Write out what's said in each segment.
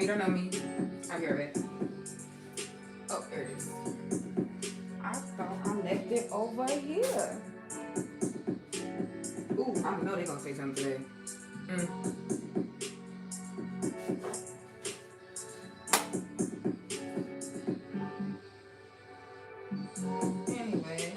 don't know me, I'll get it. Oh, there it is. I thought I left it over here. Ooh, I know they're gonna say something today. Anyway.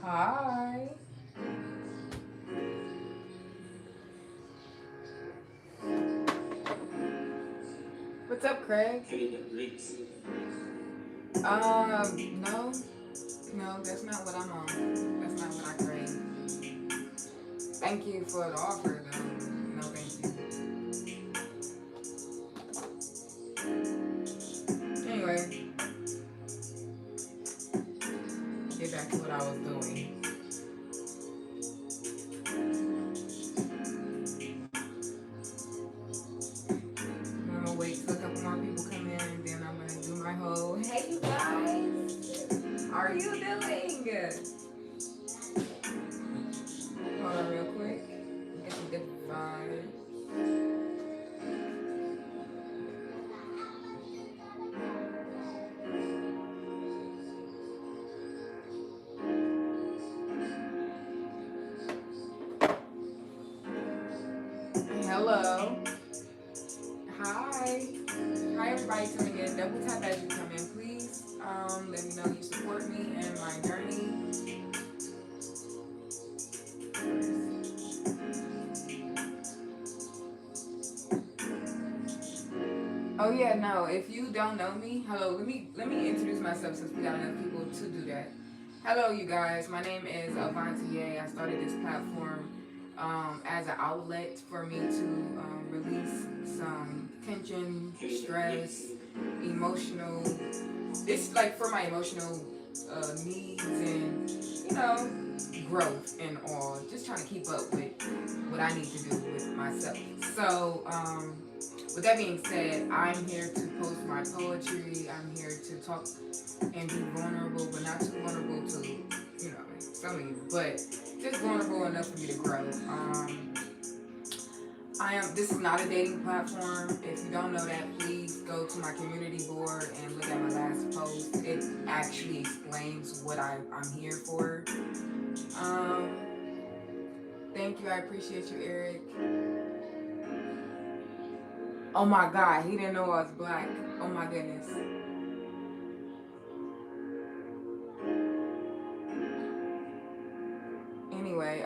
Hi. What's up, Craig? No. No, that's not what I'm on. That's not what I crave. Thank you for the offer, though. No, thank you. Anyway, get back to what I was doing. I'm gonna wait till a couple more people come in, and then I'm gonna do my whole, hey, you guys, how are you doing? Hold on real quick. Get some good vibes. Hello. Hi. Hi, everybody coming in. Double tap as you come in, please. Let me know you support me and my journey. Oh yeah, no. If you don't know me, hello. Let me introduce myself since we got enough people to do that. Hello, you guys. My name is Avantier. I started this platform as an outlet for me to release some tension, stress, emotional. It's like for my emotional needs and growth and all. Just trying to keep up with what I need to do with myself. So. With that being said, I'm here to post my poetry. I'm here to talk and be vulnerable, but not too vulnerable to, some of you, but just vulnerable enough for me to grow. This is not a dating platform. If you don't know that, please go to my community board and look at my last post. It actually explains what I'm here for. Thank you. I appreciate you, Eric. Oh my God, he didn't know I was black. Oh my goodness. Anyway,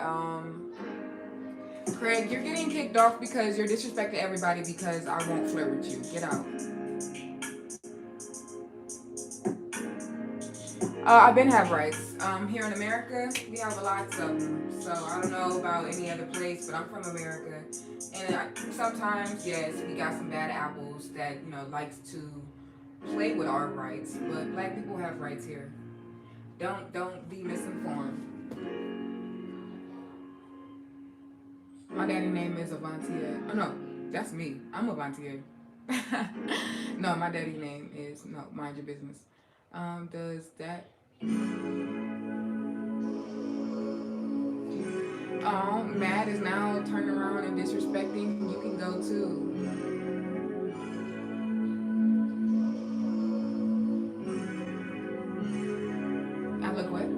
Craig, you're getting kicked off because you're disrespecting everybody because I won't flirt with you. Get out. I've been have rights. Here in America, we have lots of them. So I don't know about any other place, but I'm from America. And sometimes, yes, we got some bad apples that, likes to play with our rights. But black people have rights here. Don't be misinformed. My daddy name is Avantier. Oh no, that's me. I'm Avantier. No, my daddy name is mind your business. Does that? Oh, Matt is now turning around and disrespecting. You can go too. I look what?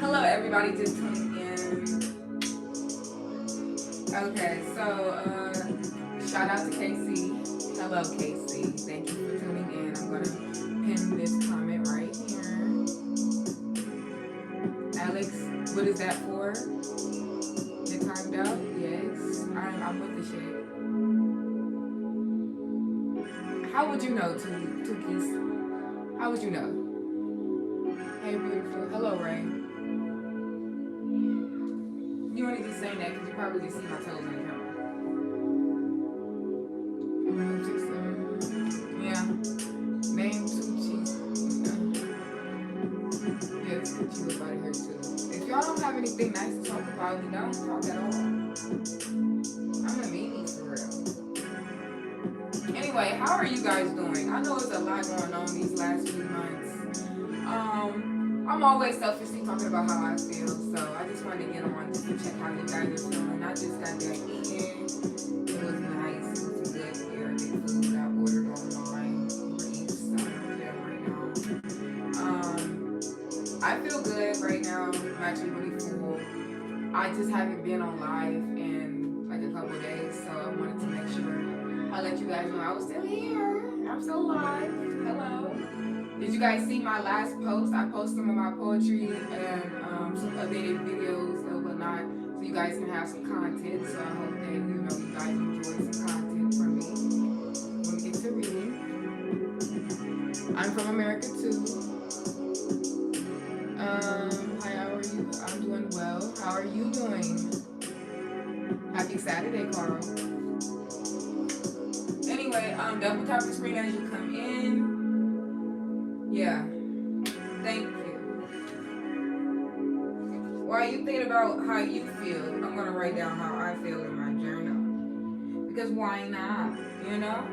Hello, everybody just tuning in. Okay, so shout out to Casey. Hello, Casey. Thank you for tuning in. I'm gonna pin this comment right here. Alex, what is that for? You timed out? Yes. I'm with the shit. How would you know, Tukis? How would you know? Hey, beautiful. Hello, Ray. You want to just saying that because you probably just see my toes in the camera. Yeah. Name Tucci. Yes, Tucci anything nice to talk about, we don't talk at all. I'm a meanie for real. Anyway, how are you guys doing? I know there's a lot going on these last few months. I'm always selfishly talking about how I feel, so I just wanted to get on just to check how you guys are feeling. I just got done eating. It was nice. It was some good Arabic food I ordered online. Uber Eats. So I'm there right now. I feel good right now. I'm actually really full. I just haven't been on live in like a couple of days, so I wanted to make sure I let you guys know I was still here. I'm still alive. Hello. Did you guys see my last post? I posted some of my poetry and some updated videos and whatnot, so you guys can have some content. So I hope that you guys enjoy some content from me when we get to reading. I'm from America too. Hi, how are you? I'm doing well. How are you doing? Happy Saturday, Carl. Anyway, double tap the screen as you come in. Yeah, thank you. While you think about how you feel, I'm gonna write down how I feel in my journal. Because why not? You know?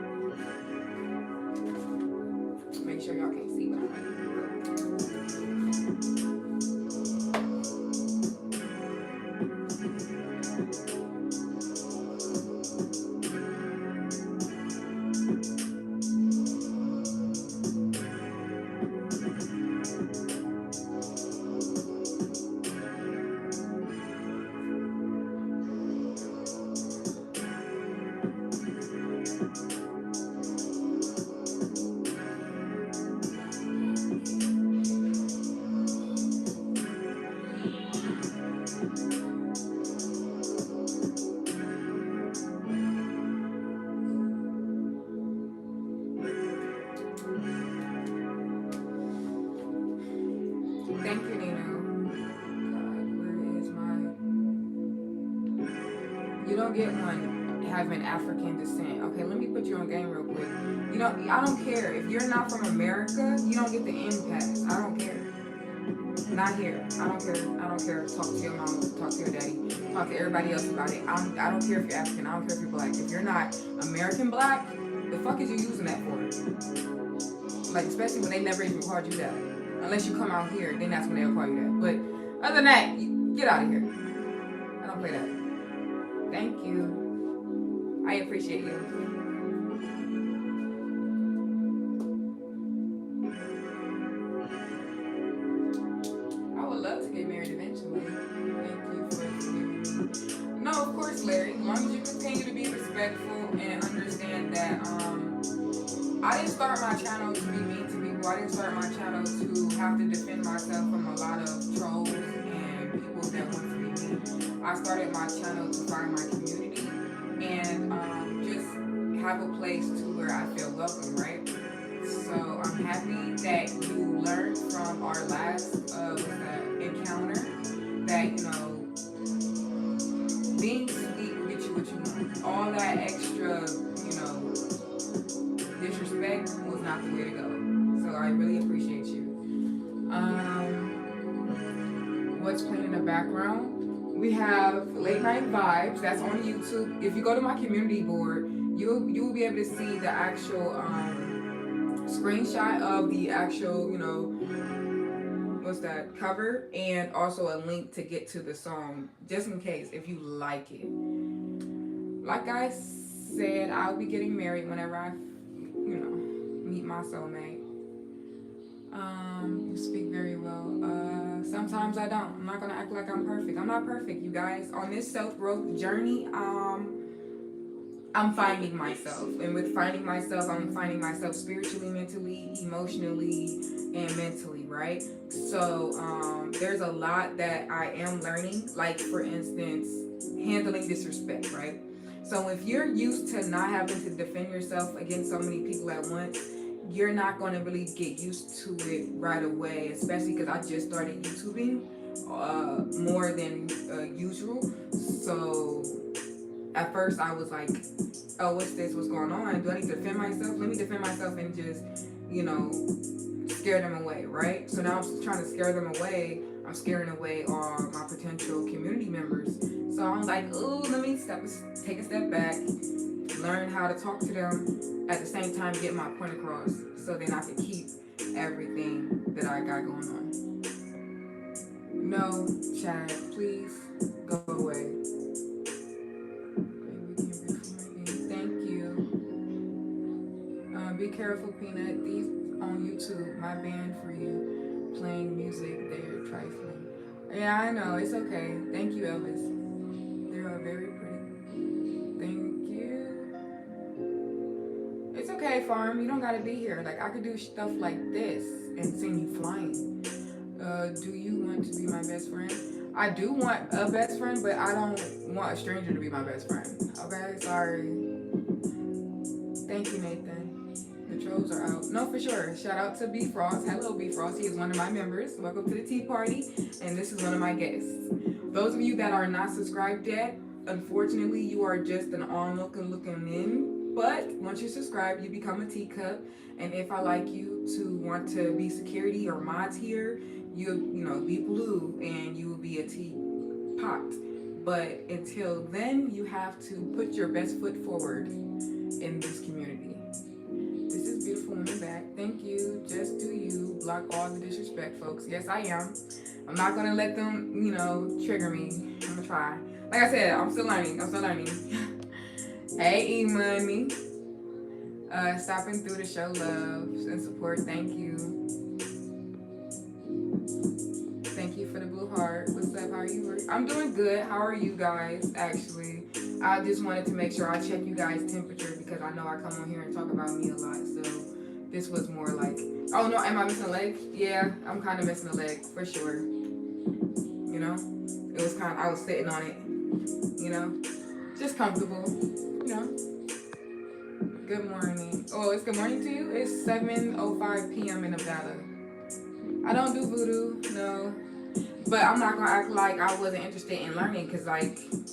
Make sure y'all can see what I'm writing. Thank you, Nino. God, where is my... You don't get one having African descent. Okay, let me put you on game real quick. I don't care. If you're not from America, you don't get the impasse. I don't care. Not here. I don't care. I don't care. Talk to your mom, talk to your daddy, talk to everybody else about it. I don't care if you're African. I don't care if you're black. If you're not American black, the fuck is you using that for? Like, especially when they never even called you that. Unless you come out here, then that's when they'll call you that. But other than that, get out of here. I don't play that. Thank you. I appreciate you. I would love to get married eventually. Thank you for forgiving me. No, of course, Larry. As long as you continue to be respectful and understand that I didn't start my channel to be mean to people. I didn't start my channel to have to defend myself from a lot of trolls and people that want to be mean. I started my channel to find my community and just have a place to where I feel welcome, right? So I'm happy that you learned from our last encounter that, being sweet will get you what you want. All that extra, disrespect was not the way to go. So I really appreciate you. What's playing in the background? We have Late Night Vibes. That's on YouTube. If you go to my community board, you will be able to see the actual screenshot of the actual, cover, and also a link to get to the song, just in case if you like it. Like I said, I'll be getting married whenever I meet my soulmate. You speak very well. Sometimes I don't. I'm not gonna act like I'm perfect. I'm not perfect, you guys. On this self-growth journey, I'm finding myself. And with finding myself, I'm finding myself spiritually, mentally, emotionally, and mentally, right? So there's a lot that I am learning. Like, for instance, handling disrespect, right? So if you're used to not having to defend yourself against so many people at once, you're not going to really get used to it right away, especially because I just started YouTubing more than usual. So at first I was like, oh, what's this? What's going on? Do I need to defend myself? Let me defend myself and just, scare them away, right? So now I'm trying to scare them away. I'm scaring away all my potential like, ooh, let me take a step back, learn how to talk to them, at the same time get my point across, so then I can keep everything that I got going on. No, Chad, please go away. Thank you. Be careful, Peanut. These on YouTube, my band for you, playing music, they're trifling. Yeah, I know, it's okay. Thank you, Elvis. They are very pretty. Thank you. It's okay, Farm. You don't gotta be here. Like, I could do stuff like this and send you flying. Do you want to be my best friend? I do want a best friend, but I don't want a stranger to be my best friend. Okay, sorry. Thank you, Nathan. The trolls are out. No, for sure. Shout out to B Frost. Hello, B Frost. He is one of my members. Welcome to the tea party, and this is one of my guests. Those of you that are not subscribed yet, unfortunately, you are just an onlooker looking in. But once you subscribe, you become a teacup. And if I like you to want to be security or mods here, you be blue and you will be a teapot. But until then, you have to put your best foot forward in this community. This is beautiful woman back. Thank you. Just do you. Block all the disrespect, folks. Yes, I am. I'm not gonna let them, trigger me. I'm gonna try. Like I said, I'm still learning. Hey, E-Money. Stopping through to show love and support. Thank you. Thank you for the blue heart. What's up? How are you? I'm doing good. How are you guys? Actually, I just wanted to make sure I check you guys' temperature because I know I come on here and talk about me a lot. So this was more like, oh no, am I missing a leg? Yeah, I'm kind of missing a leg for sure. It was I was sitting on it. Just comfortable. Good morning. Oh, it's good morning to you? It's 7:05 p.m. in Nevada. I don't do voodoo, no. But I'm not gonna act like I wasn't interested in learning because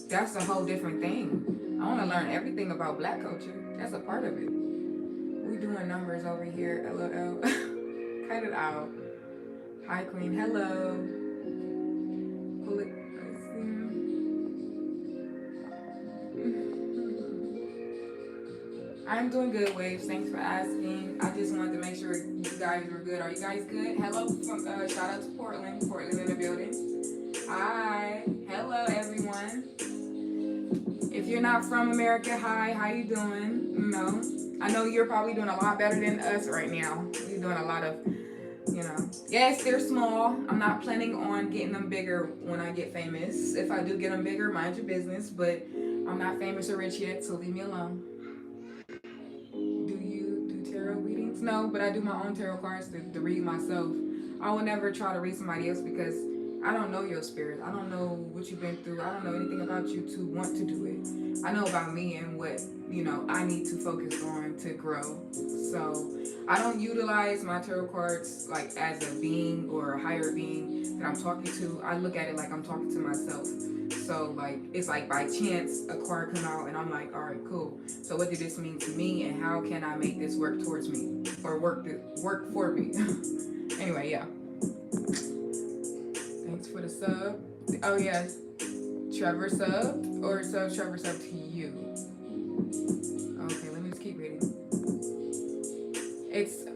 that's a whole different thing. I wanna learn everything about Black culture. That's a part of it. We doing numbers over here, LOL. Cut it out. Hi Queen, hello. Pull it. I'm doing good, Waves. Thanks for asking. I just wanted to make sure you guys were good. Are you guys good? Hello from shout out to Portland. Portland in the building. Hi. Hello everyone. If you're not from America, hi, how you doing? I know you're probably doing a lot better than us right now. We're doing a lot of, yes, they're small. I'm not planning on getting them bigger when I get famous. If I do get them bigger, mind your business, but I'm not famous or rich yet, so leave me alone. No, but I do my own tarot cards to read myself. I will never try to read somebody else because I don't know your spirit. I don't know what you've been through. I don't know anything about you to want to do it. I know about me and what, I need to focus on to grow. So I don't utilize my tarot cards like as a being or a higher being that I'm talking to. I look at it like I'm talking to myself. So it's like by chance a card come out and I'm like, all right, cool. So what did this mean to me and how can I make this work towards me or work for me? Anyway, yeah. Thanks for the sub. Oh yeah, Trevor sub or Trevor sub to you. Okay, let me just keep reading.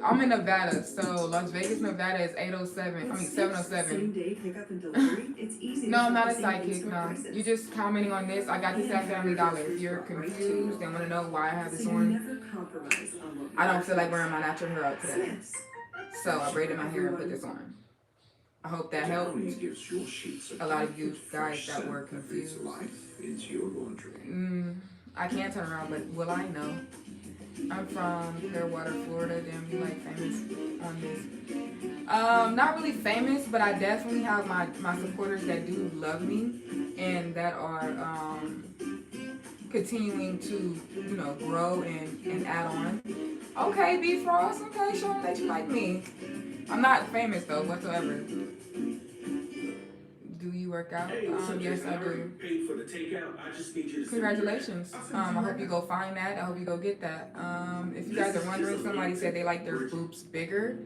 I'm in Nevada, so Las Vegas, Nevada is 707. Same day pickup and delivery. It's easy. No, I'm not a psychic. No, you're just commenting on this. I got this at Family Dollar. If you're confused and want to know why I have this on, I don't feel like wearing my natural hair out today, so I braided my hair and put this on. I hope that helped a lot of you guys that were confused. I can't turn around, but will I know? I'm from Clearwater, Florida. Damn, you famous on this. Not really famous, but I definitely have my supporters that do love me and that are continuing to, grow and add on. Okay, B Frost. Okay, show them that you like me. I'm not famous though whatsoever. Do you work out? Yes, I do. Congratulations. I hope you go find that. I hope you go get that. If you guys are wondering, somebody said they like their boobs bigger.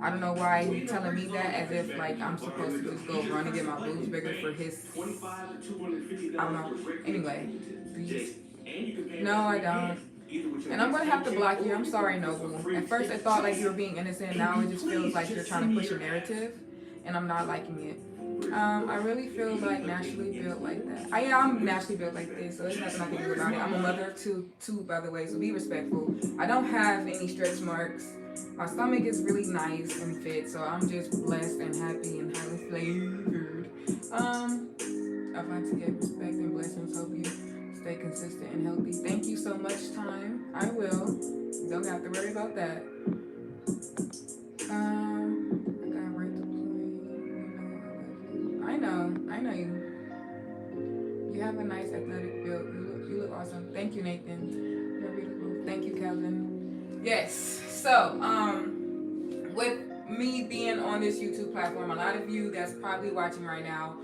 I don't know why he's telling me that as if like I'm supposed to just go run and get my boobs bigger for his. I don't know. Anyway, no, I don't. And I'm gonna have to block you. I'm sorry, Noble. At first, I thought like you were being innocent. Now it just feels like you're trying to push a narrative, and I'm not liking it. I really feel like naturally built like that. I am naturally built like this, so there's nothing I can do about it. I'm a mother of two, by the way, so be respectful. I don't have any stretch marks. My stomach is really nice and fit, so I'm just blessed and happy and highly flavored. I'd like to get respect and blessings. Hope you stay consistent and healthy. Thank you so much, time. I will. Don't have to worry about that. I got right to play. I know you. You have a nice athletic build. You look awesome. Thank you, Nathan. You're beautiful. Thank you, Calvin. Yes. So, with me being on this YouTube platform, a lot of you that's probably watching right now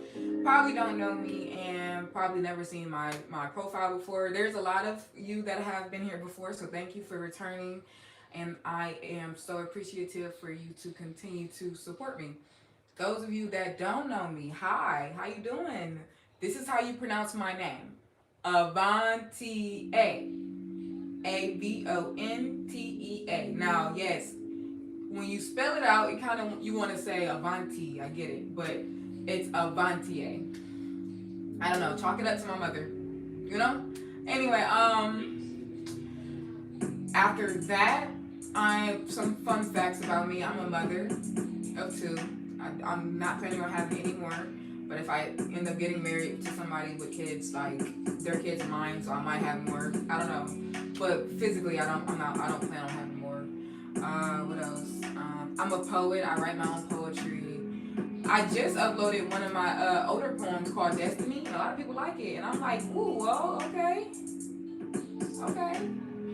probably don't know me and probably never seen my profile before. There's a lot of you that have been here before, so thank you for returning, and I am so appreciative for you to continue to support me. Those of you that don't know me, hi, how you doing? This is how you pronounce my name, Avantea, Avontea. Now, yes, when you spell it out, it kind of, you want to say Avanti, I get it, but it's Avantea. I don't know, chalk it up to my mother, you know? Anyway, after that, some fun facts about me. I'm a mother of two. I'm not planning on having any more, but if I end up getting married to somebody with kids, like their kids are mine, so I might have more. I don't know, but physically, I don't plan on having more. What else? I'm a poet. I write my own poetry. I just uploaded one of my older poems called Destiny, and a lot of people like it. And I'm like, ooh, well, okay.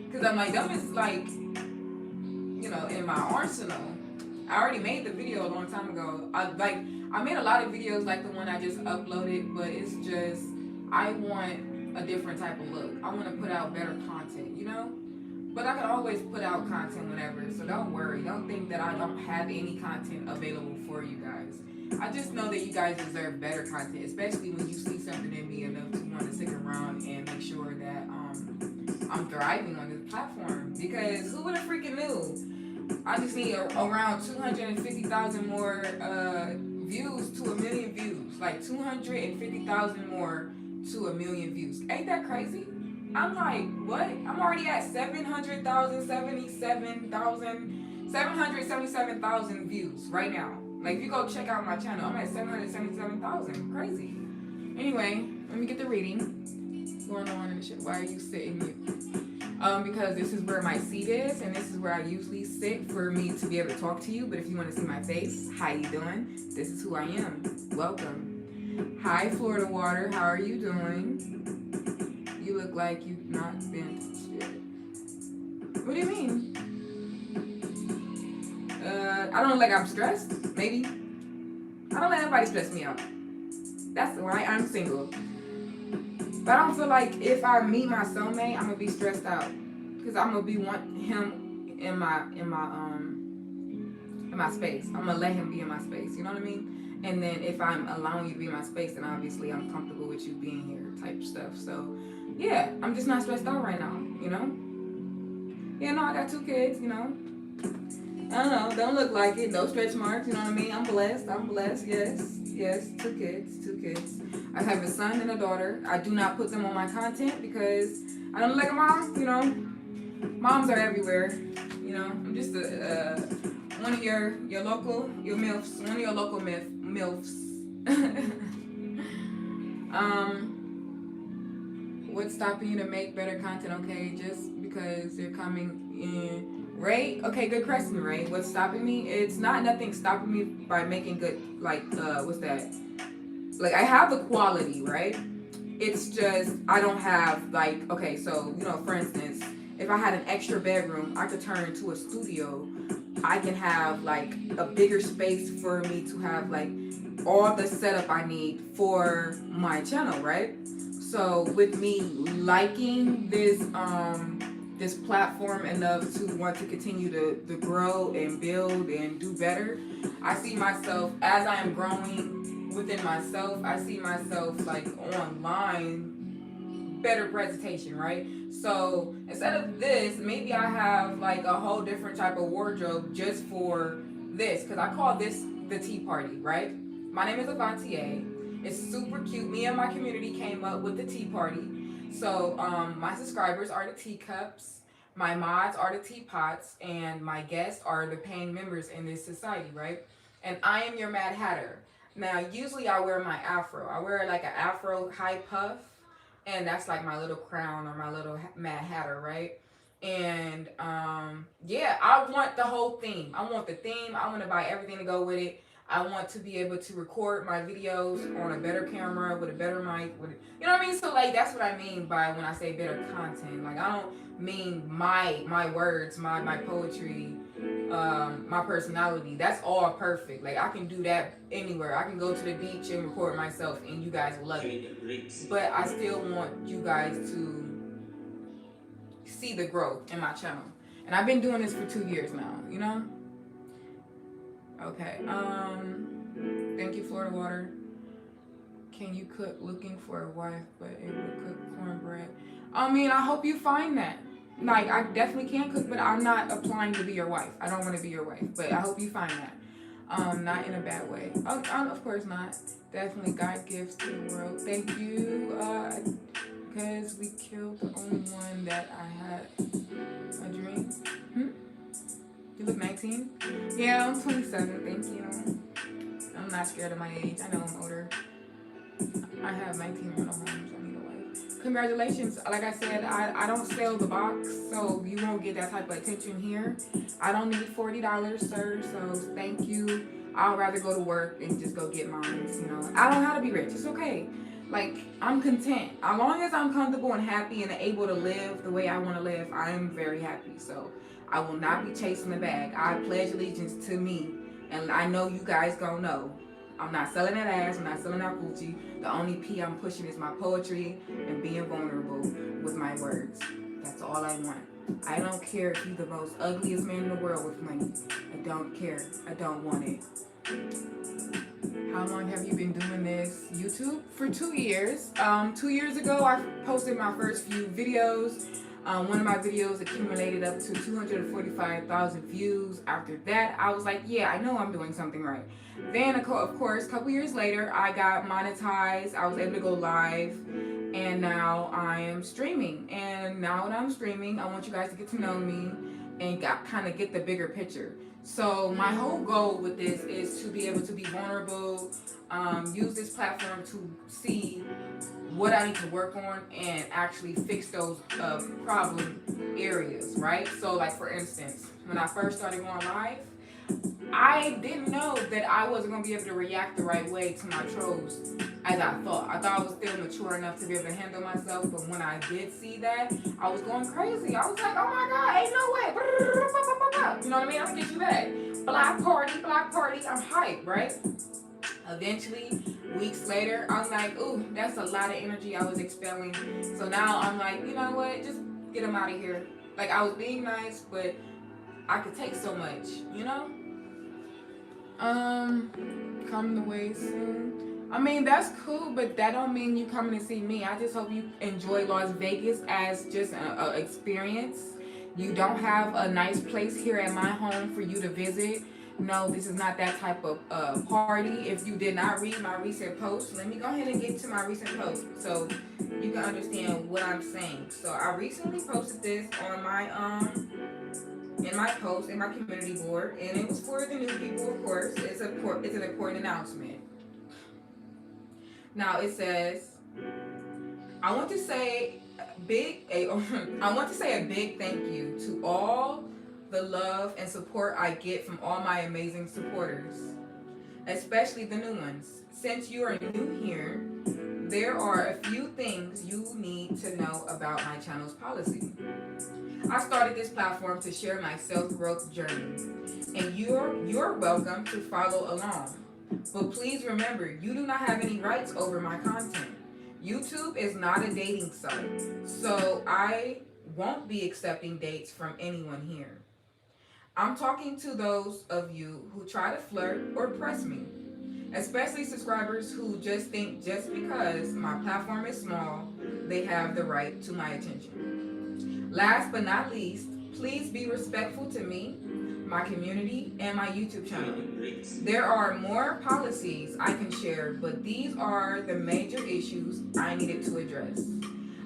Because I'm like, them is like, you know, in my arsenal. I already made the video a long time ago. I made a lot of videos like the one I just uploaded, but it's just, I want a different type of look. I want to put out better content, you know? But I can always put out content whenever, so don't worry. Don't think that I don't have any content available for you guys. I just know that you guys deserve better content, especially when you see something in me enough to want to stick around and make sure that I'm thriving on this platform. Because who would have freaking knew? I just need around 250,000 more views to 1 million views. Like 250,000 more to 1 million views. Ain't that crazy? I'm like, what? I'm already at 777,000 views right now. Like, if you go check out my channel, I'm at 777,000. Crazy. Anyway, let me get the reading. What's going on in the shit? Why are you sitting here? Because this is where my seat is, and this is where I usually sit for me to be able to talk to you. But if you want to see my face, how you doing? This is who I am. Welcome. Hi, Florida Water. How are you doing? You look like you've not been to shit. What do you mean? I don't look like I'm stressed. Maybe. I don't let anybody stress me out. That's why I'm single. But I don't feel like if I meet my soulmate, I'm gonna be stressed out, because I'm gonna be want him in my space. I'm gonna let him be in my space. You know what I mean? And then if I'm allowing you to be in my space, then obviously I'm comfortable with you being here, type stuff. So yeah, I'm just not stressed out right now. You know? Yeah, no, I got 2 kids. You know? I don't know. Don't look like it. No stretch marks. You know what I mean? I'm blessed. Yes. 2 kids. I have a son and a daughter. I do not put them on my content because I don't look like a mom. You know, moms are everywhere. You know, I'm just one of your MILFs. One of your local MILFs. What's stopping you to make better content? Okay, just because they're coming in. Ray? Okay, good question, Ray. What's stopping me? It's not nothing stopping me by making good, like, what's that? Like, I have the quality, right? It's just, I don't have, like, okay, so, you know, for instance, if I had an extra bedroom, I could turn into a studio. I can have, like, a bigger space for me to have, like, all the setup I need for my channel, right? So, with me liking this, this platform enough to want to continue to grow and build and do better. I see myself as I am growing within myself. I see myself like online, better presentation, right? So instead of this, maybe I have like a whole different type of wardrobe just for this, because I call this the tea party, right? My name is Avantier. It's super cute. Me and my community came up with the tea party. So my subscribers are the teacups, my mods are the teapots, and my guests are the paying members in this society, right? And I am your Mad Hatter. Now, usually I wear my afro. I wear like an afro high puff, and that's like my little crown or my little Mad Hatter, right? And yeah, I want the whole theme. I want the theme. I want to buy everything to go with it. I want to be able to record my videos on a better camera with a better mic. You know what I mean? So like that's what I mean by when I say better content. Like I don't mean my words, my poetry, my personality. That's all perfect. Like I can do that anywhere. I can go to the beach and record myself, and you guys will love it. But I still want you guys to see the growth in my channel. And I've been doing this for 2 years now. You know. Okay. Thank you, Florida Water. Can you cook? Looking for a wife, but able to cook cornbread. I mean, I hope you find that. Like, I definitely can cook, but I'm not applying to be your wife. I don't want to be your wife, but I hope you find that. Not in a bad way. Of course not. Definitely God gives to the world. Thank you. Because we killed the only one that I had a dream. You look 19? Yeah, I'm 27. Thank you. I'm not scared of my age. I know I'm older. I have 19 rental homes. I need a wife. Congratulations. Like I said, I don't sell the box, so you won't get that type of attention here. I don't need $40, sir, so thank you. I'd rather go to work and just go get mine, you know. I don't know how to be rich. It's okay. Like, I'm content. As long as I'm comfortable and happy and able to live the way I want to live, I am very happy. So I will not be chasing the bag. I pledge allegiance to me. And I know you guys gonna know. I'm not selling that ass. I'm not selling that Gucci. The only P I'm pushing is my poetry and being vulnerable with my words. That's all I want. I don't care if you're the most ugliest man in the world with money. I don't care. I don't want it. How long have you been doing this? YouTube? For 2 years. 2 years ago, I posted my first few videos. One of my videos accumulated up to 245,000 views. After that, I was like, yeah, I know I'm doing something right. Then, of course, a couple years later, I got monetized. I was able to go live. And now I am streaming. And now that I'm streaming, I want you guys to get to know me and kind of get the bigger picture. So my whole goal with this is to be able to be vulnerable, use this platform to see what I need to work on and actually fix those problem areas, right? So like for instance, when I first started going live, I didn't know that I wasn't going to be able to react the right way to my trolls as I thought. I thought I was still mature enough to be able to handle myself, but when I did see that, I was going crazy. I was like, oh my God, ain't no way. You know what I mean? I'm going to get you back. Block party, I'm hyped, right? Eventually, weeks later, I'm like, ooh, that's a lot of energy I was expelling. So now I'm like, you know what? Just get them out of here. Like, I was being nice, but I could take so much, you know? Coming away soon. I mean, that's cool, but that don't mean you coming to see me. I just hope you enjoy Las Vegas as just an experience. You don't have a nice place here at my home for you to visit. No, this is not that type of party. If you did not read my recent post, let me go ahead and get to my recent post so you can understand what I'm saying. So I recently posted this on my in my post in my community board, and it was for the new people, of course. It's an important announcement. Now it says, I want to say a big thank you to all the love and support I get from all my amazing supporters, especially the new ones. Since you are new here, there are a few things you need to know about my channel's policy. I started this platform to share my self-growth journey, and you're welcome to follow along. But please remember, you do not have any rights over my content. YouTube is not a dating site, so I won't be accepting dates from anyone here. I'm talking to those of you who try to flirt or press me, especially subscribers who just think just because my platform is small, they have the right to my attention. Last but not least, please be respectful to me, my community, and my YouTube channel. There are more policies I can share, but these are the major issues I needed to address.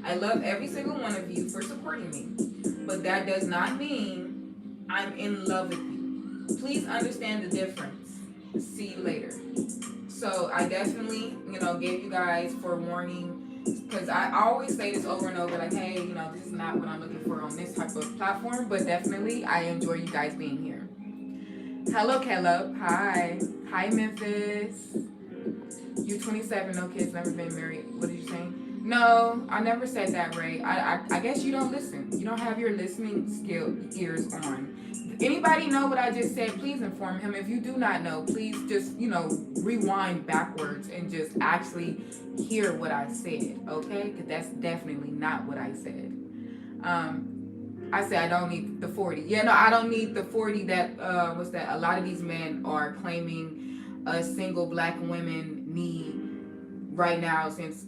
I love every single one of you for supporting me, but that does not mean I'm in love with you. Please understand the difference. See you later. So I definitely, gave you guys forewarning, because I always say this over and over, like, hey, this is not what I'm looking for on this type of platform, but definitely I enjoy you guys being here. Hello, Caleb. Hi. Hi, Memphis. You're 27, no kids, never been married. What did you say? No, I never said that, Ray. I guess you don't listen. You don't have your listening ears on. If anybody know what I just said, please inform him. If you do not know, please just, rewind backwards and just actually hear what I said, okay? Because that's definitely not what I said. I said I don't need the 40. Yeah, no, I don't need the 40 that, a lot of these men are claiming single black women need right now, since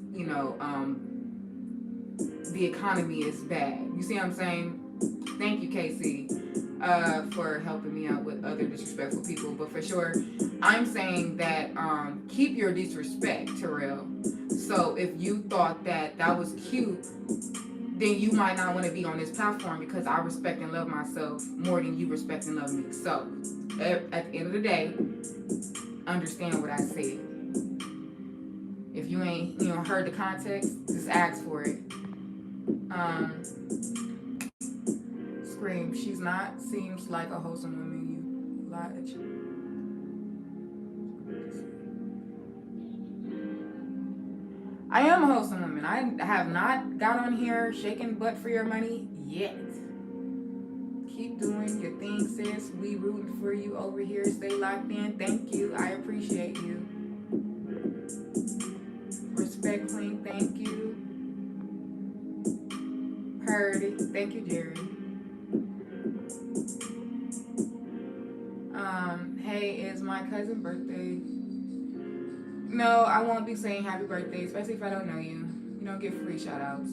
the economy is bad. You see what I'm saying? Thank you, Casey, for helping me out with other disrespectful people. But for sure, I'm saying that keep your disrespect, Terrell. So if you thought that was cute, then you might not want to be on this platform, because I respect and love myself more than you respect and love me. So at the end of the day, understand what I said. If you ain't, heard the context, just ask for it. Scream, she's not, seems like a wholesome woman, you lied. I am a wholesome woman. I have not got on here shaking butt for your money yet. Keep doing your thing, sis. We rooting for you over here. Stay locked in. Thank you. I appreciate you. Respect Queen, thank you. Heard it. Thank you, Jerry. Hey, it's my cousin's birthday. No, I won't be saying happy birthday, especially if I don't know you. You don't get free shout outs.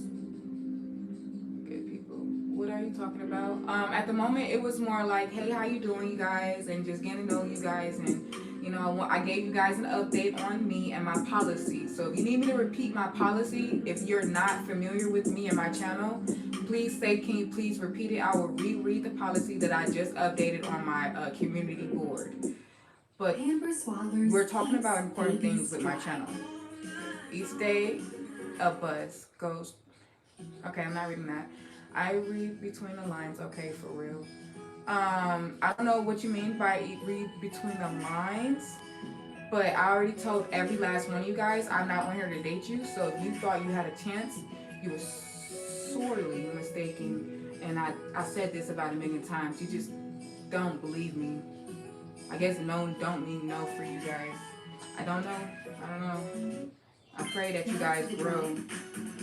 Good people. What are you talking about? At the moment, it was more like, hey, how you doing, you guys? And just getting to know you guys. And, I gave you guys an update on me and my policy. So if you need me to repeat my policy, if you're not familiar with me and my channel, please say, can you please repeat it? I will reread the policy that I just updated on my community board. But we're talking about important things with my channel. Each day, a bus goes. Okay, I'm not reading that. I read between the lines. Okay, for real. I don't know what you mean by read between the lines, but I already told every last one of you guys I'm not on here to date you. So if you thought you had a chance, you were sorely mistaken. And I said this about 1,000,000 times. You just don't believe me. I guess no don't mean no for you guys. I don't know. I pray that you guys grow.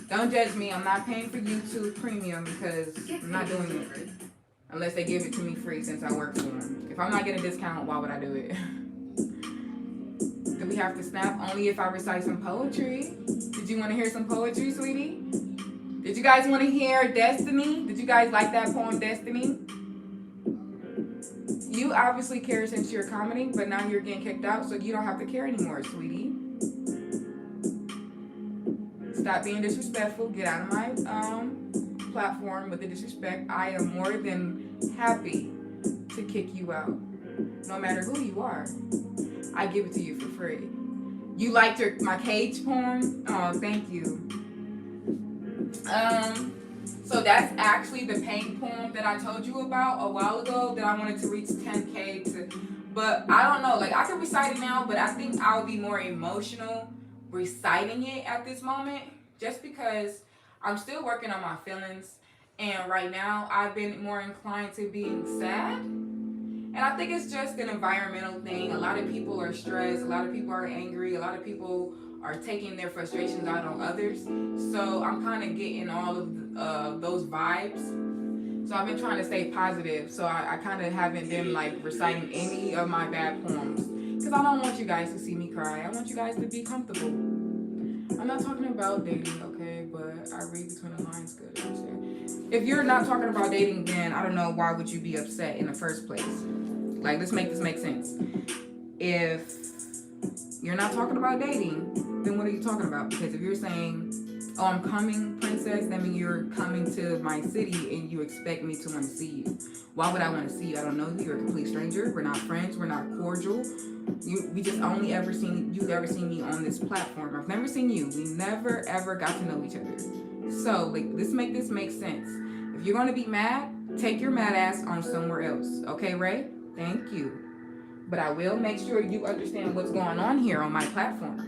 Don't judge me. I'm not paying for YouTube Premium, because I'm not doing it. Unless they give it to me free, since I work for them. If I'm not getting a discount, why would I do it? Do we have to snap? Only if I recite some poetry. Did you want to hear some poetry, sweetie? Did you guys want to hear Destiny? Did you guys like that poem, Destiny? You obviously care since you're commenting, but now you're getting kicked out, so you don't have to care anymore, sweetie. Stop being disrespectful. Get out of my platform with the disrespect. I am more than happy to kick you out, no matter who you are. I give it to you for free. You liked my cage poem? Oh, thank you. So that's actually the pain poem that I told you about a while ago, that I wanted to reach 10K but I don't know, like, I can recite it now, but I think I would be more emotional reciting it at this moment, just because I'm still working on my feelings, and right now I've been more inclined to being sad. And I think it's just an environmental thing. A lot of people are stressed, a lot of people are angry, a lot of people are taking their frustrations out on others. So I'm kind of getting all of those vibes. So I've been trying to stay positive. So I kind of haven't been like reciting any of my bad poems because I don't want you guys to see me cry. I want you guys to be comfortable. I'm not talking about dating, okay? But I read between the lines good. If you're not talking about dating, then I don't know why would you be upset in the first place. Like, let's make this make sense. If you're not talking about dating, then what are you talking about? Because if you're saying, oh, I'm coming, princess, that means you're coming to my city and you expect me to want to see you. Why would I want to see you? I don't know you. You're a complete stranger. We're not friends. We're not cordial. We just only ever seen, you've ever seen me on this platform. I've never seen you. We never ever got to know each other. So, like, let's make this make sense. If you're going to be mad, take your mad ass on somewhere else. Okay, Ray? Thank you. But I will make sure you understand what's going on here on my platform.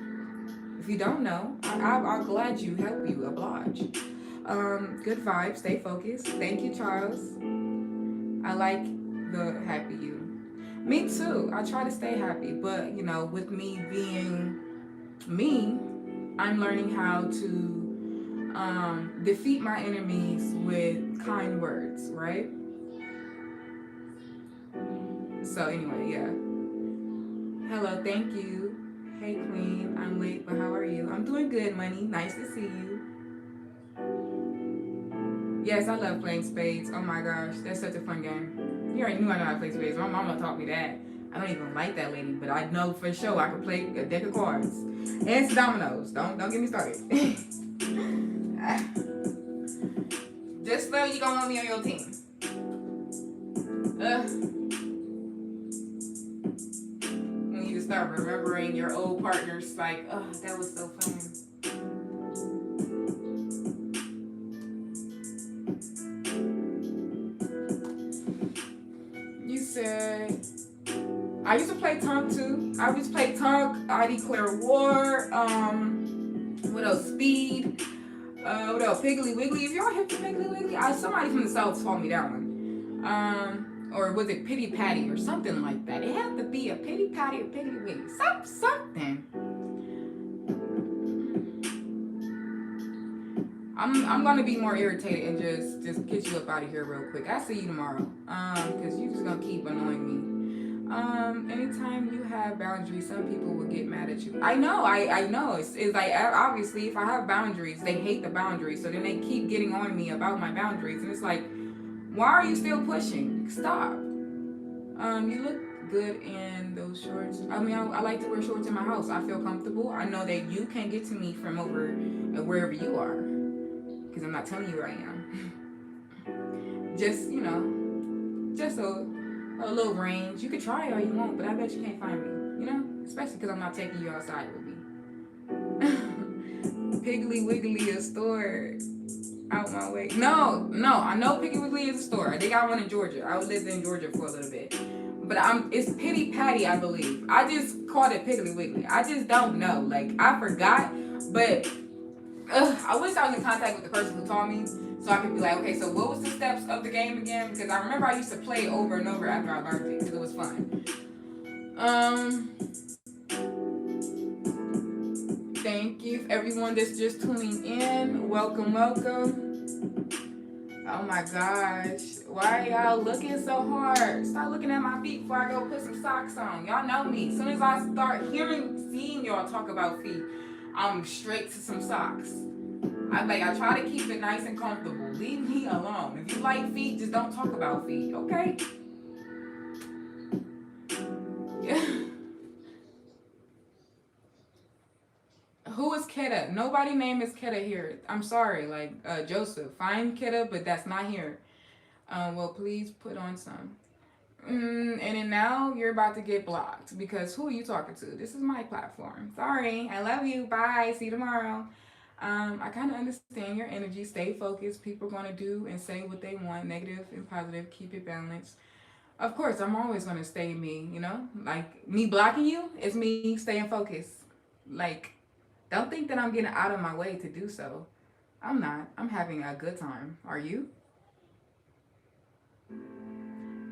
If you don't know, I'll glad you help you oblige. Good vibes. Stay focused. Thank you, Charles. I like the happy you. Me too. I try to stay happy, but you know, with me being me, I'm learning how to defeat my enemies with kind words, right? So anyway, yeah. Hello, thank you. Hey Queen, I'm late, but how are you? I'm doing good, Money. Nice to see you. Yes, I love playing spades. Oh my gosh, that's such a fun game. You already knew I know how to play spades. My mama taught me that. I don't even like that lady, but I know for sure I can play a deck of cards. And some dominoes. Don't get me started. Just know you gonna want me on your team. When you start remembering your old partners, like, oh, that was so fun. You said I used to play Tonk too. I used to play Tonk, I Declare War, what else? Speed, what else? Piggly Wiggly. If y'all hip to Piggly Wiggly, somebody from the South taught me that one. Or was it Pity Patty or something like that? It had to be a Pity Patty or Piggly Wiggly. Something. I'm gonna be more irritated and just get you up out of here real quick. I'll see you tomorrow. Cause you just gonna keep annoying me. Anytime you have boundaries, some people will get mad at you. I know. It's like, obviously if I have boundaries, they hate the boundaries. So then they keep getting on me about my boundaries. And it's like, why are you still pushing? Stop. You look good in those shorts. I mean, I like to wear shorts in my house. I feel comfortable. I know that you can't get to me from over wherever you are. Because I'm not telling you where I am. Just, you know, just a little range. You could try all you want, but I bet you can't find me. You know? Especially because I'm not taking you outside with me. Piggly Wiggly a store out my way. No, I know Piggly Wiggly is a store. I think I got one in Georgia. I lived in Georgia for a little bit. But it's Pity Patty, I believe. I just called it Piggly Wiggly. I just don't know. Like, I forgot. But I wish I was in contact with the person who taught me. So I could be like, okay, so what was the steps of the game again? Because I remember I used to play it over and over after I learned it because it was fun. Thank you everyone that's just tuning in. Welcome. Oh my gosh. Why are y'all looking so hard? Start looking at my feet before I go put some socks on. Y'all know me. As soon as I start seeing y'all talk about feet, I'm straight to some socks. I try to keep it nice and comfortable. Leave me alone. If you like feet, just don't talk about feet, okay? Yeah. Who is Keta? Nobody name is Keta here. I'm sorry, Joseph. Find Keta, but that's not here. Well, please put on some. And then now you're about to get blocked because who are you talking to? This is my platform. Sorry. I love you. Bye. See you tomorrow. I kind of understand your energy. Stay focused. People are going to do and say what they want, negative and positive. Keep it balanced. Of course, I'm always going to stay me, you know? Like, me blocking you is me staying focused. Like, don't think that I'm getting out of my way to do so. I'm not. I'm having a good time. Are you?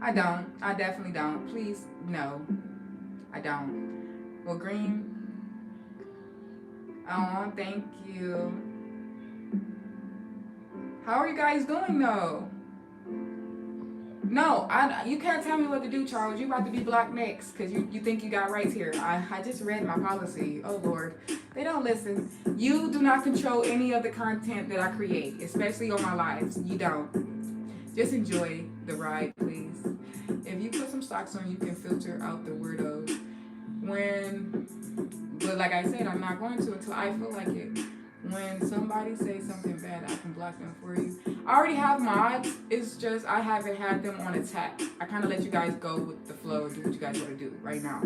I don't. I definitely don't. Please, no. I don't. Well, Green, Oh, thank you. How are you guys doing though? No, you can't tell me what to do, Charles. You about to be blocked next because you think you got rights here. I just read my policy. Oh Lord, they don't listen. You do not control any of the content that I create, especially on my lives. You don't. Just enjoy the ride, please. If you put some socks on, you can filter out the weirdos. But like I said, I'm not going to until I feel like it. When somebody says something bad, I can block them for you. I already have mods. It's just I haven't had them on attack. I kind of let you guys go with the flow, do what you guys want to do right now.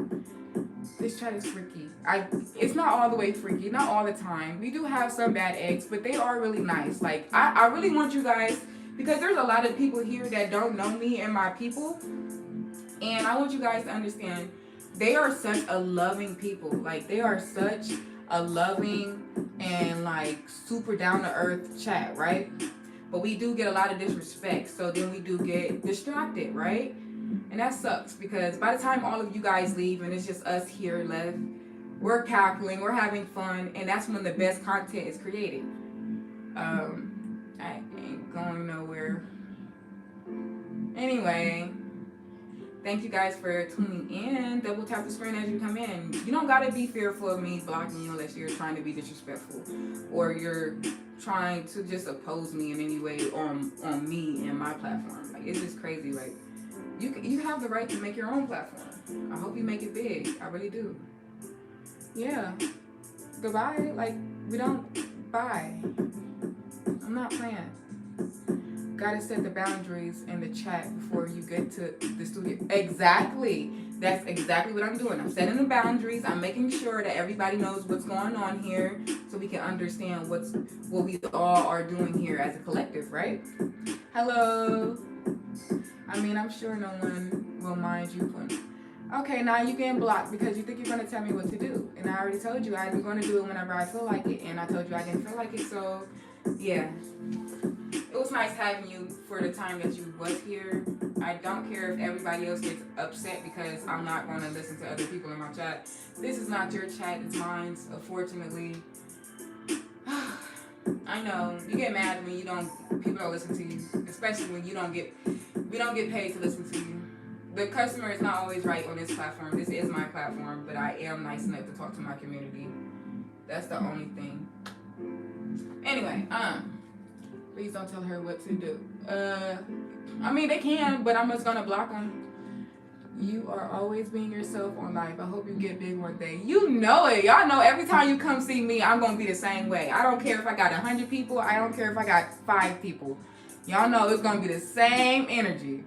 This chat is freaky. It's not all the way freaky, not all the time. We do have some bad eggs, but they are really nice. Like I really want you guys, because there's a lot of people here that don't know me and my people, and I want you guys to understand they are such a loving people. Like they are such a loving and like super down to earth chat, right? But we do get a lot of disrespect, so then we do get distracted, right? And that sucks because by the time all of you guys leave and it's just us here left, we're cackling, we're having fun, and that's when the best content is created. I ain't going nowhere. Anyway, thank you guys for tuning in. Double tap the screen as you come in. You don't gotta be fearful of me blocking you unless you're trying to be disrespectful or you're trying to just oppose me in any way on me and my platform. Like it's just crazy. Like you have the right to make your own platform. I hope you make it big. I really do. Yeah. Goodbye. Like we don't bye. I'm not playing. Gotta set the boundaries in the chat before you get to the studio. Exactly. That's exactly what I'm doing. I'm setting the boundaries. I'm making sure that everybody knows what's going on here so we can understand what we all are doing here as a collective, right? Hello. I mean, I'm sure no one will mind you putting. Okay, now you getting blocked because you think you're gonna tell me what to do. And I already told you I'm gonna do it whenever I feel like it. And I told you I didn't feel like it, so yeah. It was nice having you for the time that you was here. I don't care if everybody else gets upset because I'm not going to listen to other people in my chat. This is not your chat, it's mine, unfortunately. I know, you get mad when people don't listen to you, especially when we don't get paid to listen to you. The customer is not always right on this platform. This is my platform, but I am nice enough to talk to my community. That's the only thing. Anyway, please don't tell her what to do. I mean, they can, but I'm just gonna block them. You are always being yourself on life. I hope you get big one day. You know it. Y'all know every time you come see me, I'm gonna be the same way. I don't care if I got 100 people. I don't care if I got 5 people. Y'all know it's gonna be the same energy.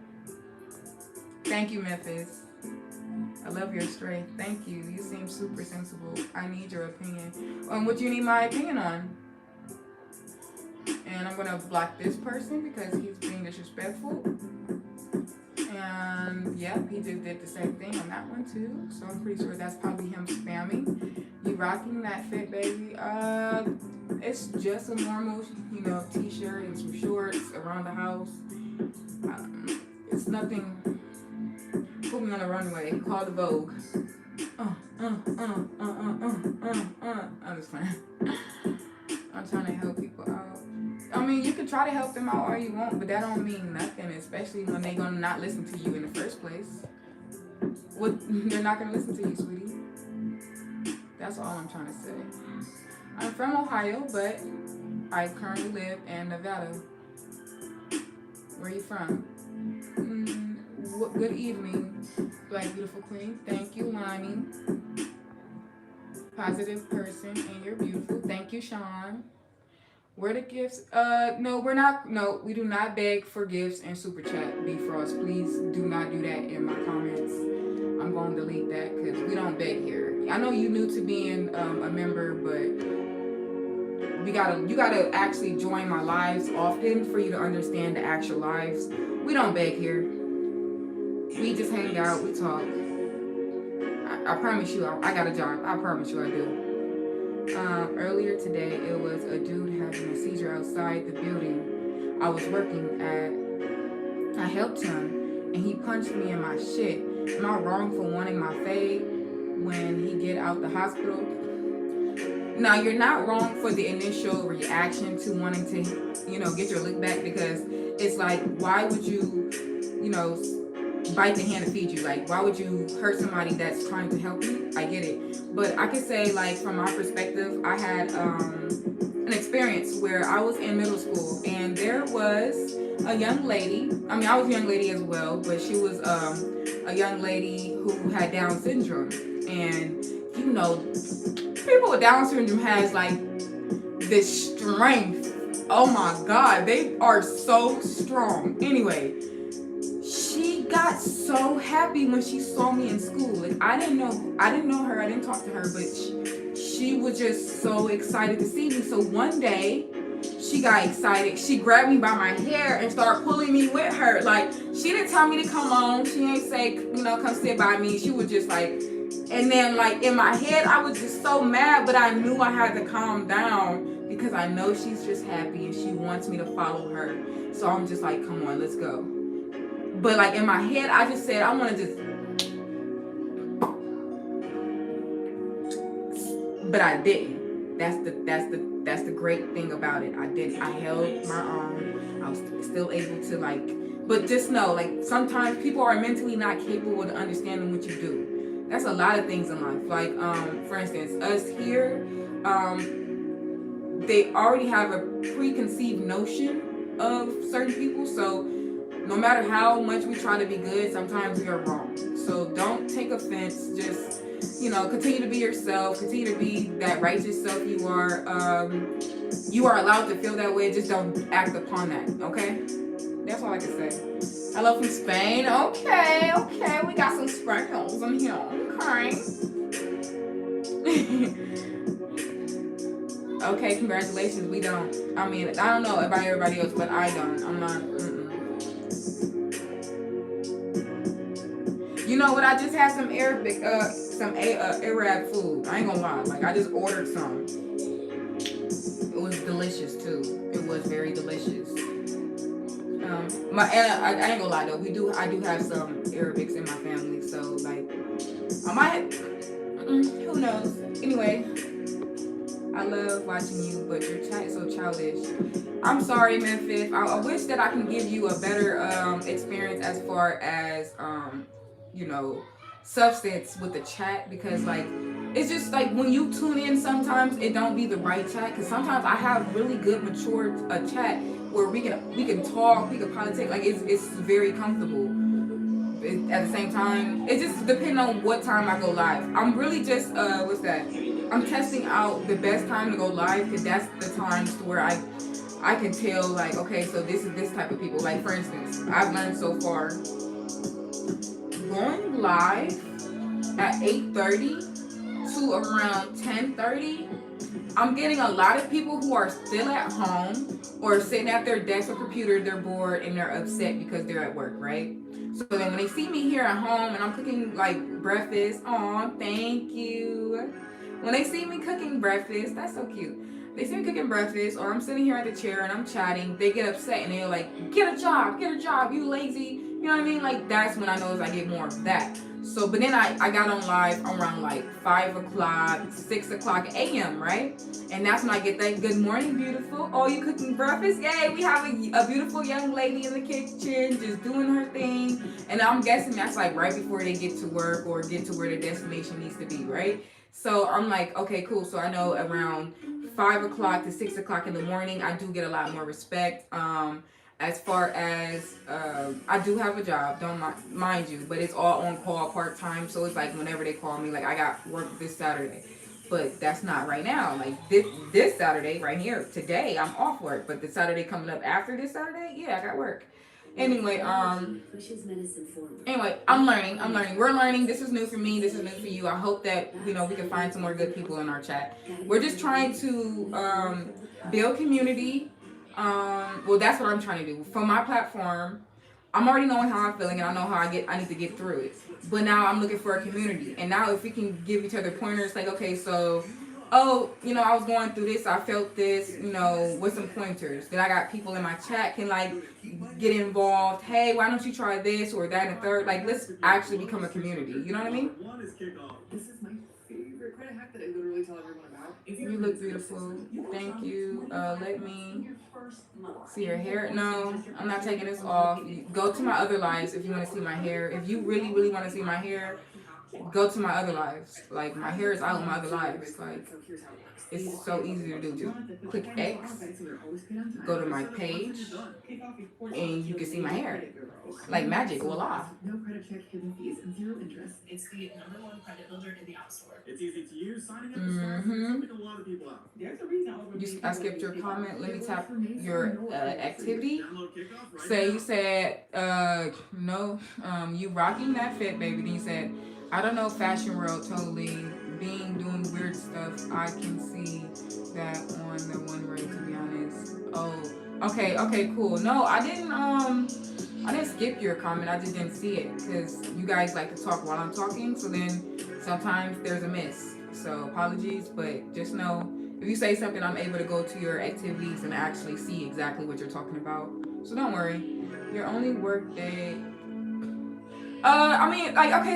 Thank you, Memphis. I love your strength. Thank you. You seem super sensible. I need your opinion. What you need my opinion on? And I'm gonna block this person because he's being disrespectful. And yep, he just did the same thing on that one too. So I'm pretty sure that's probably him spamming. You rocking that fit, baby? It's just a normal, t-shirt and some shorts around the house. It's nothing. Put me on the runway. Call the Vogue. I'm just playing. I'm trying to help people out. I mean, you can try to help them out all you want, but that don't mean nothing, especially when they're gonna not listen to you in the first place. They're not gonna listen to you, sweetie. That's all I'm trying to say. I'm from Ohio, but I currently live in Nevada. Where are you from? Good evening, Black Beautiful Queen. Thank you, Lonnie. Positive person, and you're beautiful. Thank you, Sean. Where the gifts? No, we're not. No, we do not beg for gifts and super chat. B Frost, please do not do that in my comments. I'm going to delete that because we don't beg here. I know you new to being a member, but you gotta actually join my lives often for you to understand the actual lives. We don't beg here. We just hang out. We talk. I promise you, I got a job. I promise you, I do. Earlier today, it was a dude having a seizure outside the building I was working at. I helped him, and he punched me in my shit. Am I wrong for wanting my fade when he get out the hospital? Now, you're not wrong for the initial reaction to wanting to, get your lick back, because it's like, why would you, bite the hand that feeds you? Like, why would you hurt somebody that's trying to help you? I get it. But I can say, like, from my perspective, I had an experience where I was in middle school, and there was a young lady. I mean, I was a young lady as well, but she was a young lady who had Down syndrome. And, people with Down syndrome has, like, this strength. Oh my God, they are so strong. Anyway, she got so happy when she saw me in school. Like, I didn't know her, I didn't talk to her, but she was just so excited to see me. So one day, she got excited. She grabbed me by my hair and started pulling me with her. Like, she didn't tell me to come on. She didn't say, come sit by me. She was just like, and then, like, in my head, I was just so mad, but I knew I had to calm down because I know she's just happy and she wants me to follow her. So I'm just like, come on, let's go. But, like, in my head, I just said, I want to just, but I didn't. That's the great thing about it. I didn't. I held my arm. I was still able to, like, but just know, like, sometimes people are mentally not capable of understanding what you do. That's a lot of things in life. Like, for instance, us here, they already have a preconceived notion of certain people. So no matter how much we try to be good, sometimes we are wrong. So don't take offense. Just, continue to be yourself. Continue to be that righteous self you are. You are allowed to feel that way. Just don't act upon that. Okay? That's all I can say. Hello from Spain. Okay. We got some sprinkles in here. Okay. Okay, congratulations. We don't. I mean, I don't know about everybody else, but I don't. I'm not. You know what? I just had some Arabic, Arab food. I ain't gonna lie. Like, I just ordered some. It was delicious too. It was very delicious. I ain't gonna lie though. I do have some Arabics in my family, so, like, I might. Who knows? Anyway, I love watching you, but your chat is so childish. I'm sorry, Memphis. I wish that I can give you a better experience as far as substance with the chat, because, like, it's just like when you tune in, sometimes it don't be the right chat, because sometimes I have really good mature chat where we can talk, we can politic, like, it's very comfortable. At the same time, it just depends on what time I go live. I'm really just I'm testing out the best time to go live, because that's the times where I can tell, like, okay, so this is this type of people. Like, for instance, I've learned so far, going live at 8:30 to around 10:30, I'm getting a lot of people who are still at home or sitting at their desk or computer. They're bored and they're upset because they're at work, right? So then when they see me here at home and I'm cooking, like, breakfast, thank you. When they see me cooking breakfast, that's so cute. They see me cooking breakfast, or I'm sitting here at the chair and I'm chatting, they get upset and they're like, get a job, you lazy. You know what I mean? Like, that's when I notice I get more of that. So, but then I got on live around, like, 5 o'clock, 6 o'clock a.m., right? And that's when I get that good morning, beautiful. Oh, you cooking breakfast? Yay, we have a beautiful young lady in the kitchen just doing her thing. And I'm guessing that's, like, right before they get to work or get to where their destination needs to be, right? So I'm like, okay, cool. So I know around 5 o'clock to 6 o'clock in the morning, I do get a lot more respect. As far as I do have a job, don't mind you, but it's all on call, part time. So it's like whenever they call me, like, I got work this Saturday, but that's not right now. Like, this Saturday right here today, I'm off work, but the Saturday coming up after this Saturday, yeah, I got work. Anyway, I'm learning. We're learning. This is new for me. This is new for you. I hope that, we can find some more good people in our chat. We're just trying to build community. Well, that's what I'm trying to do. For my platform, I'm already knowing how I'm feeling, and I know how I need to get through it. But now I'm looking for a community. And now if we can give each other pointers, like, okay, so, I was going through this, I felt this, with some pointers. Then I got people in my chat can, like, get involved. Hey, why don't you try this or that and the third? Like, let's actually become a community. You know what I mean? This is my favorite credit hack that I literally tell everyone about. You look beautiful. Thank you. Let me see your hair. No, I'm not taking this off. Go to my other lives if you want to see my hair. If you really, really want to see my hair, go to my other lives. Like, my hair is out in my other lives. Like, it's so easy to do. Just click X, go to my page, and you can see my hair. Like magic, voila. No credit check, hidden fees, and zero interest. It's the #1 credit builder in the App Store. It's easy to use. Signing up is fast. It's helping a lot of people out. There's a reason I skipped your comment. Let me tap your activity. Download Kickoff right Say now. you said, no, you rocking that fit, baby. Then you said, I don't know, fashion world, totally. Doing weird stuff. I can see that on the one ray, to be honest. Oh, okay, cool. No, I didn't skip your comment. I just didn't see it because you guys like to talk while I'm talking. So then sometimes there's a miss. So apologies, but just know if you say something, I'm able to go to your activities and actually see exactly what you're talking about. So don't worry. Your only work day.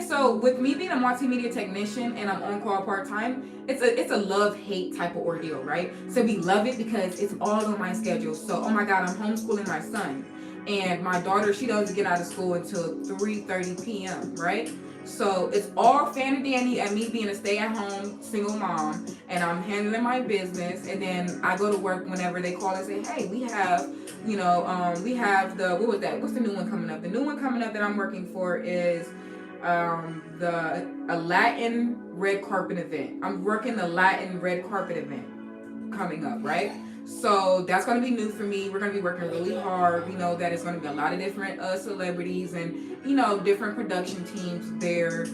So with me being a multimedia technician and I'm on call part-time, it's a love-hate type of ordeal, right? So we love it because it's all on my schedule. So, oh my God, I'm homeschooling my son. And my daughter, she doesn't get out of school until 3:30 p.m., right? So it's all fan and dandy at me being a stay-at-home single mom, and I'm handling my business, and then I go to work whenever they call and say, hey, we have what's the new one coming up? The new one coming up that I'm working for is a Latin red carpet event. I'm working the Latin red carpet event coming up, right? So that's going to be new for me. We're going to be working really hard. We know that it's going to be a lot of different celebrities and, different production teams there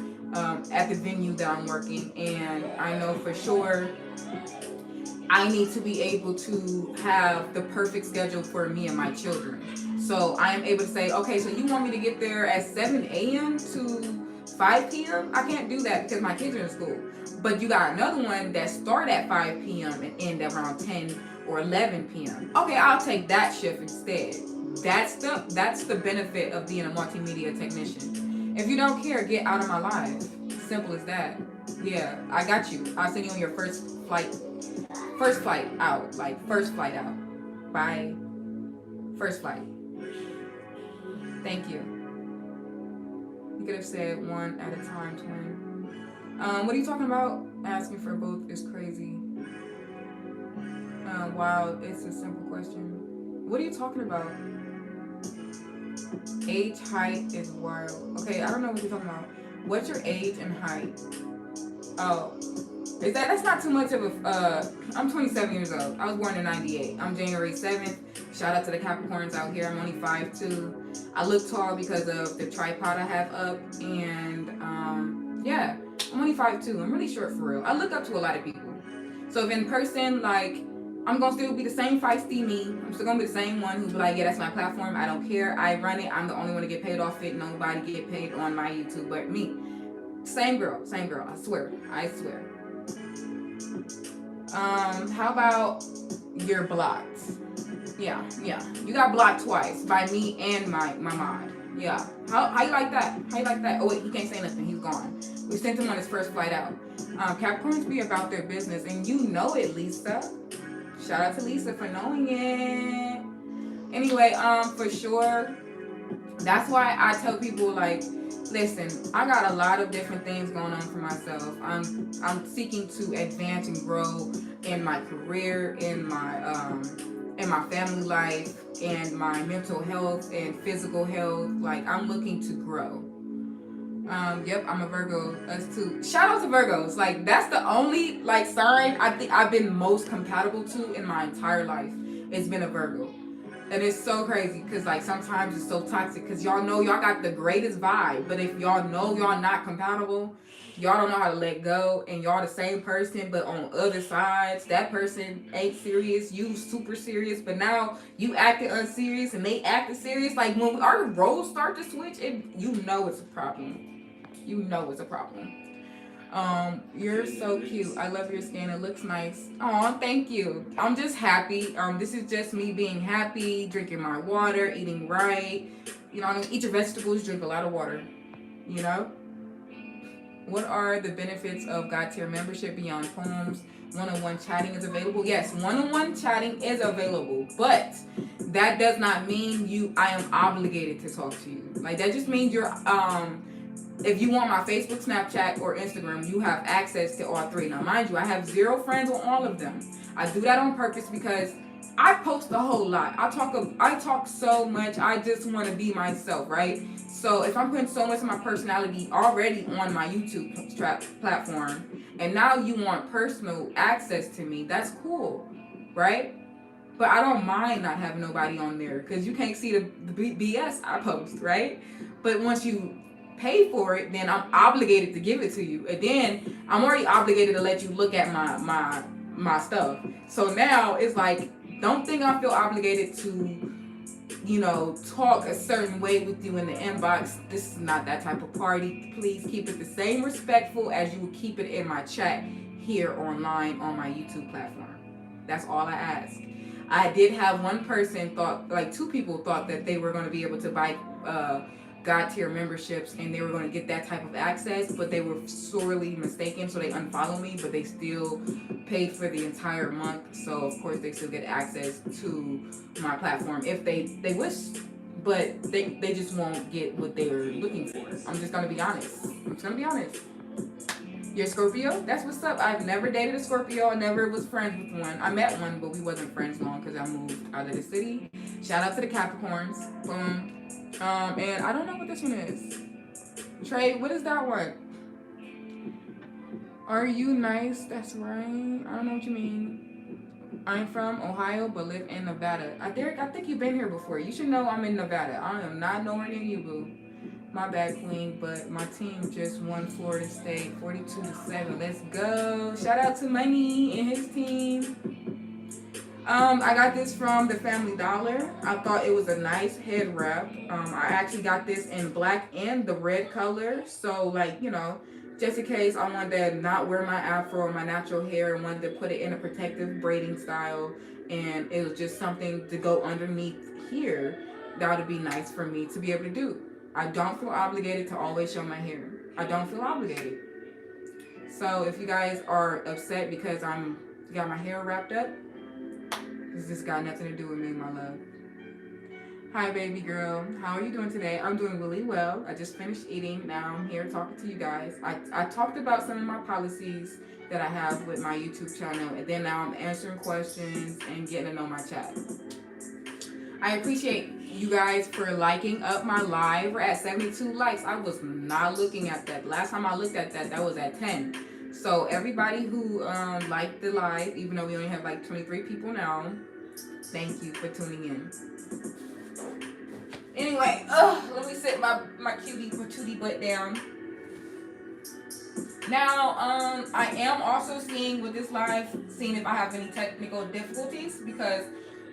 at the venue that I'm working. And I know for sure I need to be able to have the perfect schedule for me and my children. So I am able to say, okay, so you want me to get there at 7 a.m. to 5 p.m.? I can't do that because my kids are in school. But you got another one that start at 5 p.m. and end around 10 or 11 p.m. Okay, I'll take that shift instead. That's the benefit of being a multimedia technician. If you don't care, get out of my life. Simple as that. Yeah, I got you. I'll send you on your first flight out. Like, first flight out. Bye. First flight. Thank you. You could have said one at a time, twin. What are you talking about? Asking for both is crazy. Wow, it's a simple question. What are you talking about? Age, height is wild. Okay, I don't know what you're talking about. What's your age and height? Oh, that's not too much of a, I'm 27 years old. I was born in 98. I'm January 7th. Shout out to the Capricorns out here. I'm only 5'2". I look tall because of the tripod I have up. And, yeah, I'm only 5'2". I'm really short for real. I look up to a lot of people. So if in person, like, I'm going to still be the same feisty me. I'm still going to be the same one who's like, yeah, that's my platform. I don't care. I run it. I'm the only one to get paid off it. Nobody get paid on my YouTube but me. Same girl. I swear. How about you're blocked? Yeah. You got blocked twice by me and my mod. Yeah. How you like that? Oh wait, he can't say nothing. He's gone. We sent him on his first flight out. Capricorns be about their business, and you know it, Lisa. Shout out to Lisa for knowing it. Anyway, for sure. That's why I tell people, like, listen, I got a lot of different things going on for myself. I'm seeking to advance and grow in my career, in my family life, and my mental health and physical health. Like, I'm looking to grow. Yep, I'm a Virgo. Us too. Shout out to Virgos. Like, that's the only, like, sign I think I've been most compatible to in my entire life. It's been a Virgo. And it's so crazy because, like, sometimes it's so toxic because y'all know y'all got the greatest vibe. But if y'all know y'all not compatible, y'all don't know how to let go, and y'all the same person, but on other sides, that person ain't serious, you super serious, but now you acting unserious and they acting serious. Like, when our roles start to switch, you know it's a problem. You're so cute. I love your skin. It looks nice. Aw, thank you. I'm just happy. This is just me being happy, drinking my water, eating right. Eat your vegetables, drink a lot of water. What are the benefits of God tier membership beyond poems, one-on-one chatting is available. Yes, one-on-one chatting is available, but that does not mean I am obligated to talk to you. Like, that just means you're if you want my Facebook, Snapchat, or Instagram, you have access to all three. Now, mind you, I have 0 friends on all of them. I do that on purpose because I post a whole lot. I talk so much. I just want to be myself, right? So if I'm putting so much of my personality already on my YouTube platform, and now you want personal access to me, that's cool, right? But I don't mind not having nobody on there because you can't see the BS I post, right? But once you pay for it, then I'm obligated to give it to you, and then I'm already obligated to let you look at my stuff. So now it's like, don't think I feel obligated to, talk a certain way with you in the inbox. This is not that type of party. Please keep it the same respectful as you would keep it in my chat here online on my YouTube platform. That's all I ask. I did have one person thought, 2 people thought that they were going to be able to buy God tier memberships and they were going to get that type of access, but they were sorely mistaken, so they unfollowed me, but they still paid for the entire month. So of course they still get access to my platform if they wish, but they just won't get what they're looking for. I'm just going to be honest. You're Scorpio? That's what's up. I've never dated a Scorpio. I never was friends with one. I met one, but we wasn't friends long because I moved out of the city. Shout out to the Capricorns. Boom. And I don't know what this one is. Trey, what is that one? Are you nice? That's right. I don't know what you mean. I'm from Ohio, but live in Nevada. I think you've been here before. You should know I'm in Nevada. I am not nowhere near you, boo. My bad, queen, but my team just won Florida State 42-7. Let's go. Shout out to Money and his team. I got this from the Family Dollar. I thought it was a nice head wrap. I actually got this in black and the red color. So, just in case I wanted to not wear my afro or my natural hair and wanted to put it in a protective braiding style, and it was just something to go underneath here, that would be nice for me to be able to do. I don't feel obligated to always show my hair. I don't feel obligated. So if you guys are upset because got my hair wrapped up, this just got nothing to do with me, my love. Hi, baby girl. How are you doing today? I'm doing really well. I just finished eating. Now I'm here talking to you guys. I talked about some of my policies that I have with my YouTube channel, and then now I'm answering questions and getting to know my chat. I appreciate you guys for liking up my live. We're at 72 likes. I was not looking at that. Last time I looked at that was at 10. So everybody who liked the live, even though we only have 23 people now, thank you for tuning in. Anyway, let me sit my cutie patootie butt down. Now, I am also seeing with this live, seeing if I have any technical difficulties, because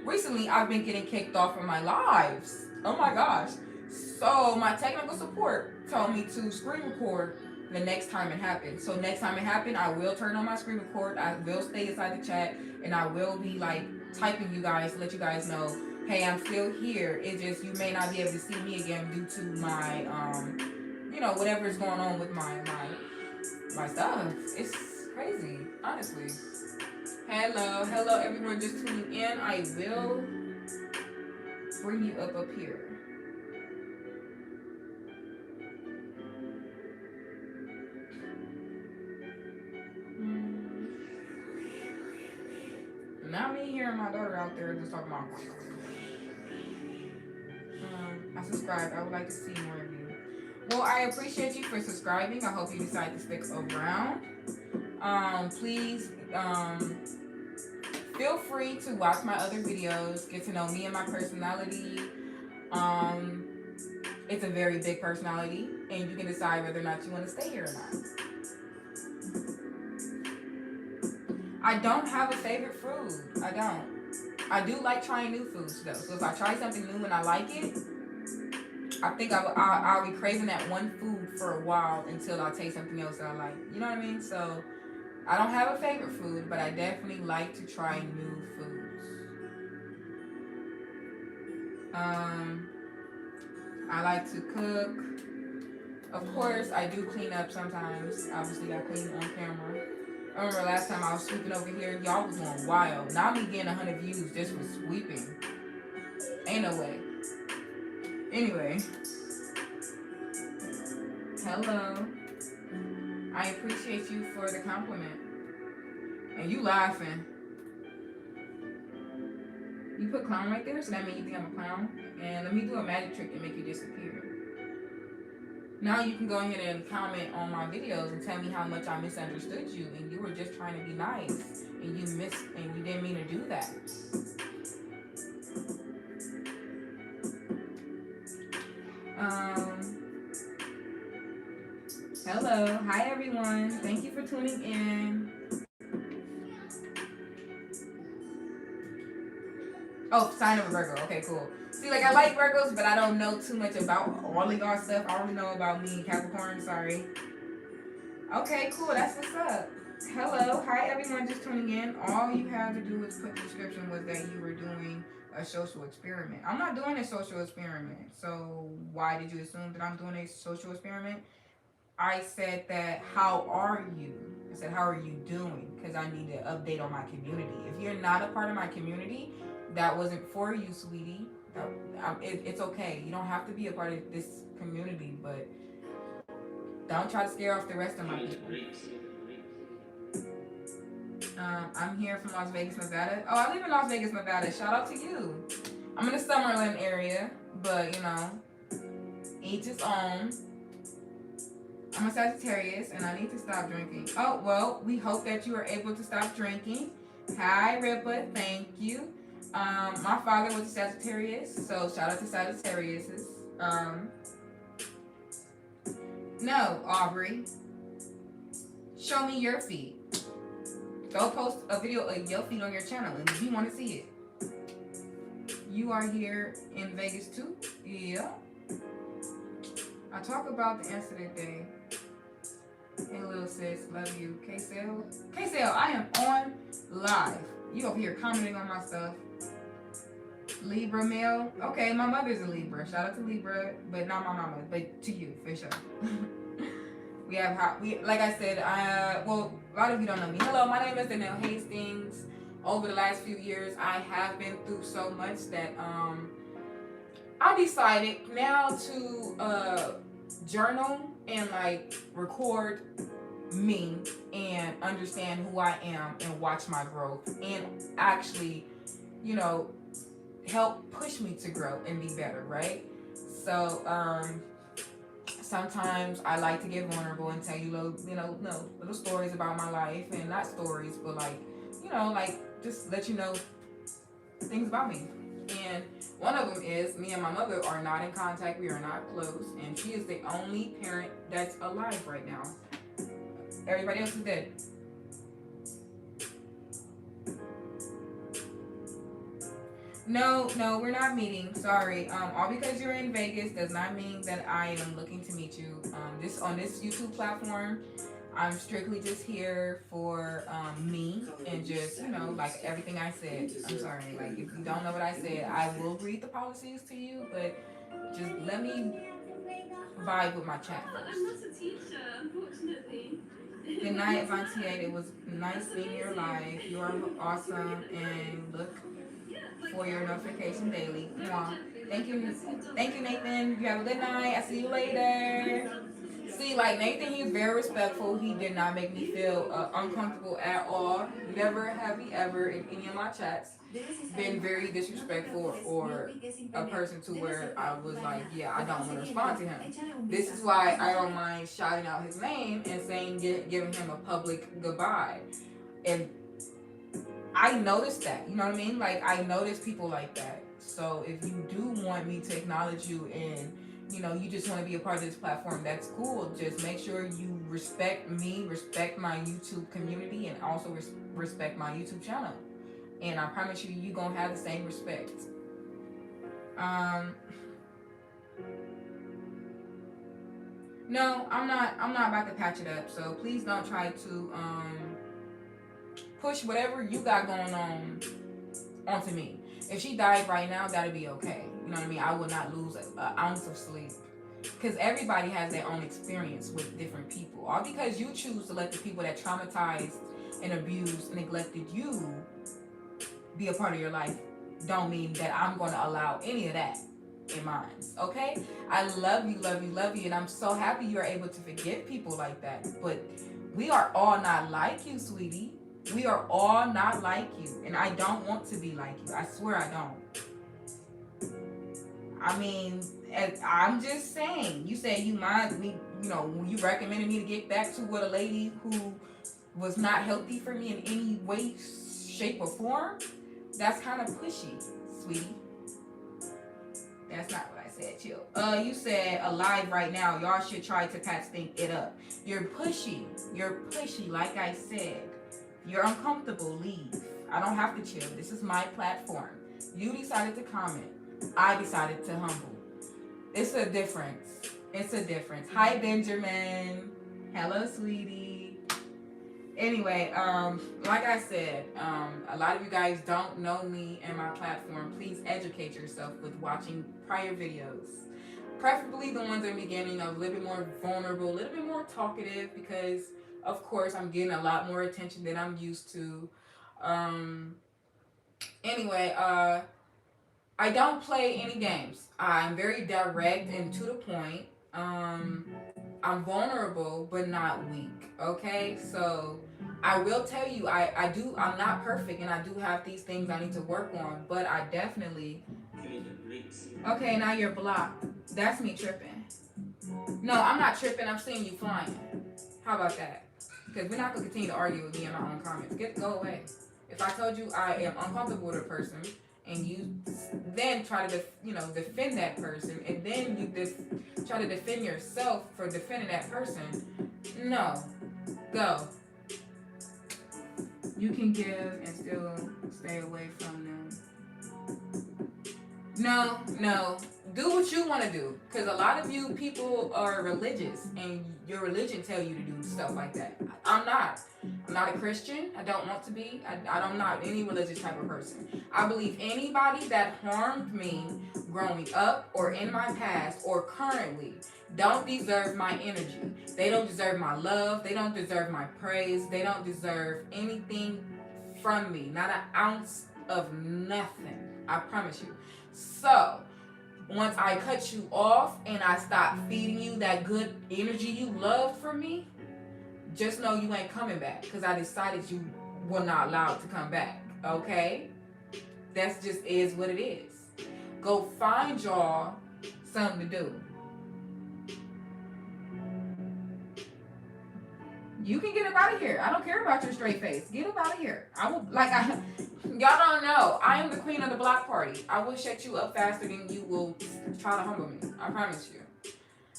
recently I've been getting kicked off of my lives. Oh my gosh. So my technical support told me to screen record the next time it happened. So next time it happened, I will turn on my screen record. I will stay inside the chat, and I will be typing you guys to let you guys know, hey, I'm still here. It's just you may not be able to see me again due to my whatever is going on with my stuff. It's crazy, honestly. Hello everyone just tuning in. I will bring you up here. Not me hearing my daughter out there just talking about. I subscribed. I would like to see more of you. Well, I appreciate you for subscribing. I hope you decide to stick around. Please, feel free to watch my other videos, get to know me and my personality. It's a very big personality, and you can decide whether or not you want to stay here or not. I don't have a favorite food. I don't. I do like trying new foods though. So if I try something new and I like it, I think I'll be craving that one food for a while until I taste something else that I like. You know what I mean? So I don't have a favorite food, but I definitely like to try new foods. I like to cook. Of course, I do clean up sometimes. Obviously, I clean on camera. I remember last time I was sweeping over here, y'all was going wild. Now me getting 100 views just for sweeping. Ain't no way. Anyway. Hello. I appreciate you for the compliment. And you laughing. You put clown right there, so that means you think I'm a clown. And let me do a magic trick to make you disappear. Now you can go ahead and comment on my videos and tell me how much I misunderstood you and you were just trying to be nice and you didn't mean to do that. Hello, hi everyone. Thank you for tuning in. Oh, sign of a Virgo. Okay, cool. See, like I like Virgos, but I don't know too much about all of y'all stuff. I only know about me and Capricorn. Sorry. Okay, cool. That's what's up. Hello, hi everyone just tuning in. All you had to do was put the description was that you were doing a social experiment. I'm not doing a social experiment. So why did you assume that I'm doing a social experiment? I said that, how are you? I said, how are you doing? Because I need to update on my community. If you're not a part of my community, that wasn't for you, sweetie. It's okay. You don't have to be a part of this community, but don't try to scare off the rest of my people. I'm here from Las Vegas, Nevada. Oh, I live in Las Vegas, Nevada. Shout out to you. I'm in the Summerlin area, but you know, each his own. I'm a Sagittarius and I need to stop drinking. Oh, well, we hope that you are able to stop drinking. Hi, Ripa. Thank you. My father was a Sagittarius, so shout out to Sagittariuses. No, Aubrey. Show me your feed. Go post a video of your feed on your channel and we want to see it. You are here in Vegas too? Yeah. I talk about the incident day. Hey, little sis, love you. K-Cell, I am on live. You over here commenting on my stuff. Libra male. Okay, my mother's a Libra. Shout out to Libra, but not my mama, but to you, for sure. Like I said, well, a lot of you don't know me. Hello, my name is Danielle Hastings. Over the last few years, I have been through so much that I decided now to journal and like record me and understand who I am and watch my growth and actually, you know, help push me to grow and be better, right? So sometimes I like to get vulnerable and tell you little stories about my life, and not stories, but like, you know, like just let you know things about me. And one of them is me and my mother are not in contact. We are not close, and she is the only parent that's alive right now. Everybody else is dead. No, we're not meeting. Sorry. All because you're in Vegas does not mean that I am looking to meet you. On this YouTube platform, I'm strictly just here for me and just, you know, like everything I said. I'm sorry. Like, if you don't know what I said, I will read the policies to you, but just let me vibe with my chat first. I'm not a teacher, unfortunately. Good night, Vantier. It was nice being in your life. You are awesome, and look for your notification daily. Mwah. Thank you, Nathan. You have a good night. I'll see you later. See, like Nathan, he's very respectful. He did not make me feel uncomfortable at all. Never have he ever in any of my chats been very disrespectful or a person to where I was like, yeah, I don't want to respond to him. This is why I don't mind shouting out his name and saying, giving him a public goodbye. And I noticed that, you know what I mean? Like, I notice people like that. So if you do want me to acknowledge you and, you know, you just want to be a part of this platform, that's cool. Just make sure you respect me, respect my YouTube community, and also respect my YouTube channel. And I promise you, you're going to have the same respect. No, I'm not about to patch it up. So please don't try to push whatever you got going on onto me. If she died right now, that'd be okay. You know what I mean? I would not lose an ounce of sleep. Because everybody has their own experience with different people. All because you choose to let the people that traumatized and abused, neglected you be a part of your life, don't mean that I'm going to allow any of that in mine. Okay? I love you, love you, love you, and I'm so happy you're able to forgive people like that. But we are all not like you, sweetie. We are all not like you, and I don't want to be like you. I swear I don't. I mean, I'm just saying. You said you mind me, you recommended me to get back to what a lady who was not healthy for me in any way, shape, or form. That's kind of pushy, sweetie. That's not what I said, chill. You said alive right now. Y'all should try to patch it up. You're pushy. You're pushy, like I said. You're uncomfortable. Leave. I don't have to chill. This is my platform. You decided to comment. I decided to humble. It's a difference. It's a difference. Hi, Benjamin. Hello, sweetie. Anyway, like I said, a lot of you guys don't know me and my platform. Please educate yourself with watching prior videos. Preferably the ones in the beginning, a little bit more vulnerable, a little bit more talkative, because of course I'm getting a lot more attention than I'm used to. Anyway, I don't play any games. I'm very direct and to the point. I'm vulnerable, but not weak. Okay, so I will tell you, I'm not perfect, and I do have these things I need to work on, but I definitely. Okay, now you're blocked. That's me tripping. No, I'm not tripping. I'm seeing you flying. How about that? Because we're not gonna continue to argue with me in my own comments. Go away. If I told you I am uncomfortable with a person, and you then try to defend that person, and then you try to defend yourself for defending that person, no, go. You can give and still stay away from them. No, do what you want to do, because a lot of you people are religious, and your religion tell you to do stuff like that. I'm not a Christian. I don't want to be. I'm not any religious type of person. I believe anybody that harmed me growing up or in my past or currently don't deserve my energy. They don't deserve my love. They don't deserve my praise. They don't deserve anything from me. Not an ounce of nothing. I promise you. So, once I cut you off and I stop feeding you that good energy you loved from me, just know you ain't coming back, because I decided you were not allowed to come back. Okay? That's just is what it is. Go find y'all something to do. You can get up out of here. I don't care about your straight face. Get up out of here. Y'all don't know. I am the queen of the block party. I will shut you up faster than you will try to humble me. I promise you.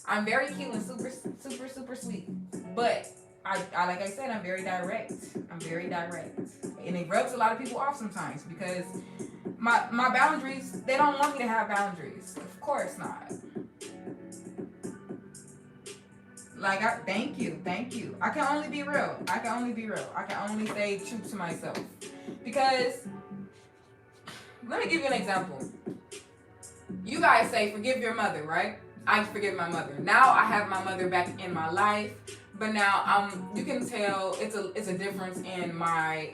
I'm very cute and super, super, super sweet. But I like I said, I'm very direct. And it rubs a lot of people off sometimes, because my boundaries, they don't want me to have boundaries. Of course not. Thank you. I can only be real. I can only stay true to myself. Because, let me give you an example. You guys say, forgive your mother, right? I forgive my mother. Now I have my mother back in my life. But now you can tell it's a difference in my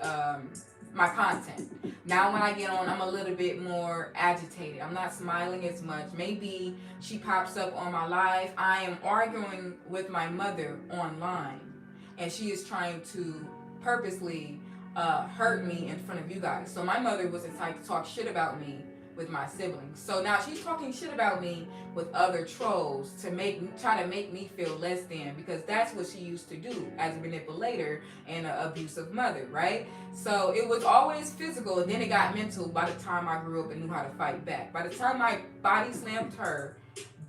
my content. Now when I get on, I'm a little bit more agitated. I'm not smiling as much. Maybe she pops up on my live. I am arguing with my mother online, and she is trying to purposely hurt me in front of you guys. So my mother was the type to talk shit about me with my siblings. So now she's talking shit about me with other trolls to try to make me feel less than, because that's what she used to do as a manipulator and an abusive mother, right? So it was always physical, and then it got mental by the time I grew up and knew how to fight back. By the time my body slammed her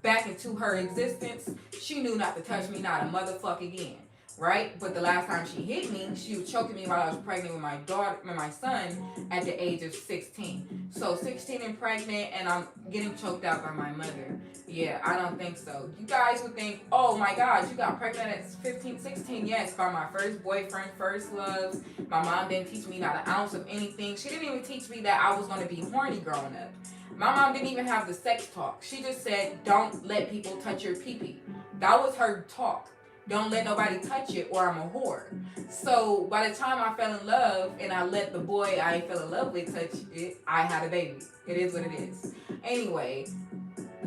back into her existence, she knew not to touch me, not a motherfucker again. Right? But the last time she hit me, she was choking me while I was pregnant with my son at the age of 16. So 16 and pregnant, and I'm getting choked out by my mother. Yeah, I don't think so. You guys would think, oh my God, you got pregnant at 15, 16. Yes, by my first boyfriend, first loves. My mom didn't teach me not an ounce of anything. She didn't even teach me that I was going to be horny growing up. My mom didn't even have the sex talk. She just said, don't let people touch your pee-pee. That was her talk. don't let nobody touch it or I'm a whore. So by the time I fell in love and I let the boy I fell in love with touch it, I had a baby. It is what it is. Anyway,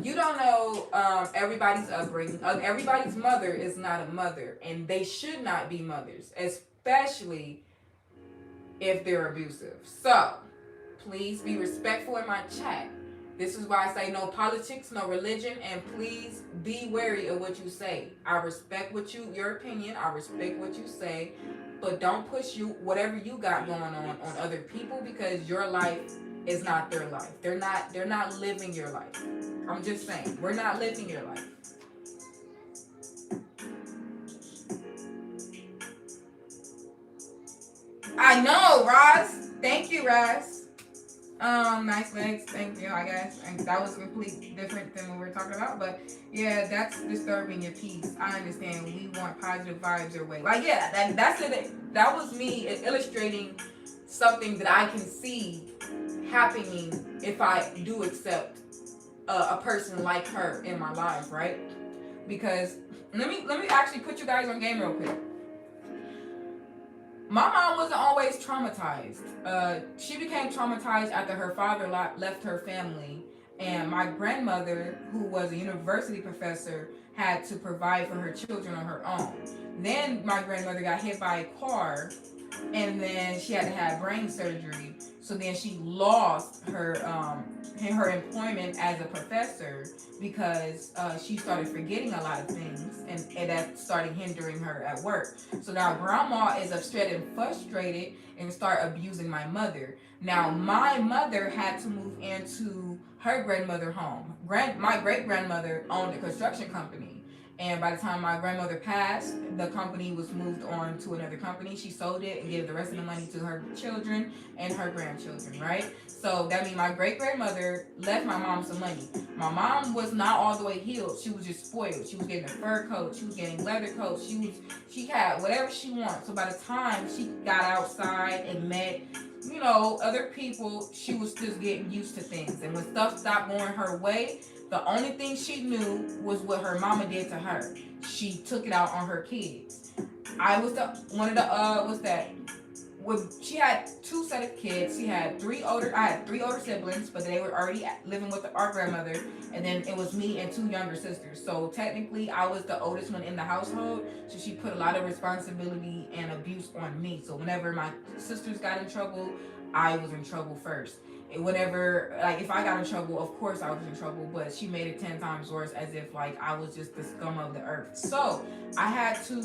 you don't know everybody's upbringing. Everybody's mother is not a mother, and they should not be mothers, especially if they're abusive. So please be respectful in my chat. This is why I say no politics, no religion, and please be wary of what you say. I respect your opinion. I respect what you say, but don't push whatever you got going on other people, because your life is not their life. They're not living your life. I'm just saying, we're not living your life. I know, Roz. Thank you, Roz. Nice legs, thank you, I guess. And that was completely different than what we were talking about. But yeah, that's disturbing your peace. I understand. We want positive vibes your way. Like, yeah, that's it. That was me illustrating something that I can see happening if I do accept a person like her in my life, right? Because let me actually put you guys on game real quick. My mom wasn't always traumatized. She became traumatized after her father left her family, and my grandmother, who was a university professor, had to provide for her children on her own. Then my grandmother got hit by a car, and then she had to have brain surgery. So then she lost her employment as a professor because she started forgetting a lot of things, and that started hindering her at work. So now grandma is upset and frustrated and start abusing my mother. Now my mother had to move into her grandmother's home. My great grandmother owned a construction company. And by the time my grandmother passed, the company was moved on to another company. She sold it and gave the rest of the money to her children and her grandchildren, right? So that means my great-grandmother left my mom some money. My mom was not all the way healed. She was just spoiled. She was getting a fur coat. She was getting leather coats. She had whatever she wanted. So by the time she got outside and met, other people, she was just getting used to things. And when stuff stopped going her way, the only thing she knew was what her mama did to her. She took it out on her kids. I was she had 2 set of kids. I had 3 older siblings, but they were already living with our grandmother. And then it was me and 2 younger sisters. So technically I was the oldest one in the household. So she put a lot of responsibility and abuse on me. So whenever my sisters got in trouble, I was in trouble first. Whenever, if I got in trouble, of course I was in trouble, but she made it 10 times worse, as if I was just the scum of the earth. So I had to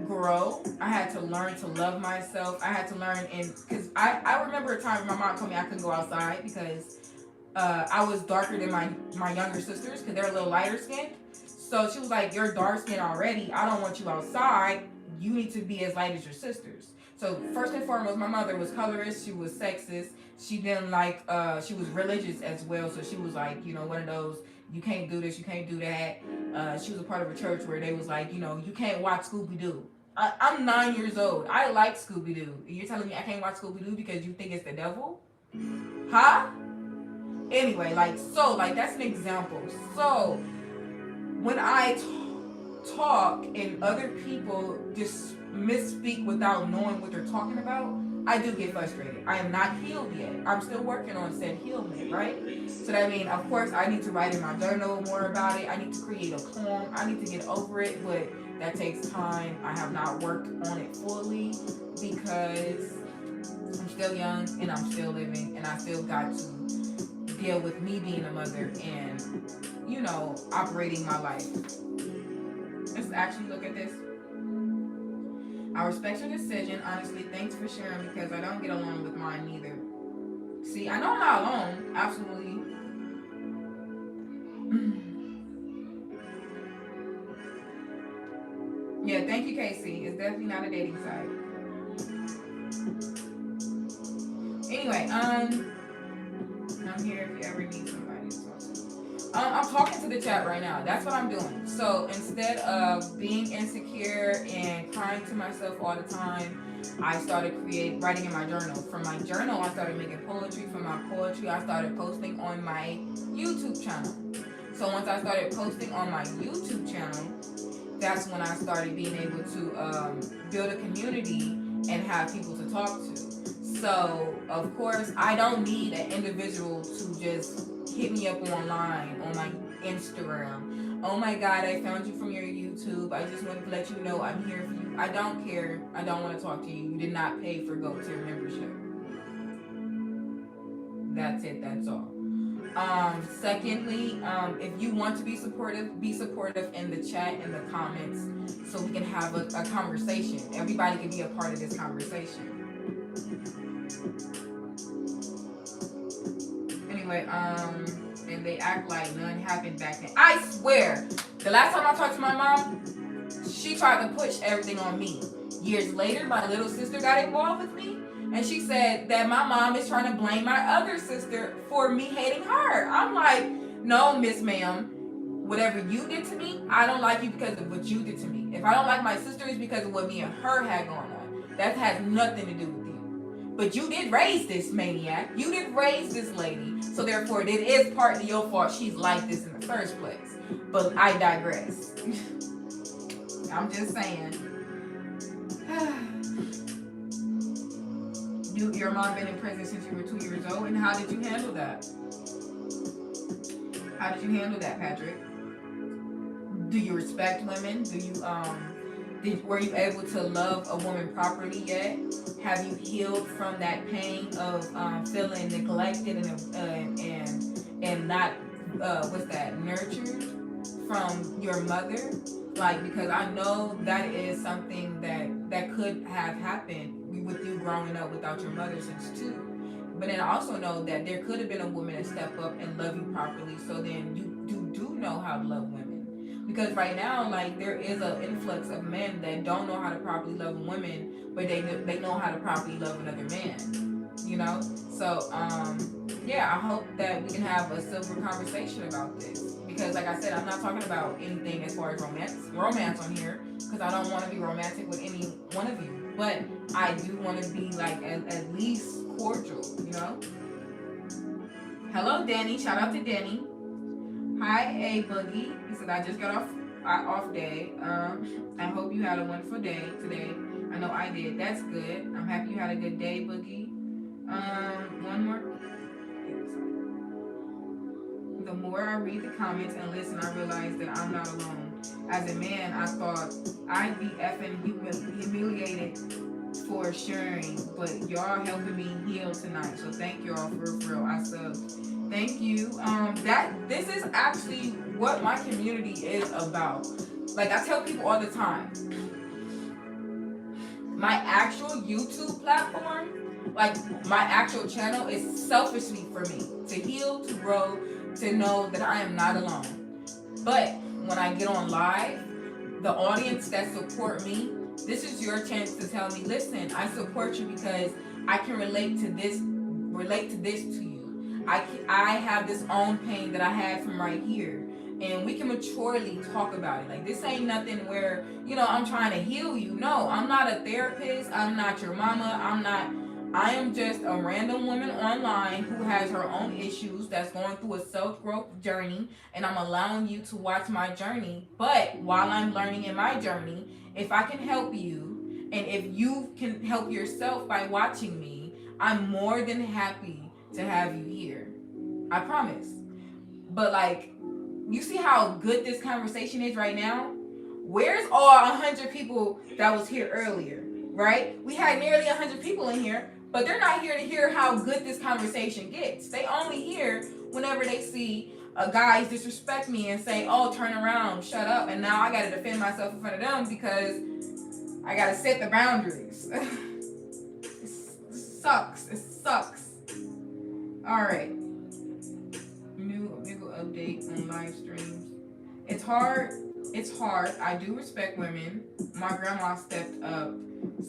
grow. I had to learn to love myself. I had to learn, because I remember a time my mom told me I couldn't go outside because I was darker than my younger sisters, because they're a little lighter skinned. So she was like, you're dark skinned already. I don't want you outside. You need to be as light as your sisters. So first and foremost, my mother was colorist. She was sexist. She didn't she was religious as well. So she was one of those, you can't do this, you can't do that. She was a part of a church where they was like, you can't watch Scooby-Doo. I'm 9 years old. I like Scooby-Doo. You're telling me I can't watch Scooby-Doo because you think it's the devil? Huh? Anyway, that's an example. So when I talk and other people just misspeak without knowing what they're talking about, I do get frustrated. I am not healed yet. I'm still working on said healing, right? So that means, of course, I need to write in my journal more about it. I need to create a poem. I need to get over it, but that takes time. I have not worked on it fully because I'm still young and I'm still living, and I still got to deal with me being a mother and, operating my life. Let's actually look at this. I respect your decision. Honestly, thanks for sharing, because I don't get along with mine neither. See, I know I'm not alone. Absolutely. Yeah, thank you, Casey. It's definitely not a dating site. Anyway, I'm here if you ever need somebody to talk to. I'm talking to the chat right now. That's what I'm doing. So instead of being insecure and crying to myself all the time, I started writing in my journal. From my journal, I started making poetry. From my poetry, I started posting on my YouTube channel. So once I started posting on my YouTube channel, that's when I started being able to build a community and have people to talk to. So of course, I don't need an individual to just hit me up online on my Instagram. Oh my God, I found you from your YouTube. I just wanted to let you know I'm here for you. I don't care. I don't want to talk to you. You did not pay for GoTier membership. That's it. That's all. Secondly, if you want to be supportive in the chat, in the comments, so we can have a conversation. Everybody can be a part of this conversation. Anyway, and they act like none happened back then. I swear, the last time I talked to my mom, she tried to push everything on me. Years later, my little sister got involved with me, and she said that my mom is trying to blame my other sister for me hating her. I'm like, no, Miss Ma'am, whatever you did to me, I don't like you because of what you did to me. If I don't like my sister, it's because of what me and her had going on. That has nothing to do with you. But you did raise this maniac. You did raise this lady. So therefore, it is partly your fault she's like this in the first place. But I digress. I'm just saying. Your mom been in prison since you were 2 years old, and how did you handle that? How did you handle that, Patrick? Do you respect women? Do you were you able to love a woman properly yet? Have you healed from that pain of feeling neglected and not nurtured from your mother? Like, because I know that is something that could have happened with you growing up without your mother since 2. But then I also know that there could have been a woman to step up and love you properly, so then you do know how to love women. Because right now, like, there is an influx of men that don't know how to properly love women, but they know how to properly love another man. You know? So, yeah, I hope that we can have a civil conversation about this. Because, like I said, I'm not talking about anything as far as romance on here, because I don't want to be romantic with any one of you. But I do want to be, like, at least cordial, you know? Hello, Danny. Shout out to Danny. Hi, A Boogie. He said, I just got off day. I hope you had a wonderful day today. I know I did. That's good. I'm happy you had a good day, Boogie. One more. The more I read the comments and listen, I realize that I'm not alone. As a man, I thought I'd be effing humiliated for sharing, but y'all helping me heal tonight. So thank y'all for real. I subbed. Thank you. This is actually what my community is about. Like I tell people all the time, my actual YouTube platform, like my actual channel, is selfishly for me to heal, to grow, to know that I am not alone. But when I get on live, the audience that support me, this is your chance to tell me, listen, I support you because I can relate to this to you. I have this own pain that I had from right here, and we can maturely talk about it. Like, this ain't nothing where, you know, I'm trying to heal you. No, I'm not a therapist. I'm not your mama. I am just a random woman online who has her own issues, that's going through a self-growth journey, and I'm allowing you to watch my journey. But while I'm learning in my journey, if I can help you, and if you can help yourself by watching me, I'm more than happy to have you here. I promise. But like, you see how good this conversation is right now? Where's all 100 people that was here earlier, right? We had nearly 100 people in here, but they're not here to hear how good this conversation gets. They only hear whenever they see guys disrespect me and say, oh, turn around, shut up, and now I gotta defend myself in front of them because I gotta set the boundaries. It sucks. It sucks. Alright. New update on live streams. It's hard. It's hard. I do respect women. My grandma stepped up.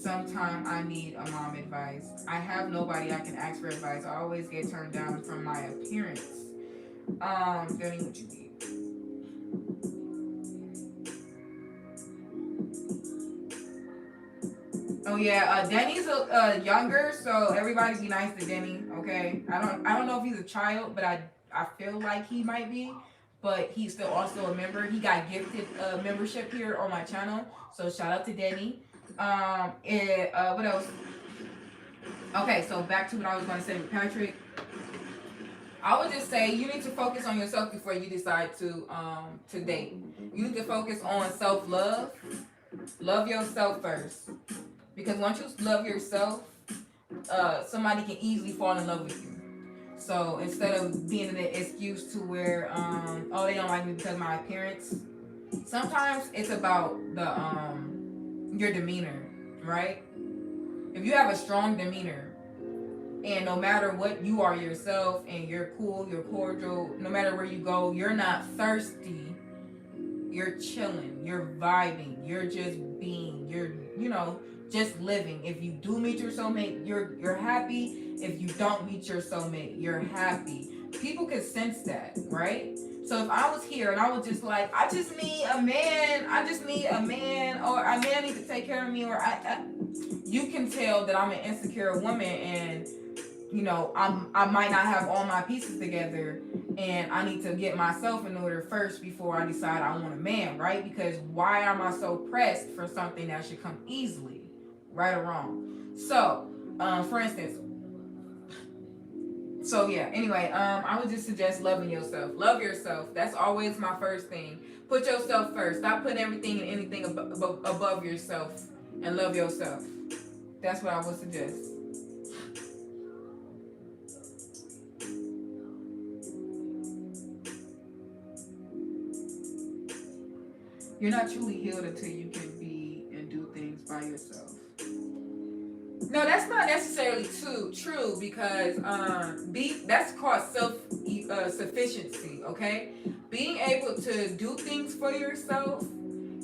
Sometime I need a mom advice. I have nobody I can ask for advice. I always get turned down from my appearance. Danny, what you need? Oh yeah, Danny's younger, so everybody be nice to Danny, okay? I don't know if he's a child, but I feel like he might be. but he's still also a member. He got gifted a membership here on my channel, so shout out to Denny. What else? Okay, so back to what I was going to say with Patrick. I would just say you need to focus on yourself before you decide to date. You need to focus on self-love. Love yourself first, because once you love yourself, somebody can easily fall in love with you. So instead of being an excuse to where oh, they don't like me because of my appearance, sometimes it's about the your demeanor, right? If you have a strong demeanor, and no matter what, you are yourself and you're cool, you're cordial, no matter where you go, you're not thirsty, you're chilling, you're vibing, you're just being, you're, you know, just living. If you do meet your soulmate, you're happy. If you don't meet your soulmate, you're happy. People can sense that, right? So if I was here and I was just like, I just need a man, or a man needs to take care of me, or you can tell that I'm an insecure woman, and you know, I might not have all my pieces together, and I need to get myself in order first before I decide I want a man, right? Because why am I so pressed for something that should come easily, right or wrong? So, for instance, so yeah, anyway, I would just suggest loving yourself. Love yourself. That's always my first thing. Put yourself first. Stop putting everything and anything above yourself, and love yourself. That's what I would suggest. You're not truly healed until you can be and do things by yourself. No, that's not necessarily true, because that's called sufficiency, okay? Being able to do things for yourself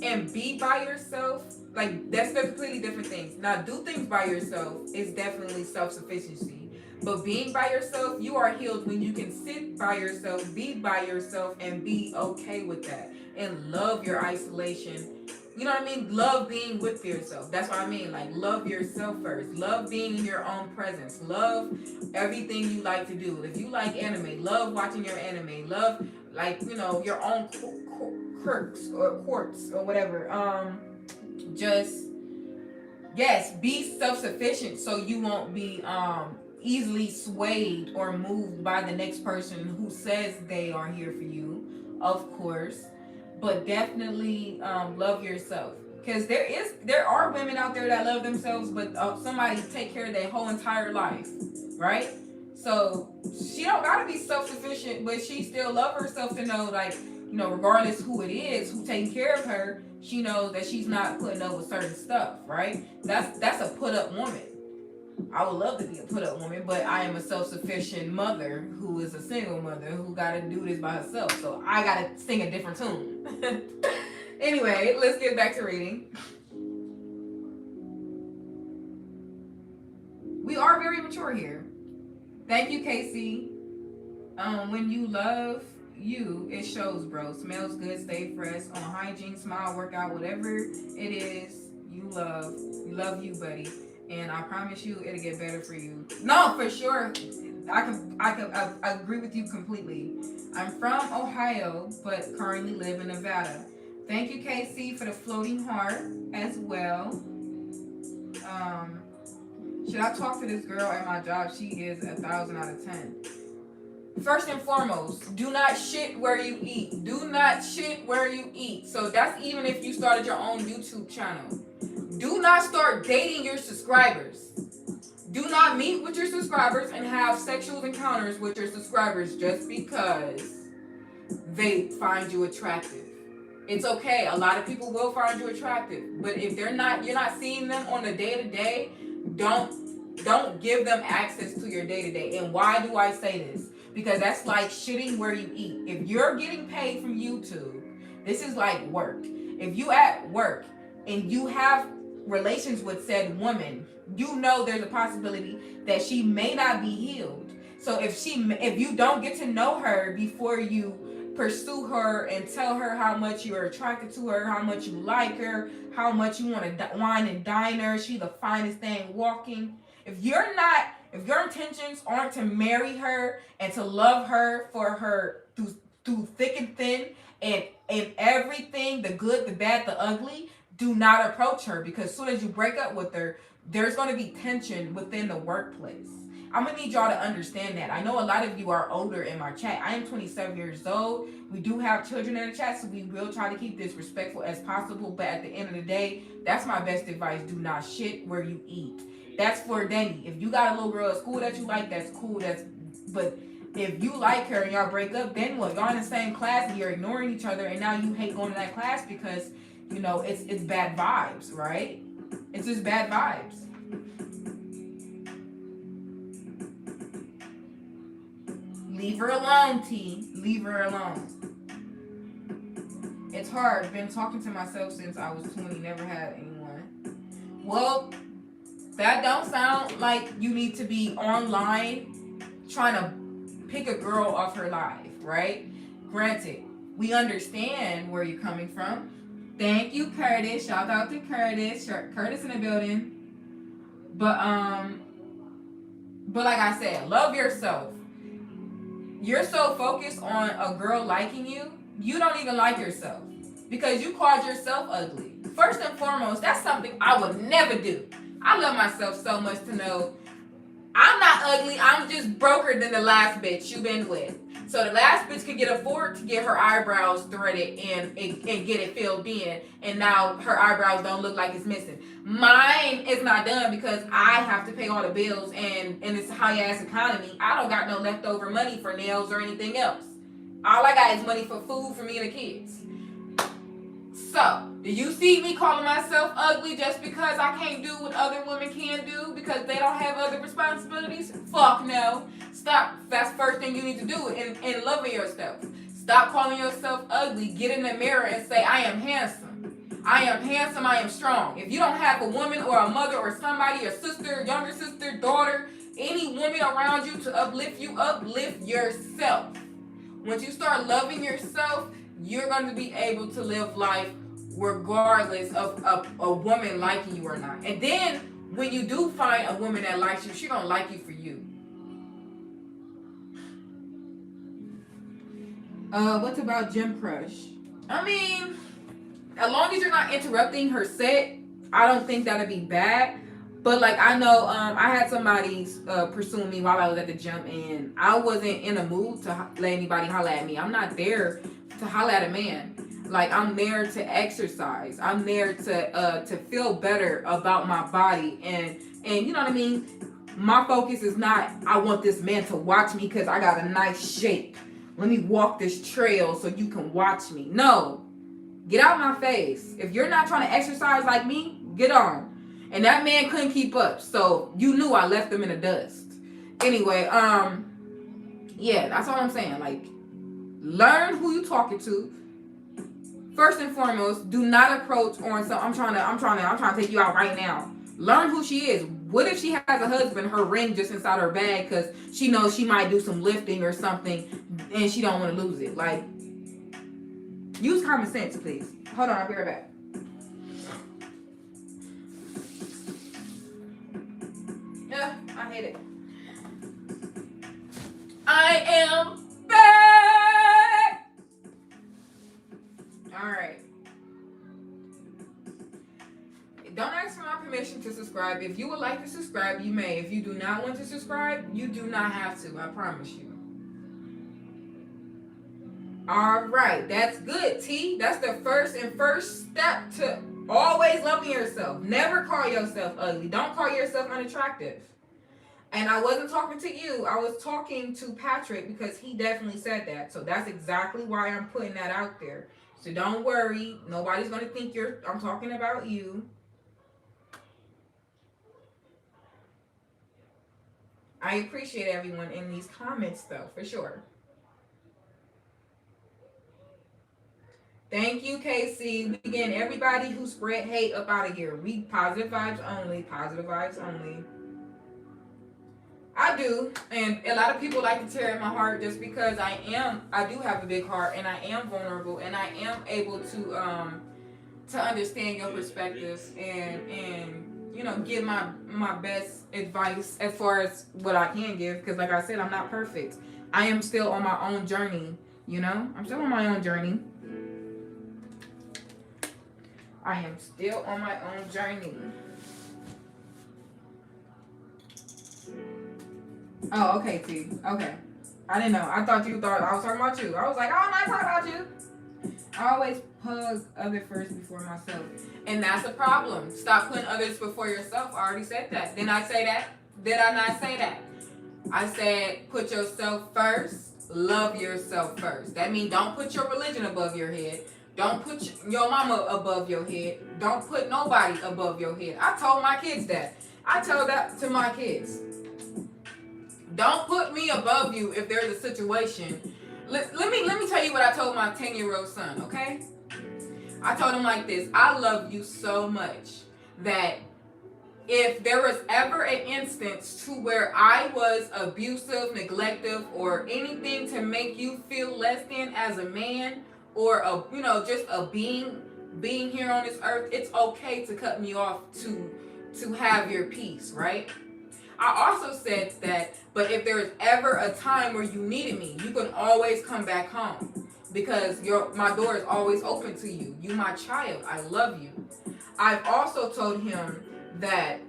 and be by yourself, like, that's completely different things. Now, do things by yourself is definitely self-sufficiency. But being by yourself, you are healed when you can sit by yourself, be by yourself, and be okay with that. And love your isolation. You know what I mean? Love being with yourself. That's what I mean. Like, love yourself first. Love being in your own presence. Love everything you like to do. If you like anime, love watching your anime. Love, like, you know, your own quirks or quartz or whatever. Yes, be self-sufficient so you won't be easily swayed or moved by the next person who says they are here for you, of course. But definitely love yourself, because there are women out there that love themselves, but somebody take care of their whole entire life, right? So she don't gotta be self-sufficient, but she still love herself to know, like, you know, regardless who it is who taking care of her, she knows that she's not putting up with certain stuff, right? That's a put up woman. I would love to be a put up woman, but I am a self-sufficient mother who is a single mother who got to do this by herself. So I got to sing a different tune. Anyway, let's get back to reading. We are very mature here. Thank you, Casey. When you love you, it shows, bro. Smells good, stay fresh, on hygiene, smile, workout, whatever it is you love. You love you, buddy. And I promise you, it'll get better for you. No, for sure. I agree with you completely. I'm from Ohio, but currently live in Nevada. Thank you, Casey, for the floating heart as well. Should I talk to this girl at my job? She is 1,000 out of 10. First and foremost, do not shit where you eat. Do not shit where you eat. So that's even if you started your own YouTube channel. Do not start dating your subscribers. Do not meet with your subscribers and have sexual encounters with your subscribers just because they find you attractive. It's okay. A lot of people will find you attractive, but if you're not seeing them on a day-to-day, don't give them access to your day-to-day. And why do I say this? Because that's like shitting where you eat. If you're getting paid from YouTube, this is like work. If you at work and you have relations with said woman, you know there's a possibility that she may not be healed. So if you don't get to know her before you pursue her and tell her how much you're attracted to her, how much you like her, how much you want to wine and dine her, she's the finest thing walking. If your intentions aren't to marry her and to love her for her through thick and thin, and everything, the good, the bad, the ugly, do not approach her, because as soon as you break up with her, there's going to be tension within the workplace. I'm going to need y'all to understand that. I know a lot of you are older in my chat. I am 27 years old. We do have children in the chat, so we will try to keep this respectful as possible. But at the end of the day, that's my best advice. Do not shit where you eat. That's for Denny. If you got a little girl at school that you like, that's cool. But if you like her and y'all break up, then what? Y'all in the same class and you're ignoring each other, and now you hate going to that class because, you know, it's bad vibes, right? It's just bad vibes. Leave her alone, T. Leave her alone. It's hard. Been talking to myself since I was 20. Never had anyone. Well, that don't sound like you need to be online trying to pick a girl off her life, right? Granted, we understand where you're coming from. Thank you, Curtis. Shout out to Curtis. Curtis in the building. But like I said, love yourself. You're so focused on a girl liking you, you don't even like yourself because you called yourself ugly. First and foremost, that's something I would never do. I love myself so much to know I'm not ugly. I'm just broker than the last bitch you've been with. So the last bitch could afford to get her eyebrows threaded and get it filled in, and now her eyebrows don't look like it's missing. Mine is not done because I have to pay all the bills, and it's a high ass economy. I don't got no leftover money for nails or anything else. All I got is money for food for me and the kids. So, do you see me calling myself ugly just because I can't do what other women can do because they don't have other responsibilities? Fuck no. Stop. That's the first thing you need to do in loving yourself. Stop calling yourself ugly. Get in the mirror and say, I am handsome. I am handsome. I am strong. If you don't have a woman or a mother or somebody, a sister, younger sister, daughter, any woman around you to uplift you, uplift yourself. Once you start loving yourself, you're going to be able to live life regardless of a woman liking you or not. And then when you do find a woman that likes you, she's going to like you for you. What about Gym Crush? I mean, as long as you're not interrupting her set, I don't think that'd be bad. But like I know, I had somebody pursuing me while I was at the gym, and I wasn't in a mood to let anybody holler at me. I'm not there to holler at a man. Like, I'm there to exercise. I'm there to feel better about my body, and you know what I mean. My focus is not I want this man to watch me because I got a nice shape. Let me walk this trail so you can watch me. No, get out of my face. If you're not trying to exercise like me, get on. And that man couldn't keep up, so you knew I left him in the dust. Anyway, yeah, that's all I'm saying. Like, learn who you talking to. First and foremost, do not approach on some. I'm trying to take you out right now. Learn who she is. What if she has a husband, her ring just inside her bag because she knows she might do some lifting or something, and she don't want to lose it? Like, use common sense, please. Hold on, I'll be right back. I hate it. I am back. All right. Don't ask for my permission to subscribe. If you would like to subscribe, you may. If you do not want to subscribe, you do not have to. I promise you. All right. That's good, T. That's the first step to always loving yourself. Never call yourself ugly. Don't call yourself unattractive. And I wasn't talking to you. I was talking to Patrick because he definitely said that. So that's exactly why I'm putting that out there. So don't worry. Nobody's going to think I'm talking about you. I appreciate everyone in these comments, though, for sure. Thank you, KC. Again, everybody who spread hate up out of here. We positive vibes only. Positive vibes only. I do, and a lot of people like to tear at my heart just because I do have a big heart, and I am vulnerable, and I am able to understand your perspectives and you know, give my best advice as far as what I can give, because like I said, I'm not perfect. I am still on my own journey You know, I'm still on my own journey. I am still on my own journey. Oh, okay, T. Okay. I didn't know. I thought you thought I was talking about you. I was like, oh, I'm not talking about you. I always put others first before myself. And that's a problem. Stop putting others before yourself. I already said that. Didn't I say that? Did I not say that? I said put yourself first. Love yourself first. That means don't put your religion above your head. Don't put your mama above your head. Don't put nobody above your head. I told my kids that. I tell that to my kids. Don't put me above you if there's a situation. Let me tell you what I told my 10-year-old son, okay? I told him like this. I love you so much that if there was ever an instance to where I was abusive, neglective, or anything to make you feel less than as a man or just a being here on this earth, it's okay to cut me off to have your peace, right? I also said that, but if there's ever a time where you needed me, you can always come back home because my door is always open to you. You my child. I love you. I've also told him that,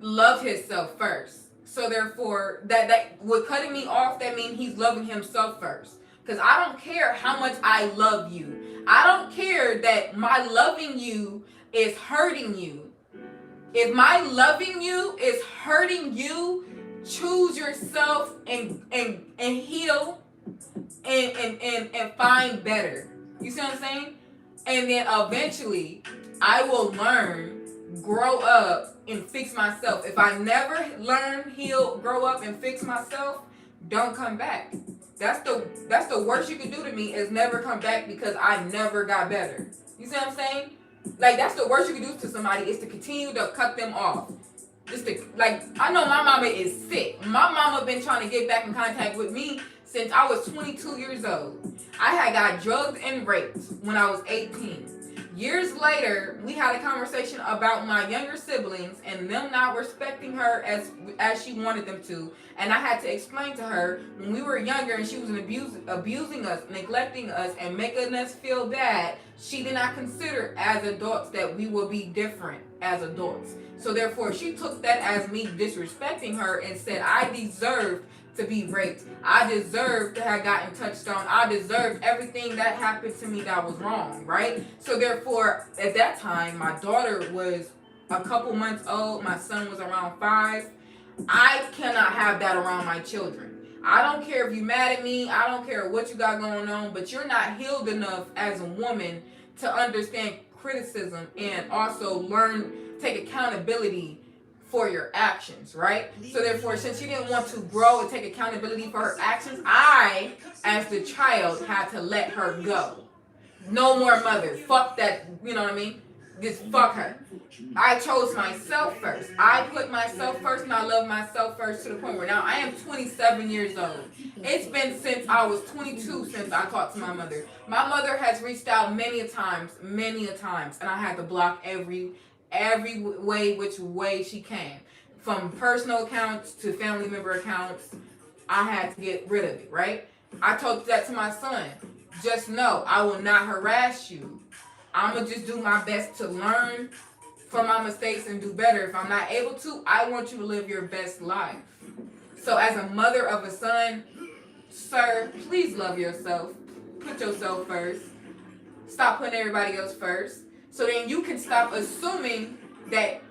love himself first. So therefore, that with cutting me off, that means he's loving himself first. Because I don't care how much I love you. I don't care that my loving you is hurting you. If my loving you is hurting you, choose yourself and heal and find better. You see what I'm saying? And then eventually I will learn, grow up, and fix myself. If I never learn, heal, grow up, and fix myself, don't come back. That's the worst you can do to me is never come back because I never got better. You see what I'm saying? Like, that's the worst you can do to somebody is to continue to cut them off. I know my mama is sick. My mama been trying to get back in contact with me since I was 22 years old. I had got drugged and raped when I was 18. Years later, we had a conversation about my younger siblings and them not respecting her as she wanted them to. And I had to explain to her when we were younger and she was abusing us, neglecting us, and making us feel bad, she did not consider as adults that we will be different as adults. So therefore, she took that as me disrespecting her and said, I deserved to be raped. I deserved to have gotten touched on. I deserved everything that happened to me that was wrong, right? So therefore, at that time, my daughter was a couple months old. My son was around 5. I cannot have that around my children. I don't care if you're mad at me. I don't care what you got going on, but you're not healed enough as a woman to understand criticism and also take accountability for your actions, right? So therefore, since she didn't want to grow and take accountability for her actions, I, as the child, had to let her go. No more mother. Fuck that, you know what I mean? Just fuck her. I chose myself first. I put myself first and I love myself first to the point where now I am 27 years old. It's been since I was 22 since I talked to my mother. My mother has reached out many a times, and I had to block every way which way she can. From personal accounts to family member accounts, I had to get rid of it, right? I told that to my son. Just know, I will not harass you. I'm going to just do my best to learn from my mistakes and do better. If I'm not able to, I want you to live your best life. So as a mother of a son, sir, please love yourself. Put yourself first. Stop putting everybody else first. So then you can stop assuming that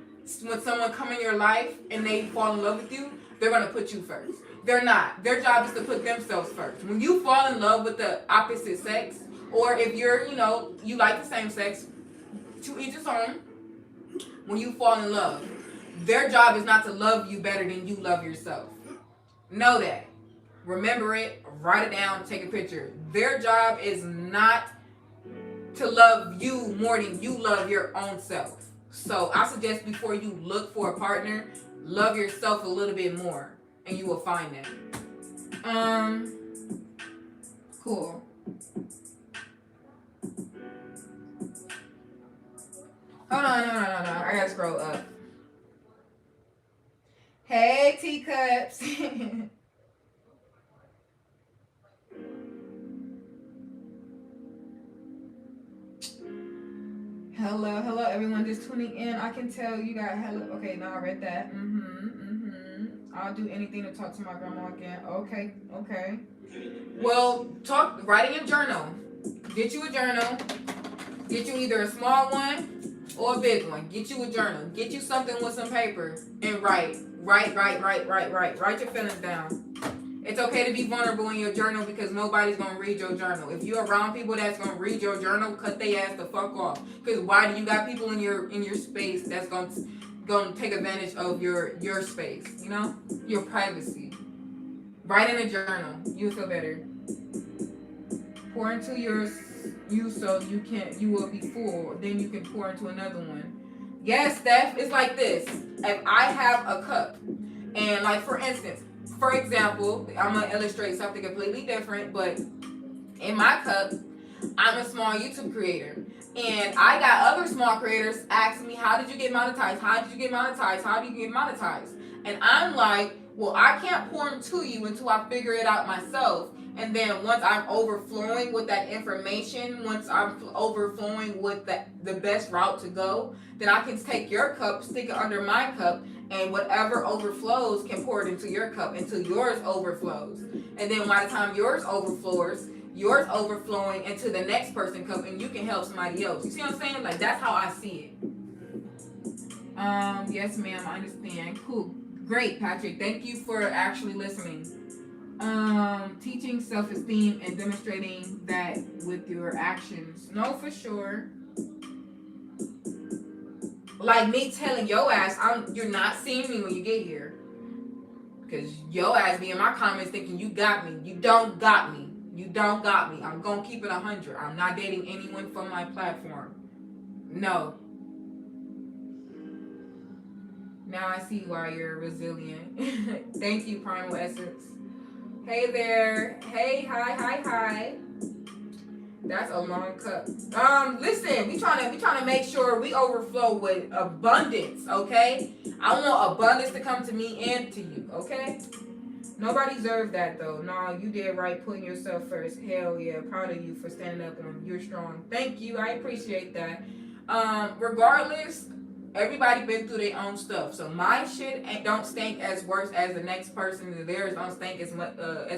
when someone come in your life and they fall in love with you, they're going to put you first. They're not. Their job is to put themselves first. When you fall in love with the opposite sex, or if you're, you like the same sex, to each his own, when you fall in love, their job is not to love you better than you love yourself. Know that. Remember it. Write it down. Take a picture. Their job is not to love you more than you love your own self. So I suggest before you look for a partner, love yourself a little bit more and you will find that. Cool. Hold on. I gotta scroll up. Hey, teacups. Hello, hello, everyone just tuning in. I can tell you got hello. Okay, now I read that. I'll do anything to talk to my grandma again. Okay, okay. Well, write in your journal. Get you a journal. Get you either a small one or a big one. Get you a journal. Get you something with some paper and write. Write your feelings down. It's okay to be vulnerable in your journal because nobody's gonna read your journal. If you're around people that's gonna read your journal, cut their ass the fuck off. Because why do you got people in your space that's gonna take advantage of your space? You know, your privacy. Write in a journal. You'll feel better. Pour into you so you will be full. Then you can pour into another one. Yes, Steph. It's like this. If I have a cup, and like for instance. For example, I'm going to illustrate something completely different, but in my cup, I'm a small YouTube creator. And I got other small creators asking me, how did you get monetized? How did you get monetized? How do you get monetized? And I'm like, well, I can't pour into you until I figure it out myself. And then once I'm overflowing with that information, once I'm overflowing with the best route to go, then I can take your cup, stick it under my cup, and whatever overflows can pour it into your cup until yours overflows. And then by the time yours overflowing into the next person's cup, and you can help somebody else. You see what I'm saying? Like, that's how I see it. Yes, ma'am, I understand. Cool. Great, Patrick. Thank you for actually listening. Teaching self-esteem and demonstrating that with your actions. No, for sure. Like me telling your ass, you're not seeing me when you get here. Because your ass be in my comments thinking you got me. You don't got me. You don't got me. I'm going to keep it 100. I'm not dating anyone from my platform. No. Now I see why you're resilient. Thank you, Primal Essence. Hey there. Hey, hi. That's a long cup. Listen, we trying to make sure we overflow with abundance, okay? I want abundance to come to me and to you, okay? Nobody deserves that though. No, you did right putting yourself first. Hell yeah, proud of you for standing up and you're strong. Thank you, I appreciate that. Regardless, everybody been through their own stuff. So my shit don't stink as worse as the next person. Theirs don't stink as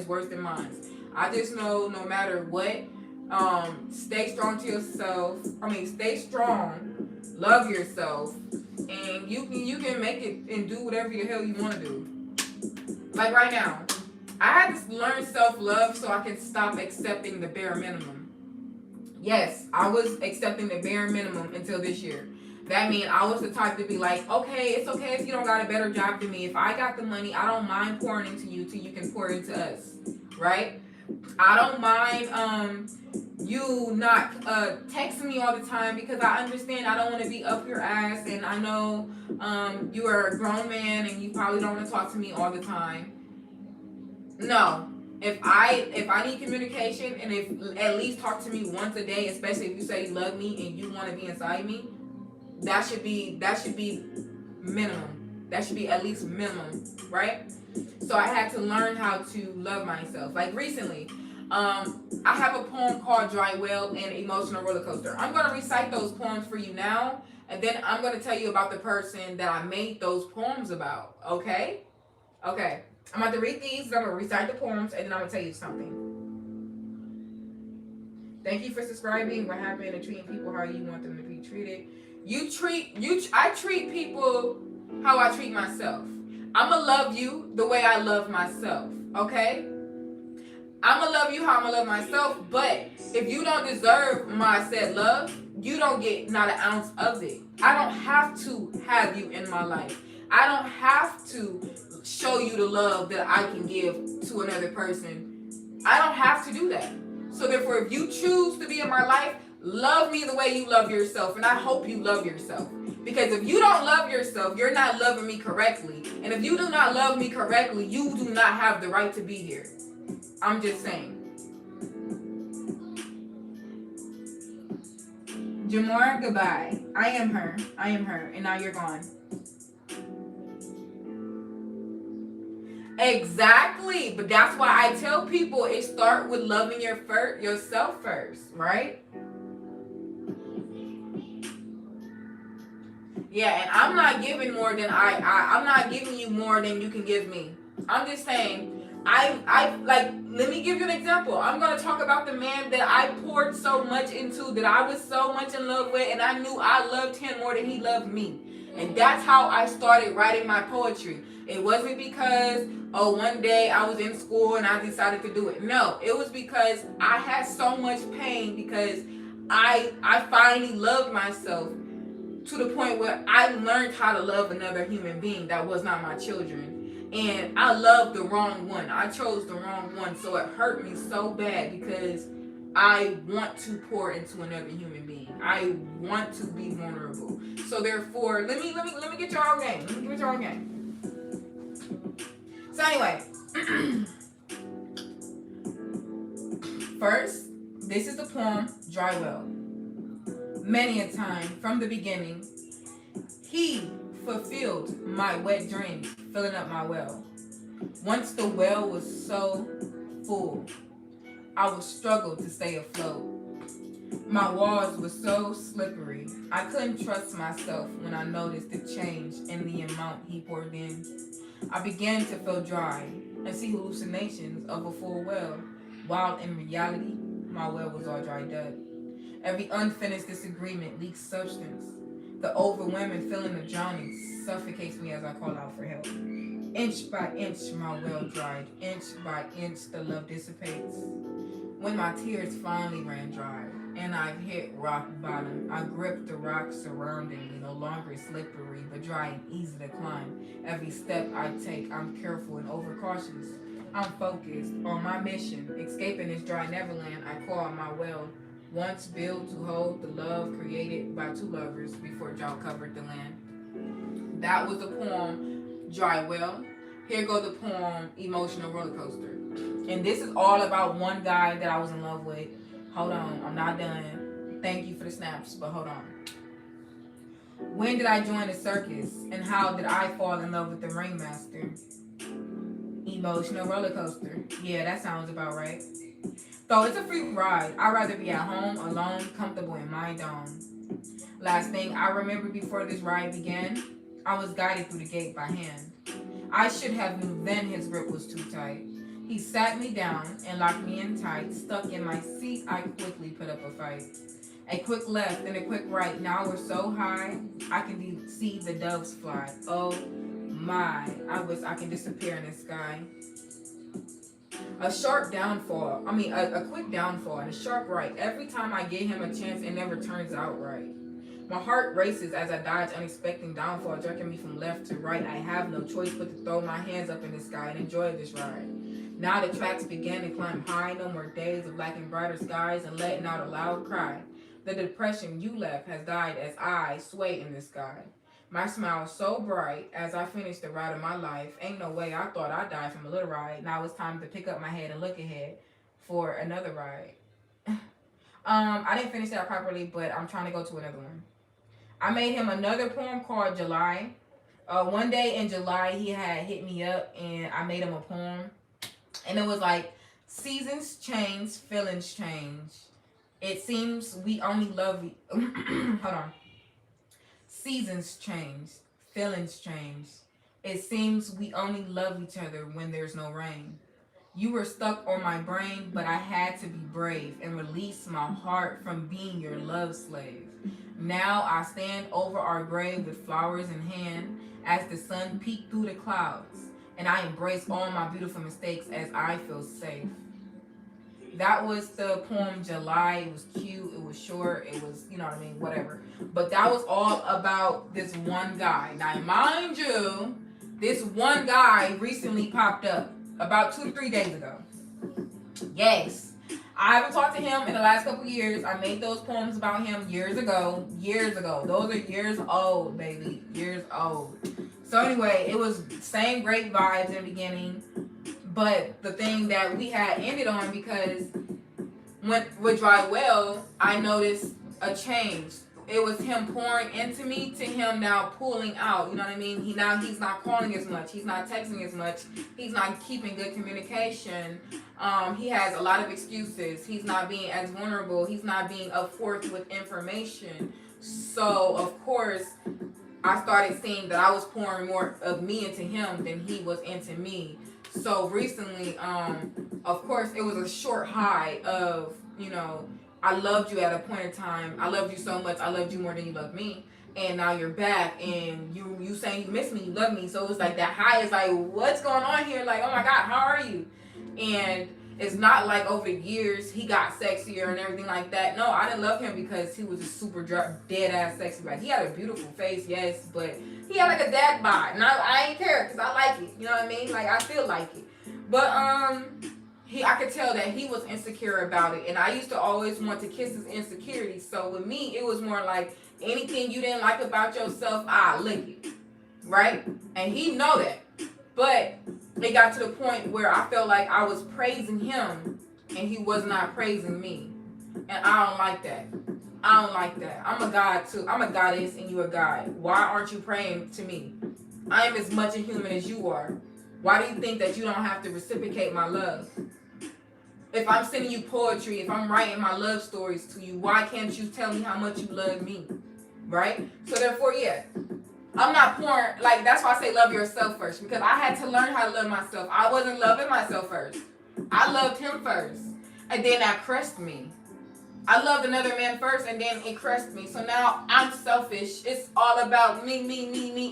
worse than mine. I just know no matter what, stay strong to yourself. Stay strong, love yourself, and you can make it and do whatever the hell you want to do. Like right now, I had to learn self-love so I can stop accepting the bare minimum. Yes, I was accepting the bare minimum until this year. That means I was the type to be like, okay, it's okay if you don't got a better job than me. If I got the money, I don't mind pouring into you till you can pour into us, right? I don't mind you not texting me all the time because I understand I don't want to be up your ass, and I know you are a grown man and you probably don't want to talk to me all the time. No. If I need communication and if at least talk to me once a day, especially if you say you love me and you want to be inside me, that should be minimum. That should be at least minimum, right? So I had to learn how to love myself. Like recently, I have a poem called Dry Well and Emotional Roller Coaster. I'm going to recite those poems for you now, and then I'm going to tell you about the person that I made those poems about, okay? Okay. I'm about to read these, I'm going to recite the poems, and then I'm going to tell you something. Thank you for subscribing. We're happy and treating people how you want them to be treated. I treat people how I treat myself. I'ma love you the way I love myself, okay? I'ma love you how I'ma love myself, but if you don't deserve my said love, you don't get not an ounce of it. I don't have to have you in my life. I don't have to show you the love that I can give to another person. I don't have to do that. So therefore, if you choose to be in my life, love me the way you love yourself, and I hope you love yourself. Because if you don't love yourself, you're not loving me correctly. And if you do not love me correctly, you do not have the right to be here. I'm just saying. Jamora, goodbye. I am her, and now you're gone. Exactly. But that's why I tell people it start with loving yourself first, right? Yeah, and I'm not giving more than I'm not giving you more than you can give me. I'm just saying, I like, let me give you an example. I'm gonna talk about the man that I poured so much into, that I was so much in love with, and I knew I loved him more than he loved me. And that's how I started writing my poetry. It wasn't because, oh, one day I was in school and I decided to do it. No, it was because I had so much pain, because I finally loved myself to the point where I learned how to love another human being that was not my children. And I loved the wrong one. I chose the wrong one. So it hurt me so bad, because I want to pour into another human being. I want to be vulnerable. So therefore, let me get y'all game. Let me get y'all game. So anyway, first, this is the poem Dry Well. Many a time from the beginning, he fulfilled my wet dreams, filling up my well. Once the well was so full, I would struggle to stay afloat. My walls were so slippery, I couldn't trust myself when I noticed the change in the amount he poured in. I began to feel dry and see hallucinations of a full well, while in reality, my well was all dried up. Every unfinished disagreement leaks substance. The overwhelming feeling of drowning suffocates me as I call out for help. Inch by inch, my well dried. Inch by inch, the love dissipates. When my tears finally ran dry and I've hit rock bottom, I grip the rocks surrounding me, no longer slippery, but dry and easy to climb. Every step I take, I'm careful and overcautious. I'm focused on my mission, escaping this dry neverland I call my well. Once built to hold the love created by two lovers before drought covered the land. That was the poem Dry Well. Here go the poem Emotional Roller Coaster. And this is all about one guy that I was in love with. Hold on, I'm not done. Thank you for the snaps, but hold on. When did I join the circus, and how did I fall in love with the ringmaster? Emotional roller coaster. Yeah, that sounds about right. So it's a free ride. I'd rather be at home, alone, comfortable in my dome. Last thing I remember before this ride began, I was guided through the gate by hand. I should have known then his grip was too tight. He sat me down and locked me in tight. Stuck in my seat, I quickly put up a fight. A quick left and a quick right. Now we're so high, I can see the doves fly. Oh my, I wish I can disappear in the sky. A quick downfall and a sharp right. Every time I give him a chance, it never turns out right. My heart races as I dodge unexpected downfall, jerking me from left to right. I have no choice but to throw my hands up in the sky and enjoy this ride. Now the tracks begin to climb high. No more days of lacking brighter skies and letting out a loud cry. The depression you left has died as I sway in the sky. My smile so bright as I finish the ride of my life. Ain't no way I thought I'd die from a little ride. Now it's time to pick up my head and look ahead for another ride. I didn't finish that properly, but I'm trying to go to another one. I made him another poem called July. One day in July, he had hit me up and I made him a poem. And it was like, seasons change, feelings change. It seems we only love... Hold on. Seasons change, feelings change. It seems we only love each other when there's no rain. You were stuck on my brain, but I had to be brave and release my heart from being your love slave. Now I stand over our grave with flowers in hand as the sun peeked through the clouds, and I embrace all my beautiful mistakes as I feel safe. That was the poem July. It was cute, it was short, it was, you know what I mean, whatever. But that was all about this one guy. Now, mind you, this one guy recently popped up about 2 to 3 days ago. Yes. I haven't talked to him in the last couple years. I made those poems about him years ago. Those are years old, baby. Years old. So anyway, it was same great vibes in the beginning. But the thing that we had ended on, because with Dry Well, I noticed a change. it was him pouring into me to him now pulling out. You know what I mean? He's not calling as much. He's not texting as much. He's not keeping good communication. He has a lot of excuses. He's not being as vulnerable. He's not being upfront with information. So of course, I started seeing that I was pouring more of me into him than he was into me. So recently, of course, it was a short high of, you know, I loved you at a point in time. I loved you so much. I loved you more than you loved me. And now you're back and you saying you miss me, you love me. So it's like that high is like, what's going on here? Like, oh my God, how are you? And it's not like over the years he got sexier and everything like that. No, I didn't love him because he was a super dead ass sexy. Like, he had a beautiful face, yes, but he had like a dad bod. And I ain't care because I like it. You know what I mean? Like, I still like it. But I could tell that he was insecure about it, and I used to always want to kiss his insecurities. So with me, it was more like anything you didn't like about yourself, I lick it, right? And he know that, but it got to the point where I felt like I was praising him, and he was not praising me, and I don't like that. I don't like that. I'm a god too. I'm a goddess, and you a god. Why aren't you praying to me? I am as much a human as you are. Why do you think that you don't have to reciprocate my love? If I'm sending you poetry, if I'm writing my love stories to you, why can't you tell me how much you love me? Right? So therefore, yeah, I'm not pouring, like, that's why I say love yourself first, because I had to learn how to love myself. I wasn't loving myself first. I loved him first. And then that crushed me. I loved another man first, and then it crushed me. So now I'm selfish. It's all about me,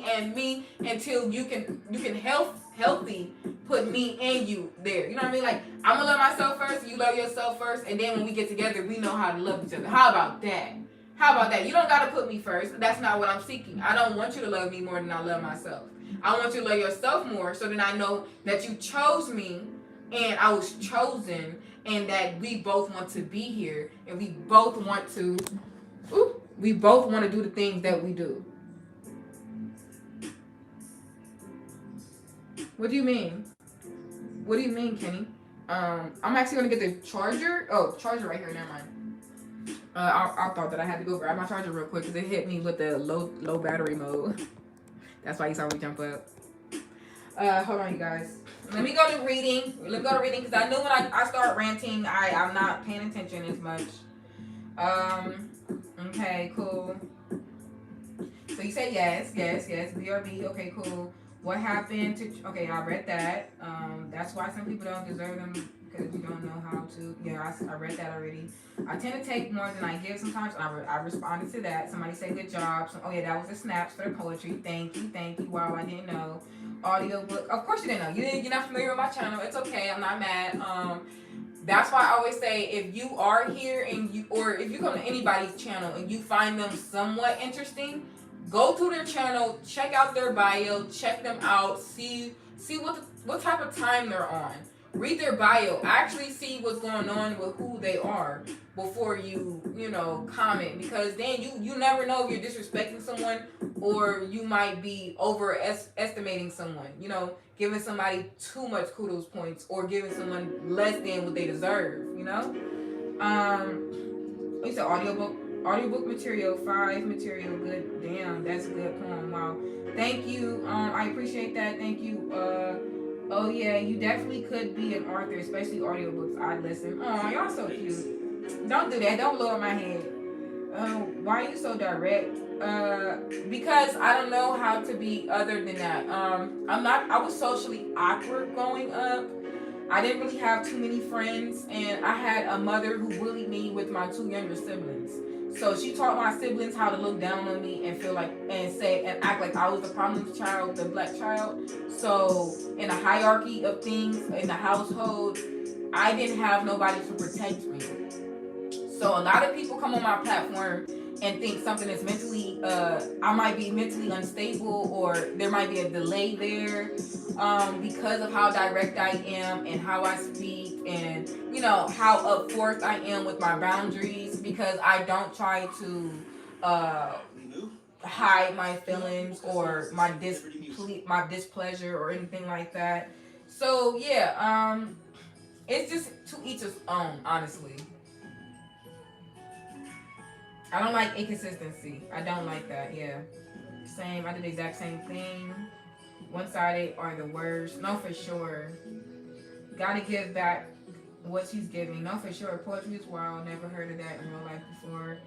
and me until you can healthy put me and you there. You know what I mean? Like, I'm gonna love myself first, you love yourself first, and then when we get together, we know how to love each other. How about that? How about that? You don't gotta put me first. That's not what I'm seeking. I don't want you to love me more than I love myself. I want you to love yourself more, so then I know that you chose me and I was chosen, and that we both want to be here, and we both want to do the things that we do. What do you mean? What do you mean, Kenny? I'm actually gonna get the charger. Oh, charger right here. Never mind. I thought that I had to go grab my charger real quick because it hit me with the low battery mode. That's why you saw me jump up. Hold on, you guys. Let me go to reading. Because I know when I start ranting, I'm not paying attention as much. Okay, cool. So you say yes. BRB. Okay, cool. What happened to? Okay, I read that. That's why some people don't deserve them, because you don't know how to. Yeah, I read that already. I tend to take more than I give sometimes. I responded to that. Somebody said good job. So, oh yeah, that was the snaps for the poetry. Thank you. Wow, I didn't know. Audiobook. Of course you didn't know. You're not familiar with my channel. It's okay. I'm not mad. That's why I always say, if you are here and if you come to anybody's channel and you find them somewhat interesting, go to their channel, check out their bio, check them out, see what type of time they're on. Read their bio, actually see what's going on with who they are before you comment, because then you never know if you're disrespecting someone, or you might be overestimating someone, giving somebody too much kudos points, or giving someone less than what they deserve, You said audiobook material, 5 material, good. Damn, that's a good poem. Wow. Thank you. I appreciate that. Thank you. Oh yeah, you definitely could be an author, especially audiobooks. I listen. Oh, y'all so cute. Don't do that. Don't blow up my head. Why are you so direct? Because I don't know how to be other than that. I was socially awkward growing up. I didn't really have too many friends, and I had a mother who bullied me with my 2 younger siblings. So she taught my siblings how to look down on me and feel like, and act like I was the problem child, the black child. So in a hierarchy of things in the household, I didn't have nobody to protect me. So a lot of people come on my platform and think something is mentally, I might be mentally unstable, or there might be a delay there, because of how direct I am and how I speak, and how upfront I am with my boundaries, because I don't try to hide my feelings or my displeasure or anything like that. So yeah, it's just to each his own, honestly. I don't like inconsistency. I don't like that. Yeah. Same. I did the exact same thing. One-sided are the worst. No, for sure. Gotta give back what she's giving. No, for sure. Poetry is wild. Never heard of that in real life before.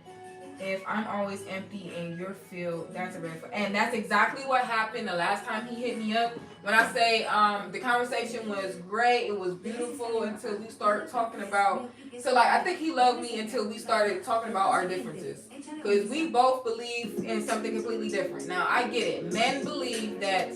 If I'm always empty and you're filled, that's a red flag. And that's exactly what happened the last time he hit me up. When I say the conversation was great, it was beautiful until we started talking about. So like I think he loved me until we started talking about our differences. Because we both believe in something completely different. Now I get it.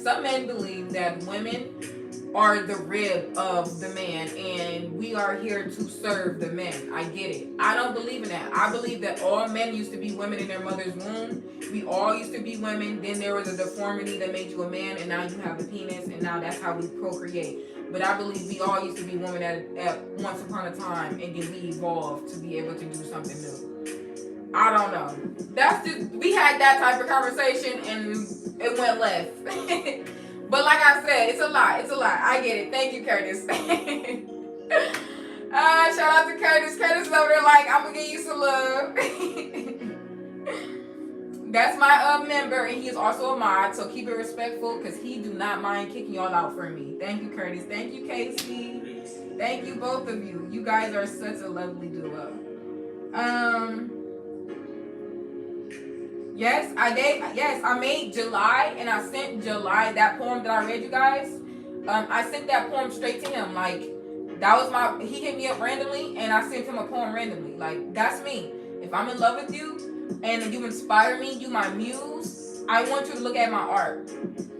Some men believe that women are the rib of the man and we are here to serve the men. I get it. I don't believe in that. I believe that all men used to be women in their mother's womb. We all used to be women. Then there was a deformity that made you a man and now you have a penis and now that's how we procreate. But I believe we all used to be women at once upon a time and then we evolved to be able to do something new. I don't know. We had that type of conversation and it went left. But like I said, it's a lot. It's a lot. I get it. Thank you, Curtis. Shout out to Curtis. Curtis is over there like, I'm going to give you some love. That's my member, and he's also a mod, so keep it respectful because he do not mind kicking y'all out for me. Thank you, Curtis. Thank you, Casey. Thank you, both of you. You guys are such a lovely duo. Yes, I made July and I sent July that poem that I read you guys. I sent that poem straight to him. Like that was he hit me up randomly and I sent him a poem randomly. Like that's me. If I'm in love with you and you inspire me, you my muse, I want you to look at my art.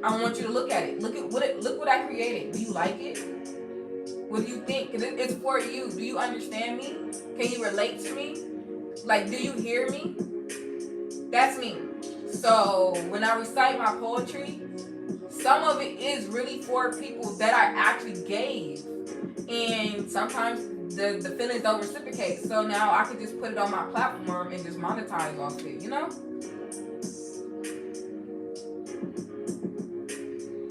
I want you to look at it. Look what I created. Do you like it? What do you think? Because it's for you. Do you understand me? Can you relate to me? Like, do you hear me? That's me. So when I recite my poetry, some of it is really for people that I actually gave. And sometimes the feelings don't reciprocate. So now I could just put it on my platform and just monetize off it, you know?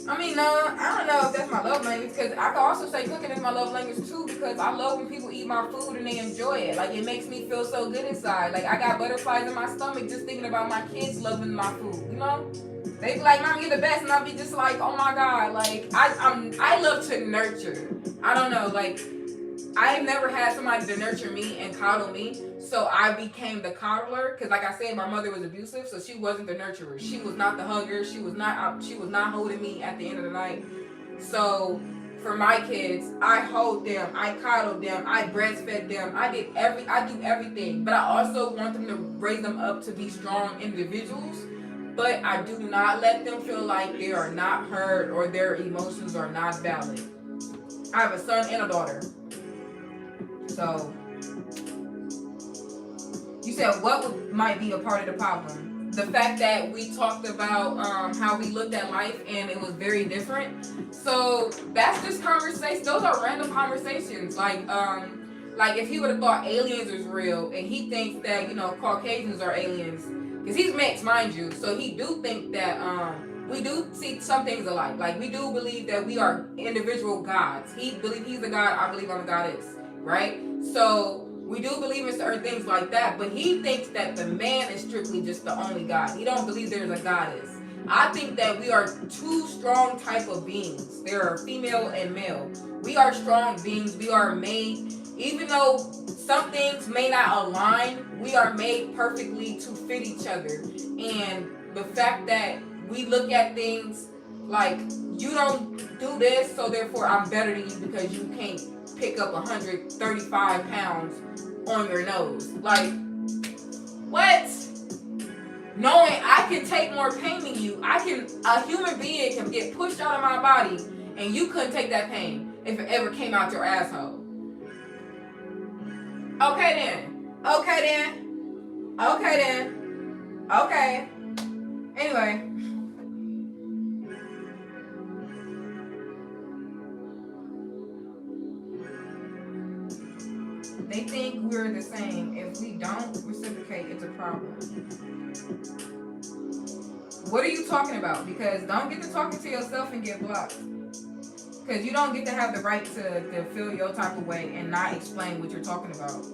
I mean, I don't know if that's my love language, because I could also say cooking is my love language too, because I love when people eat my food and they enjoy it. Like, it makes me feel so good inside. Like, I got butterflies in my stomach just thinking about my kids loving my food, you know? They be like, Mom, you're the best, and I'll be just like, oh my God. Like, I love to nurture. I don't know, like, I've never had somebody to nurture me and coddle me, so I became the coddler. Because, like I said, my mother was abusive, so she wasn't the nurturer. She was not the hugger. She was not holding me at the end of the night. So for my kids, I hold them, I coddle them, I breastfed them. I do everything, but I also want them to raise them up to be strong individuals. But I do not let them feel like they are not heard or their emotions are not valid. I have a son and a daughter. So, you said what might be a part of the problem? The fact that we talked about how we looked at life and it was very different. So that's just conversation. Those are random conversations. Like if he would have thought aliens was real and he thinks that Caucasians are aliens, because he's mixed, mind you. So he do think that we do see some things alike. Like we do believe that we are individual gods. He believes he's a god. I believe I'm a goddess. Right? So we do believe in certain things like that, but he thinks that the man is strictly just the only God. He don't believe there's a goddess. I think that we are two strong type of beings. There are female and male. We are strong beings. We are made, even though some things may not align, we are made perfectly to fit each other. And the fact that we look at things like, you don't do this, so therefore I'm better than you because you can't pick up 135 pounds on your nose. Like, what? Knowing I can take more pain than you, a human being can get pushed out of my body and you couldn't take that pain if it ever came out your asshole. Okay then. Okay. Anyway. They think we're the same. If we don't reciprocate, it's a problem. What are you talking about? Because don't get to talking to yourself and get blocked. Because you don't get to have the right to feel your type of way and not explain what you're talking about.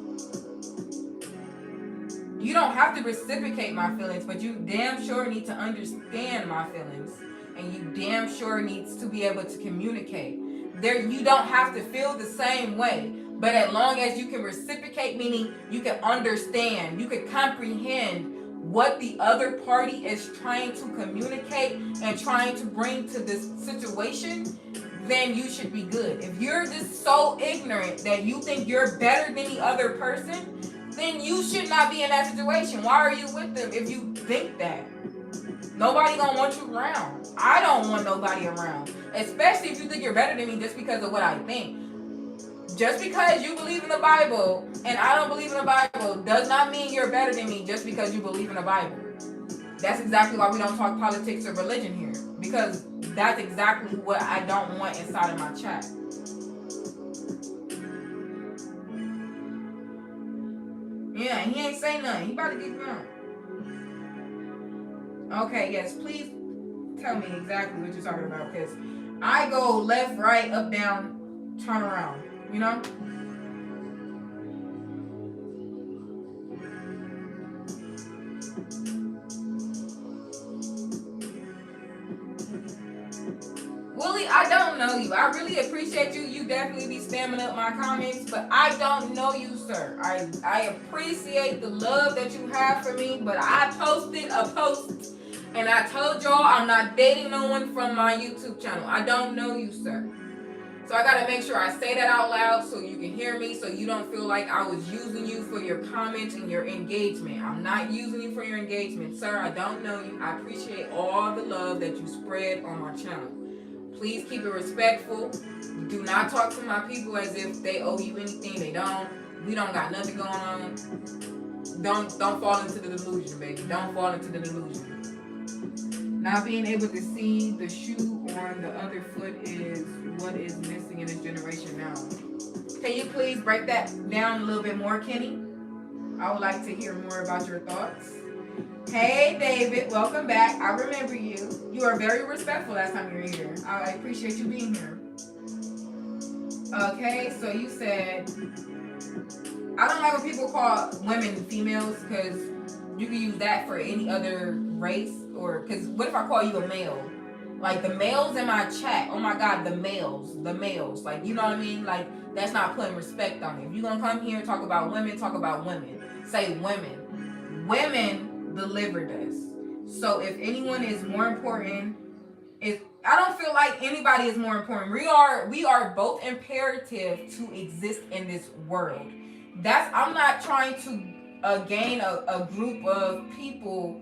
You don't have to reciprocate my feelings, but you damn sure need to understand my feelings. And you damn sure needs to be able to communicate. You don't have to feel the same way. But as long as you can reciprocate, meaning you can understand, you can comprehend what the other party is trying to communicate and trying to bring to this situation, then you should be good. If you're just so ignorant that you think you're better than the other person, then you should not be in that situation. Why are you with them if you think that? Nobody gonna want you around. I don't want nobody around. Especially if you think you're better than me just because of what I think. Just because you believe in the Bible and I don't believe in the Bible does not mean you're better than me just because you believe in the Bible. That's exactly why we don't talk politics or religion here. Because that's exactly what I don't want inside of my chat. Yeah, he ain't say nothing. He about to get going. Okay, yes, please tell me exactly what you're talking about, because I go left, right, up, down, turn around, you know? Willie, I don't know you. I really appreciate you. You definitely be spamming up my comments, but I don't know you, sir. I appreciate the love that you have for me, but I posted a post and I told y'all I'm not dating no one from my YouTube channel. I don't know you, sir. So I gotta make sure I say that out loud so you can hear me, so you don't feel like I was using you for your comments and your engagement. I'm not using you for your engagement, sir. I don't know you. I appreciate all the love that you spread on my channel. Please keep it respectful. Do not talk to my people as if they owe you anything. They don't. We don't got nothing going on. Don't fall into the delusion, baby. Don't fall into the delusion. Not being able to see the shoe on the other foot is what is missing in this generation now. Can you please break that down a little bit more, Kenny? I would like to hear more about your thoughts. Hey, David, welcome back. I remember you. You are very respectful last time you were here. I appreciate you being here. Okay, so you said, I don't like when people call women females, because you can use that for any other race. Or, because what if I call you a male? Like the males in my chat, oh my God, the males. Like, you know what I mean? Like, that's not putting respect on it. If you're going to come here and talk about women, talk about women. Say women. Women delivered us. So if anyone is more important, I don't feel like anybody is more important. We are both imperative to exist in this world. I'm not trying to gain a group of people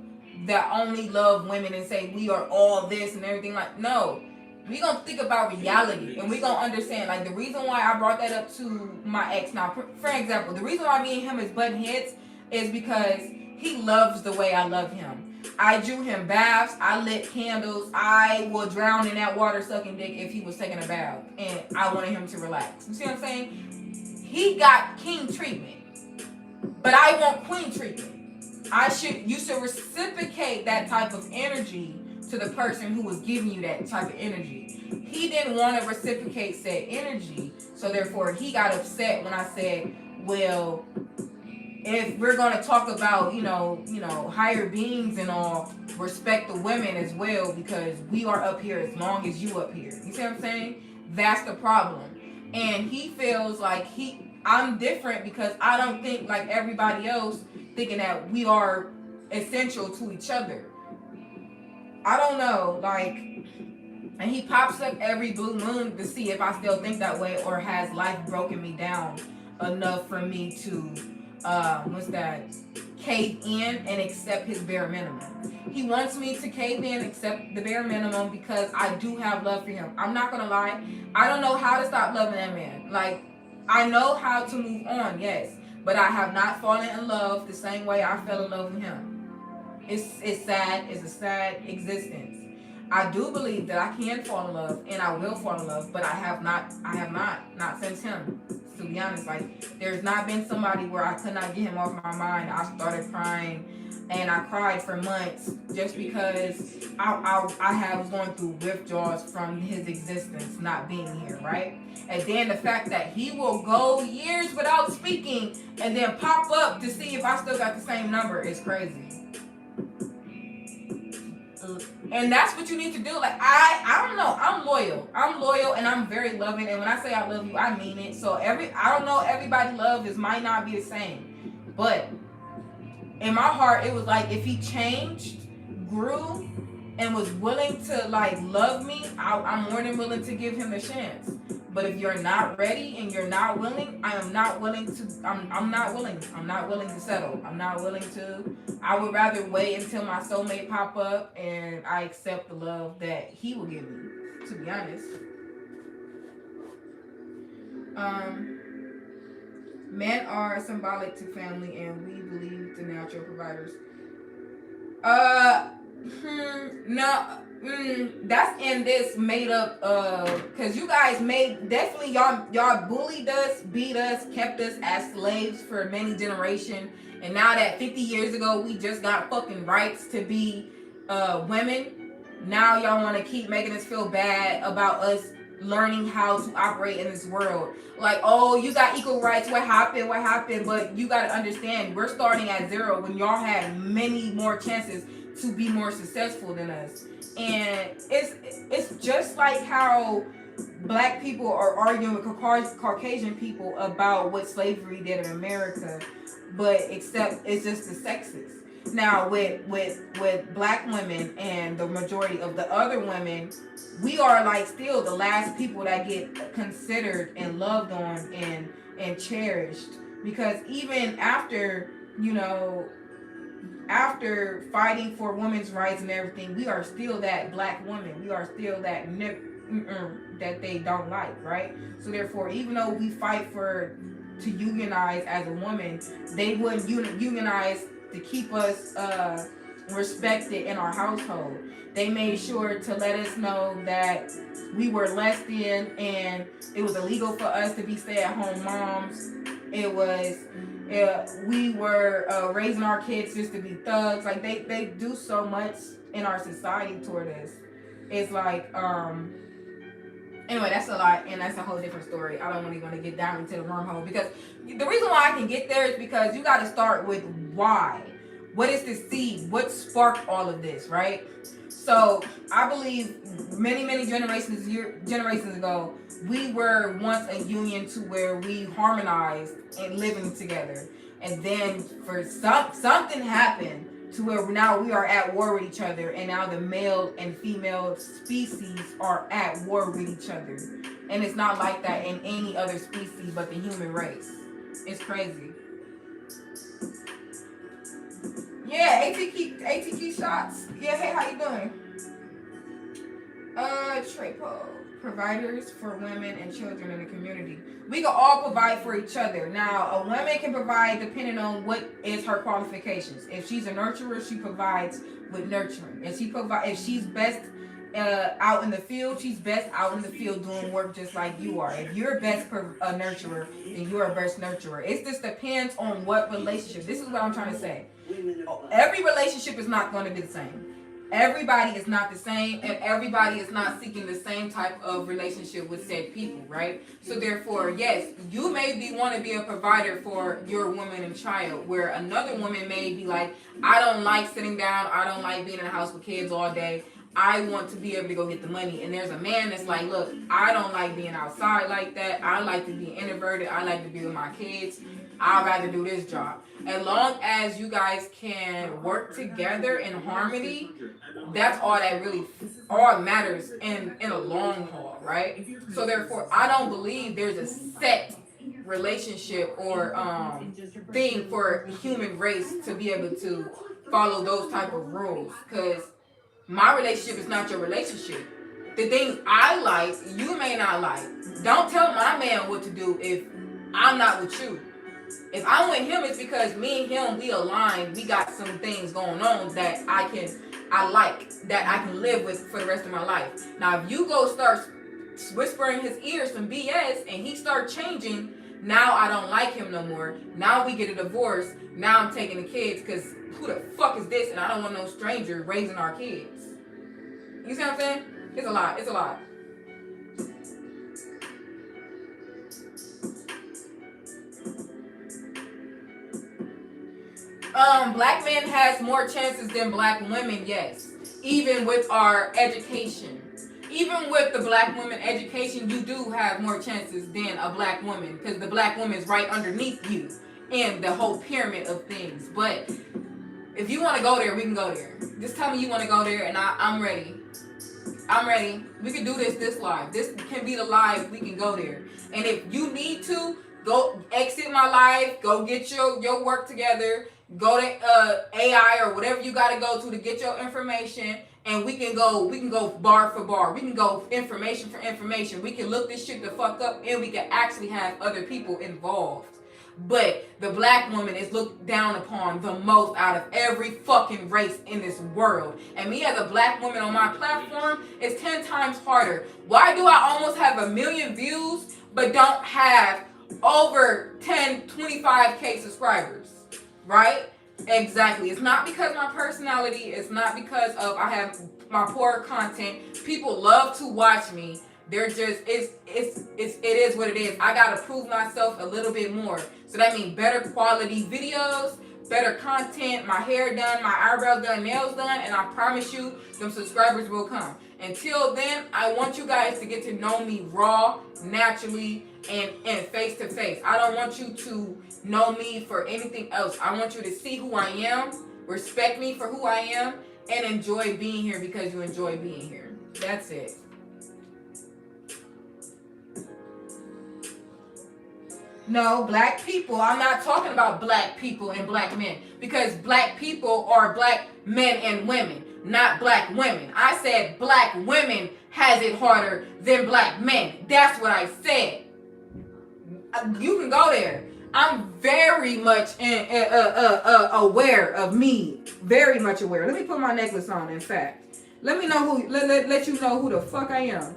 that only love women and say we are all this and everything. Like, no, we gonna think about reality and we gonna understand. Like, the reason why I brought that up to my ex now, for example, the reason why me and him is butting heads is because he loves the way I love him. I drew him baths, I lit candles, I will drown in that water sucking dick if he was taking a bath and I wanted him to relax. You see what I'm saying? He got king treatment, but I want queen treatment. You should reciprocate that type of energy to the person who was giving you that type of energy. He didn't want to reciprocate said energy, so therefore he got upset when I said, well, if we're going to talk about, you know, higher beings and all, respect the women as well, because we are up here as long as you up here. You see what I'm saying? That's the problem. And he feels like I'm different because I don't think like everybody else, thinking that we are essential to each other. I don't know, like, and he pops up every blue moon to see if I still think that way, or has life broken me down enough for me to cave in and accept his bare minimum. He wants me to cave in, accept the bare minimum, because I do have love for him. I'm not gonna lie, I don't know how to stop loving that man. Like, I know how to move on, yes, but I have not fallen in love the same way I fell in love with him. It's sad. It's a sad existence. I do believe that I can fall in love and I will fall in love, but I have not since him. To be honest, like, there's not been somebody where I could not get him off my mind. I started crying and I cried for months just because I was going through withdrawals from his existence not being here, right? And then the fact that he will go years without speaking and then pop up to see if I still got the same number is crazy. And that's what you need to do. Like, I don't know. I'm loyal and I'm very loving. And when I say I love you, I mean it. So I don't know, everybody love might not be the same. But in my heart, it was like, if he changed, grew, and was willing to like love me, I'm more than willing to give him a chance. But if you're not ready and you're not willing, I'm not willing to settle. I'm not willing to. I would rather wait until my soulmate pop up and I accept the love that he will give me, to be honest. Men are symbolic to family and we believe the natural providers. That's in this made up cause you guys definitely y'all bullied us, beat us, kept us as slaves for many generations, and now that 50 years ago we just got fucking rights to be women, now y'all want to keep making us feel bad about us learning how to operate in this world. Like, oh, you got equal rights, what happened? But you got to understand, we're starting at zero when y'all had many more chances to be more successful than us. And it's just like how black people are arguing with Caucasian people about what slavery did in America, but except it's just the sexist. Now with black women and the majority of the other women, we are like still the last people that get considered and loved on and cherished, because even after, you know, after fighting for women's rights and everything, we are still that black woman. We are still that that they don't like, right? So therefore, even though we fight to unionize as a woman, they wouldn't unionize to keep us respected in our household. They made sure to let us know that we were less than, and it was illegal for us to be stay-at-home moms. It was, we were raising our kids just to be thugs. Like they do so much in our society toward us. It's like, anyway, that's a lot, and that's a whole different story. I don't really want to get down into the wormhole, because the reason why I can get there is because you got to start with why. What is the seed? What sparked all of this, right? So I believe many generations ago, we were once a union to where we harmonized and living together, and then for something happened to where now we are at war with each other, and now the male and female species are at war with each other, and it's not like that in any other species but the human race. It's crazy. Yeah, ATK shots. Yeah, hey, how you doing? Trepo. Providers for women and children in the community. We can all provide for each other. Now, a woman can provide depending on what is her qualifications. If she's a nurturer, she provides with nurturing. If she's best out in the field, she's best out in the field doing work just like you are. If you're best a nurturer, then you're a best nurturer. It just depends on what relationship. This is what I'm trying to say. Every relationship is not going to be the same. Everybody is not the same, and everybody is not seeking the same type of relationship with said people, right? So therefore, yes, you may want to be a provider for your woman and child, where another woman may be like, I don't like sitting down, I don't like being in the house with kids all day, I want to be able to go get the money. And there's a man that's like, look, I don't like being outside like that, I like to be introverted, I like to be with my kids, I'd rather do this job. As long as you guys can work together in harmony, that's all that really matters in a long haul, right? So therefore, I don't believe there's a set relationship or thing for human race to be able to follow those type of rules, because my relationship is not your relationship. The things I like, you may not like. Don't tell my man what to do if I'm not with you. If I'm with him, it's because me and him, we aligned. We got some things going on that I like, that I can live with for the rest of my life. Now, if you go start whispering his ears some BS and he start changing, Now I don't like him no more. Now we get a divorce. Now I'm taking the kids because who the fuck is this? And I don't want no stranger raising our kids. You see what I'm saying? It's a lot. It's a lot. Black men has more chances than black women, yes. Even with our education. Even with the black woman education, you do have more chances than a black woman. Because the black woman is right underneath you in the whole pyramid of things. But if you want to go there, we can go there. Just tell me you want to go there and I'm ready. I'm ready. We can do this live. This can be the live. We can go there. And if you need to, go exit my live. Go get your work together. Go to AI or whatever you got to go to get your information. And we can go bar for bar. We can go information for information. We can look this shit the fuck up and we can actually have other people involved. But the black woman is looked down upon the most out of every fucking race in this world. And me as a black woman on my platform is 10 times harder. Why do I almost have 1 million views but don't have over 25K subscribers? Right? Exactly. It's not because my personality. It's not because of I have my poor content. People love to watch me. They're just it is what it is. I gotta prove myself a little bit more. So that means better quality videos, better content, my hair done, my eyebrows done, nails done, and I promise you, them subscribers will come. Until then, I want you guys to get to know me raw, naturally, and face to face. I don't want you to know me for anything else. I want you to see who I am, respect me for who I am, and enjoy being here because you enjoy being here. That's it. No, black people. I'm not talking about black people and black men because black people are black men and women, not black women. I said black women has it harder than black men. That's what I said. You can go there. I'm very much aware of me. Very much aware. Let me put my necklace on, in fact. Let me know who, let you know who the fuck I am.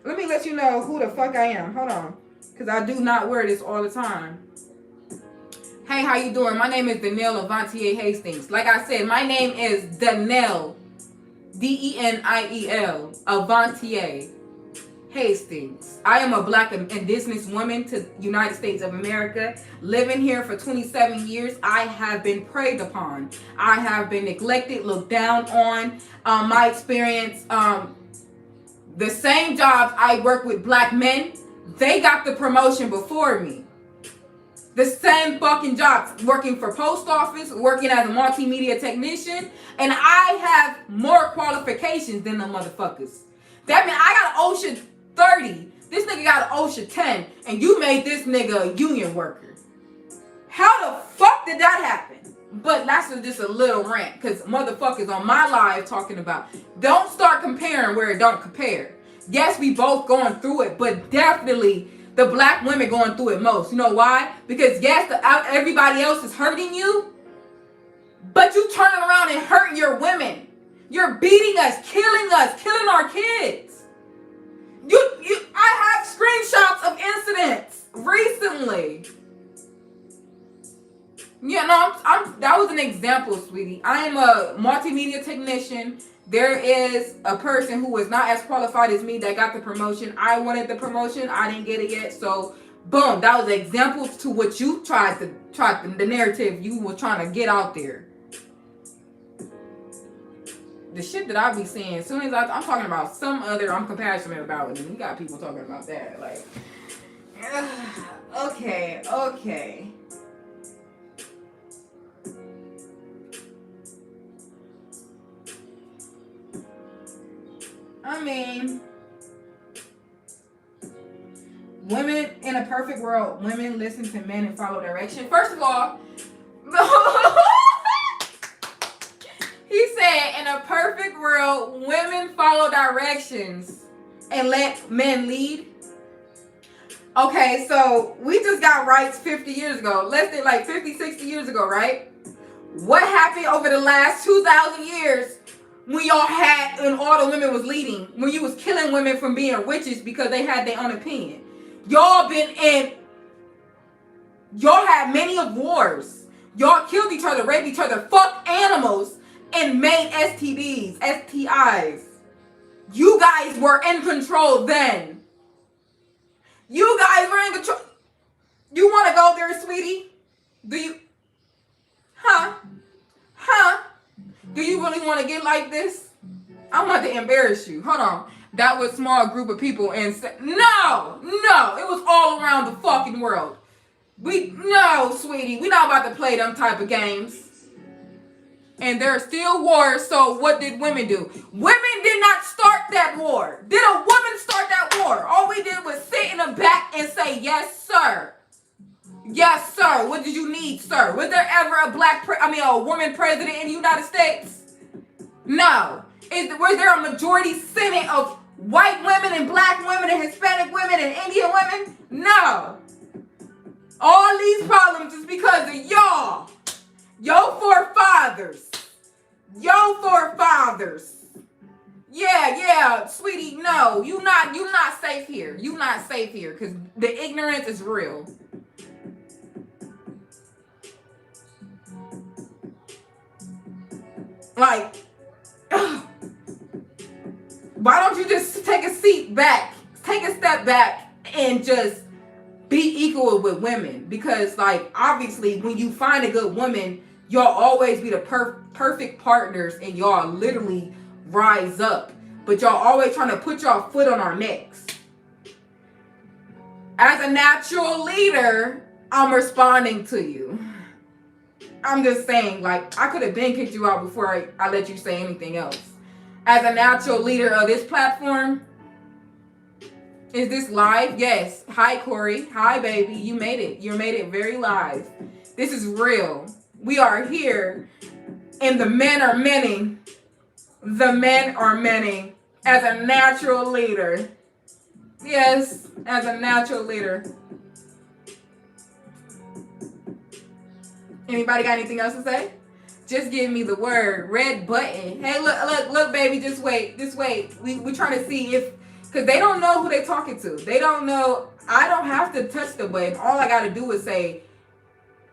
Let me let you know who the fuck I am. Hold on. Because I do not wear this all the time. Hey, how you doing? My name is Danielle Avantier Hastings. Like I said, my name is Danielle. Deniel. Avantier Hastings. I am a black indigenous woman to the United States of America. Living here for 27 years, I have been preyed upon. I have been neglected, looked down on. My experience, the same jobs I work with black men, they got the promotion before me. The same fucking jobs, working for post office, working as a multimedia technician, and I have more qualifications than them motherfuckers. That means I got an OSHA 30. This nigga got an OSHA 10, and you made this nigga a union worker. How the fuck did that happen? But that's just a little rant, because motherfuckers on my live talking about, don't start comparing where it don't compare. Yes, we both going through it, but definitely the black women going through it most. You know why? Because yes, everybody else is hurting you, but you turning around and hurting your women. You're beating us, killing our kids. I have screenshots of incidents recently. Yeah, no, that was an example, sweetie. I am a multimedia technician. There is a person who is not as qualified as me that got the promotion. I wanted the promotion. I didn't get it yet. So, boom, that was examples to what you tried the narrative you were trying to get out there. The shit that I be seeing, as soon as I'm talking about some other, I'm compassionate about it. And you got people talking about that. Like, okay. I mean, women in a perfect world, women listen to men and follow direction. First of all, he said, in a perfect world, women follow directions and let men lead. Okay, so we just got rights 50 years ago. Less than like 50, 60 years ago, right? What happened over the last 2,000 years? When y'all had, and all the women was leading, when you was killing women from being witches because they had their own opinion. Y'all been in Y'all had many of wars. Y'all killed each other, raped each other, fucked animals, and made STDs, STIs. You guys were in control then. You guys were in control. You want to go there, sweetie? Do you? Huh? Do you really want to get like this? I'm about to embarrass you. Hold on. That was a small group of people and no, it was all around the fucking world. No, sweetie, we not about to play them type of games. And there are still wars, so what did women do? Women did not start that war. Did a woman start that war? All we did was sit in the back and say, yes, sir. Yes, sir. What did you need, sir? Was there ever a woman president in the United States? No. Was there a majority senate of white women and black women and Hispanic women and Indian women? No. All these problems is because of y'all. Your forefathers. Yeah, sweetie, no. You not safe here. You not safe here because the ignorance is real. Like, why don't you just take a step back and just be equal with women? Because, like, obviously, when you find a good woman, y'all always be the perfect partners and y'all literally rise up. But y'all always trying to put y'all foot on our necks. As a natural leader, I'm responding to you. I'm just saying, like, I could have been kicked you out before I let you say anything else. As a natural leader of this platform, is this live? Yes. Hi, Corey. Hi, baby. You made it. You made it very live. This is real. We are here, and the men are many. The men are many. As a natural leader. Yes, as a natural leader. Anybody got anything else to say? Just give me the word. Red button. Hey, look, baby. Just wait. We trying to see if, because they don't know who they talking to. They don't know. I don't have to touch the button. All I got to do is say,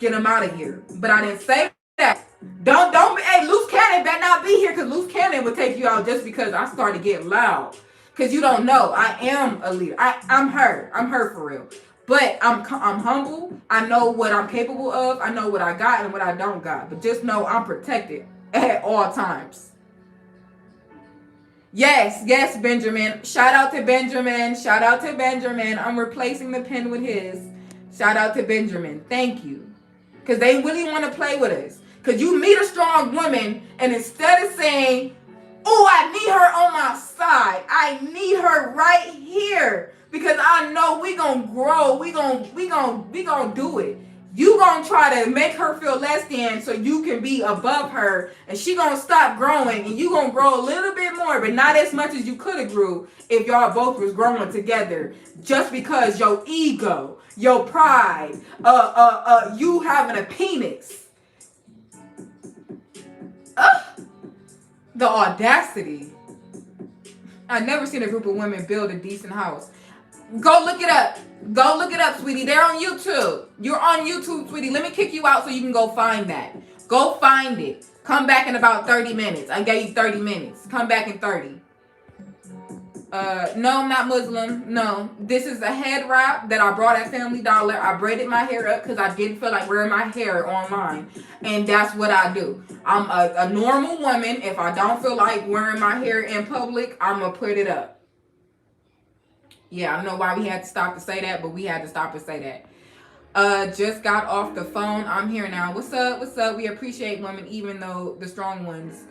get them out of here. But I didn't say that. Don't. Hey, Loose Cannon better not be here because Loose Cannon would take you out just because I started getting loud. Because you don't know. I am a leader. I'm her. I'm her for real. But I'm humble. I know what I'm capable of. I know what I got and what I don't got. But just know I'm protected at all times. Yes, Benjamin. Shout out to Benjamin. I'm replacing the pen with his. Shout out to Benjamin. Thank you. Because they really want to play with us. Because you meet a strong woman and instead of saying, oh, I need her on my side. I need her right here. Because I know we gonna grow. We gonna do it. You gonna try to make her feel less than so you can be above her, and she gonna stop growing, and you gonna grow a little bit more, but not as much as you could have grew if y'all both was growing together. Just because your ego, your pride, you having a penis. The audacity. I've never seen a group of women build a decent house. Go look it up, sweetie. They're on YouTube. You're on YouTube, sweetie. Let me kick you out so you can go find that. Go find it. Come back in about 30 minutes. I gave you 30 minutes. Come back in 30. No, I'm not Muslim. No. This is a head wrap that I brought at Family Dollar. I braided my hair up because I didn't feel like wearing my hair online. And that's what I do. I'm a normal woman. If I don't feel like wearing my hair in public, I'm going to put it up. Yeah, I don't know why we had to stop to say that, but we had to stop to say that. Just got off the phone. I'm here now. What's up? We appreciate women, even though the strong ones.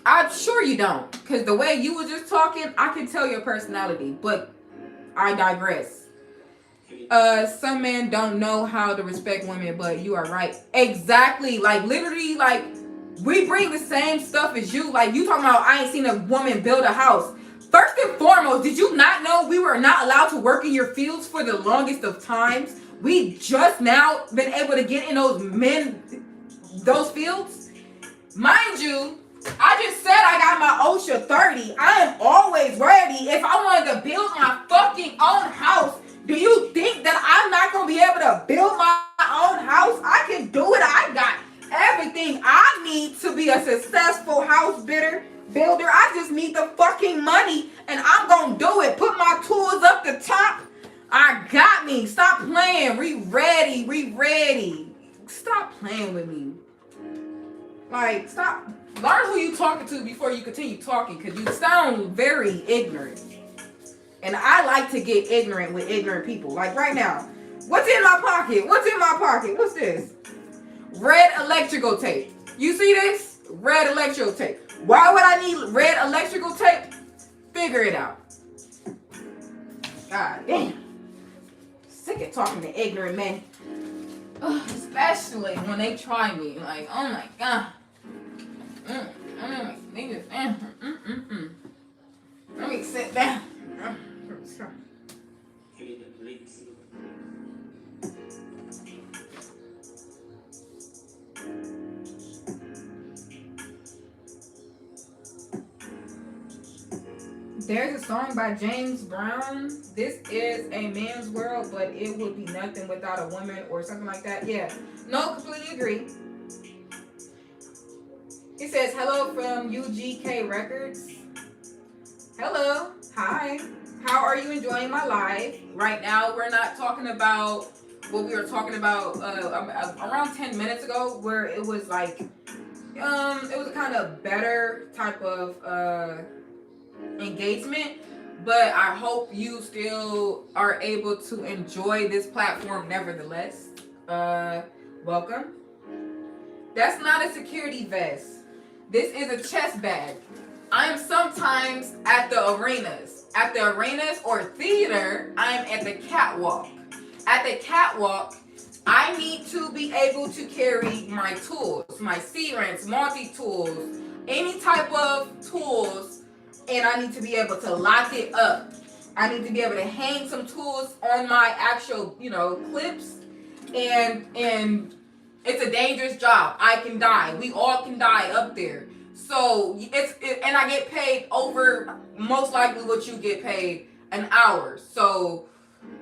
I'm sure you don't. Because the way you were just talking, I can tell your personality. But I digress. Some men don't know how to respect women, but you are right. Exactly. Like, literally, like, we bring the same stuff as you. Like, you talking about I ain't seen a woman build a house. First and foremost, did you not know we were not allowed to work in your fields for the longest of times? We just now been able to get in those fields. Mind you, I just said I got my OSHA 30. I am always ready. If I wanted to build my fucking own house, do you think that I'm not going to be able to build my me. Stop playing. We ready. Stop playing with me. Like, stop. Learn who you talking to before you continue talking, because you sound very ignorant. And I like to get ignorant with ignorant people. Like right now. What's in my pocket? What's this? Red electrical tape. You see this? Red electrical tape. Why would I need red electrical tape? Figure it out. God damn. Sick of talking to ignorant men. Ugh, especially when they try me. Like, oh my God. Let me sit down. There's a song by James Brown. This is a man's world, but it would be nothing without a woman or something like that. Yeah. No, completely agree. He says, hello from UGK Records. Hello. Hi. How are you enjoying my live? Right now, we're not talking about what we were talking about around 10 minutes ago, where it was like, it was a kind of better type of engagement, but I hope you still are able to enjoy this platform nevertheless. Welcome. That's not a security vest. This is a chest bag. I am sometimes at the arenas. At the arenas or theater, I am at the catwalk. At the catwalk, I need to be able to carry my tools, my C-wrench, multi-tools, any type of tools, and I need to be able to lock it up. I need to be able to hang some tools on my actual, clips, and it's a dangerous job. I can die. We all can die up there. So and I get paid over most likely what you get paid an hour. So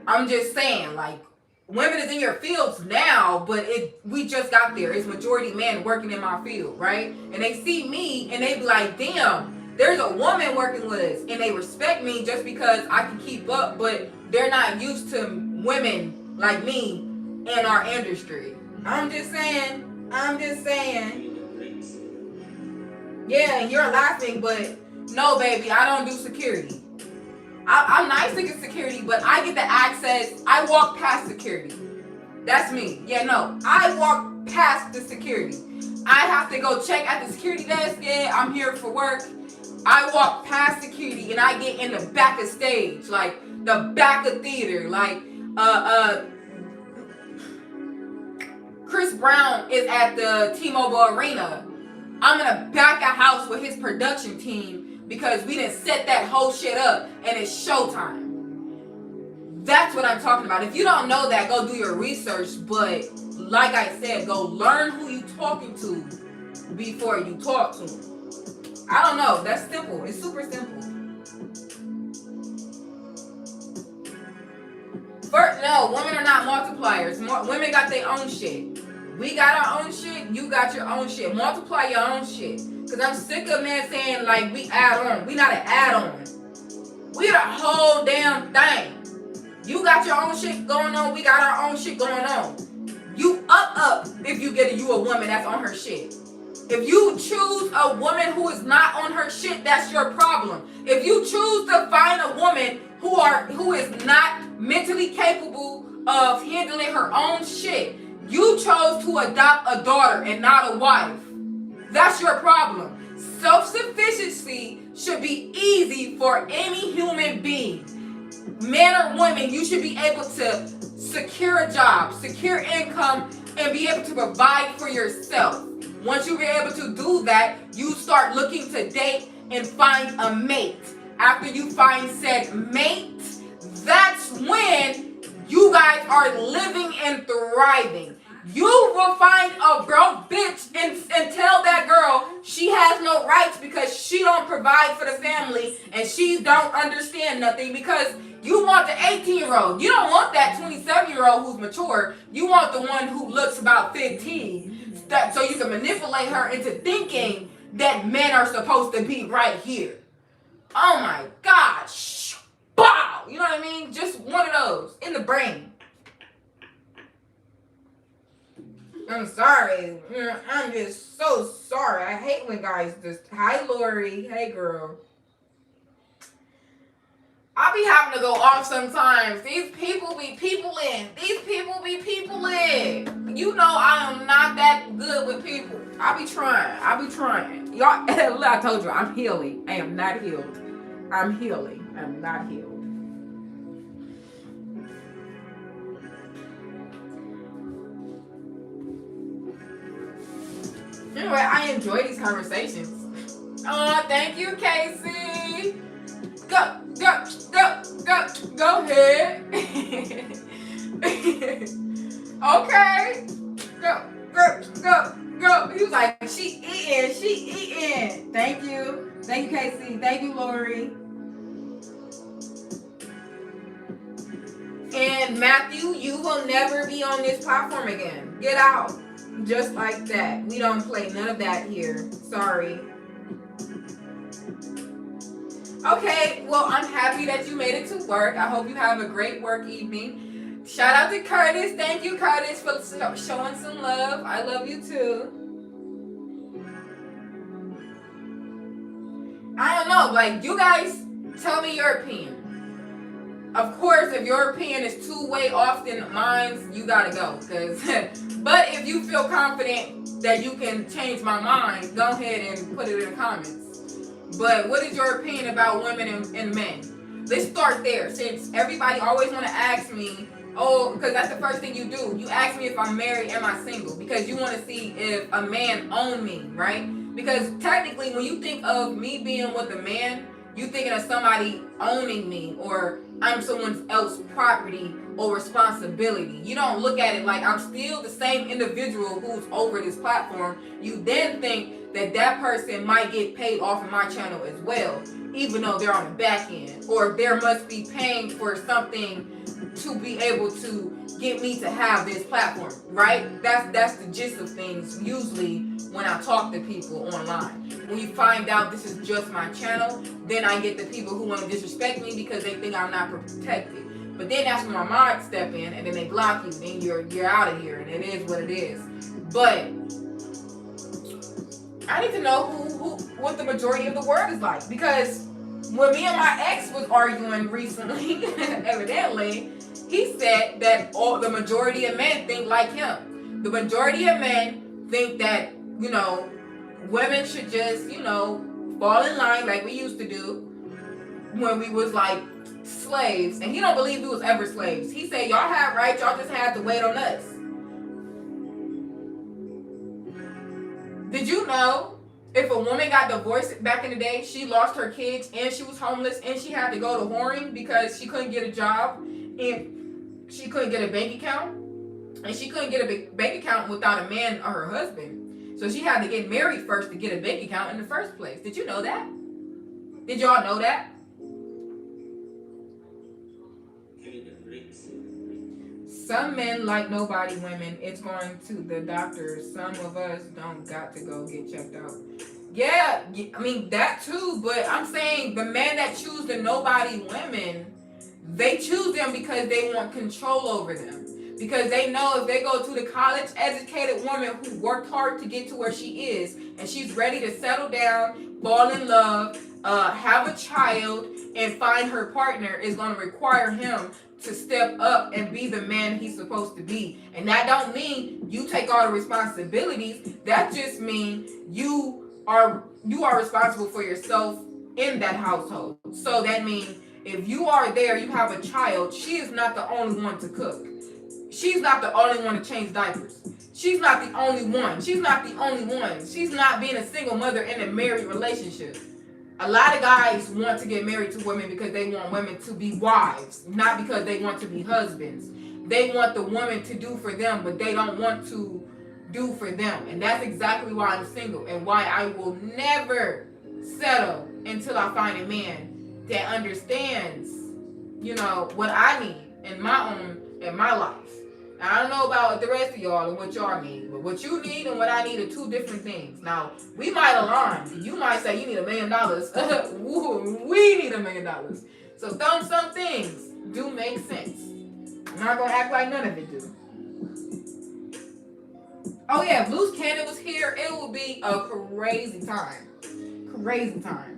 I'm just saying, like, women is in your fields now, but we just got there. It's majority men working in my field, right? And they see me and they be like, damn, there's a woman working with us, and they respect me just because I can keep up, but they're not used to women like me in our industry. I'm just saying. Yeah, and you're laughing, but no, baby, I don't do security. I'm nice to get security, but I get the access. I walk past security. That's me. Yeah, no, I walk past the security. I have to go check at the security desk. Yeah, I'm here for work. I walk past security and I get in the back of stage, like the back of theater, like Chris Brown is at the T-Mobile Arena. I'm in the back of house with his production team because we didn't set that whole shit up and it's showtime. That's what I'm talking about. If you don't know that, go do your research. But like I said, go learn who you talking to before you talk to them. I don't know. That's simple. It's super simple. No, women are not multipliers. Women got their own shit. We got our own shit. You got your own shit. Multiply your own shit. Because I'm sick of men saying, like, we add on. We not an add-on. We the whole damn thing. You got your own shit going on. We got our own shit going on. You up if you get you a woman that's on her shit. If you choose a woman who is not on her shit, that's your problem. If you choose to find a woman who is not mentally capable of handling her own shit, you chose to adopt a daughter and not a wife. That's your problem. Self-sufficiency should be easy for any human being. Men or women, you should be able to secure a job, secure income, and be able to provide for yourself. Once you be able to do that, you start looking to date and find a mate. After you find said mate, that's when you guys are living and thriving. You will find a broke bitch and tell that girl she has no rights because she don't provide for the family and she don't understand nothing, because you want the 18-year-old. You don't want that 27-year-old who's mature. You want the one who looks about 15. So you can manipulate her into thinking that men are supposed to be right here. Oh my gosh. Bow! You know what I mean? Just one of those in the brain. I'm sorry. I'm just so sorry. I hate when guys just. Hi, Lori. Hey, girl. I be having to go off sometimes. These people be peopling. These people be peopling. You know I am not that good with people. I be trying. Y'all, I told you, I'm healing. I am not healed. I'm healing. I'm not healed. Anyway, I enjoy these conversations. Oh, thank you, Casey. Go ahead. Okay. Go. He was like, she eating. Thank you, Casey. Thank you, Lori. And Matthew, you will never be on this platform again. Get out. Just like that. We don't play none of that here. Sorry. Okay, well, I'm happy that you made it to work. I hope you have a great work evening. Shout out to Curtis. Thank you, Curtis, for showing some love. I love you too. I don't know, like, you guys tell me your opinion. Of course, if your opinion is way off than mine, you gotta go. But if you feel confident that you can change my mind, go ahead and put it in the comments. But what is your opinion about women and men? Let's start there, since everybody always want to ask me, because that's the first thing you do. You ask me if I'm married, am I single? Because you want to see if a man own me, right? Because technically, when you think of me being with a man, you thinking of somebody owning me, or I'm someone else's property or responsibility. You don't look at it like I'm still the same individual who's over this platform. You then think that person might get paid off of my channel as well, even though they're on the back end, or there must be paying for something to be able to get me to have this platform, right? That's the gist of things usually when I talk to people online. When you find out this is just my channel, then I get the people who want to disrespect me because they think I'm not protected. But then that's when my mods step in and then they block you, and you're out of here, and it is what it is. But I need to know what the majority of the world is like, because when me and my ex was arguing recently, evidently, he said that the majority of men think like him. The majority of men think that, women should just, fall in line like we used to do when we was like slaves. And he don't believe we was ever slaves. He said, y'all had rights, y'all just had to wait on us. Did you know if a woman got divorced back in the day, she lost her kids and she was homeless and she had to go to whoring because she couldn't get a job and she couldn't get a bank account, and she couldn't get a bank account without a man or her husband. So she had to get married first to get a bank account in the first place. Did you know that? Did y'all know that? Some men like nobody women. It's going to the doctor. Some of us don't got to go get checked out. Yeah, I mean that too, but I'm saying the men that choose the nobody women, they choose them because they want control over them. Because they know if they go to the college educated woman who worked hard to get to where she is, and she's ready to settle down, fall in love, have a child, and find her partner, is going to require him to step up and be the man he's supposed to be. And that don't mean you take all the responsibilities. That just means you are responsible for yourself in that household. So that means if you are there, you have a child, she is not the only one to cook. She's not the only one to change diapers. She's not the only one. She's not the only one. She's not being a single mother in a married relationship. A lot of guys want to get married to women because they want women to be wives, not because they want to be husbands. They want the woman to do for them, but they don't want to do for them. And that's exactly why I'm single and why I will never settle until I find a man that understands, what I need in my life. I don't know about the rest of y'all and what y'all need, but what you need and what I need are two different things. Now, we might align. You might say you need $1 million. We need $1 million. So some things do make sense. I'm not going to act like none of it do. Oh yeah, if Loose Cannon was here, it would be a crazy time. Crazy time.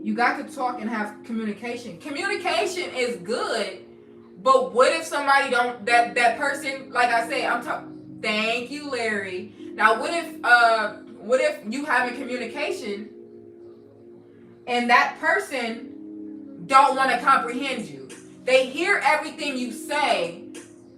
You got to talk and have communication. Communication is good, but what if somebody don't that person, like I said, I'm talking. Thank you, Larry. Now what if you having communication and that person don't want to comprehend you? They hear everything you say,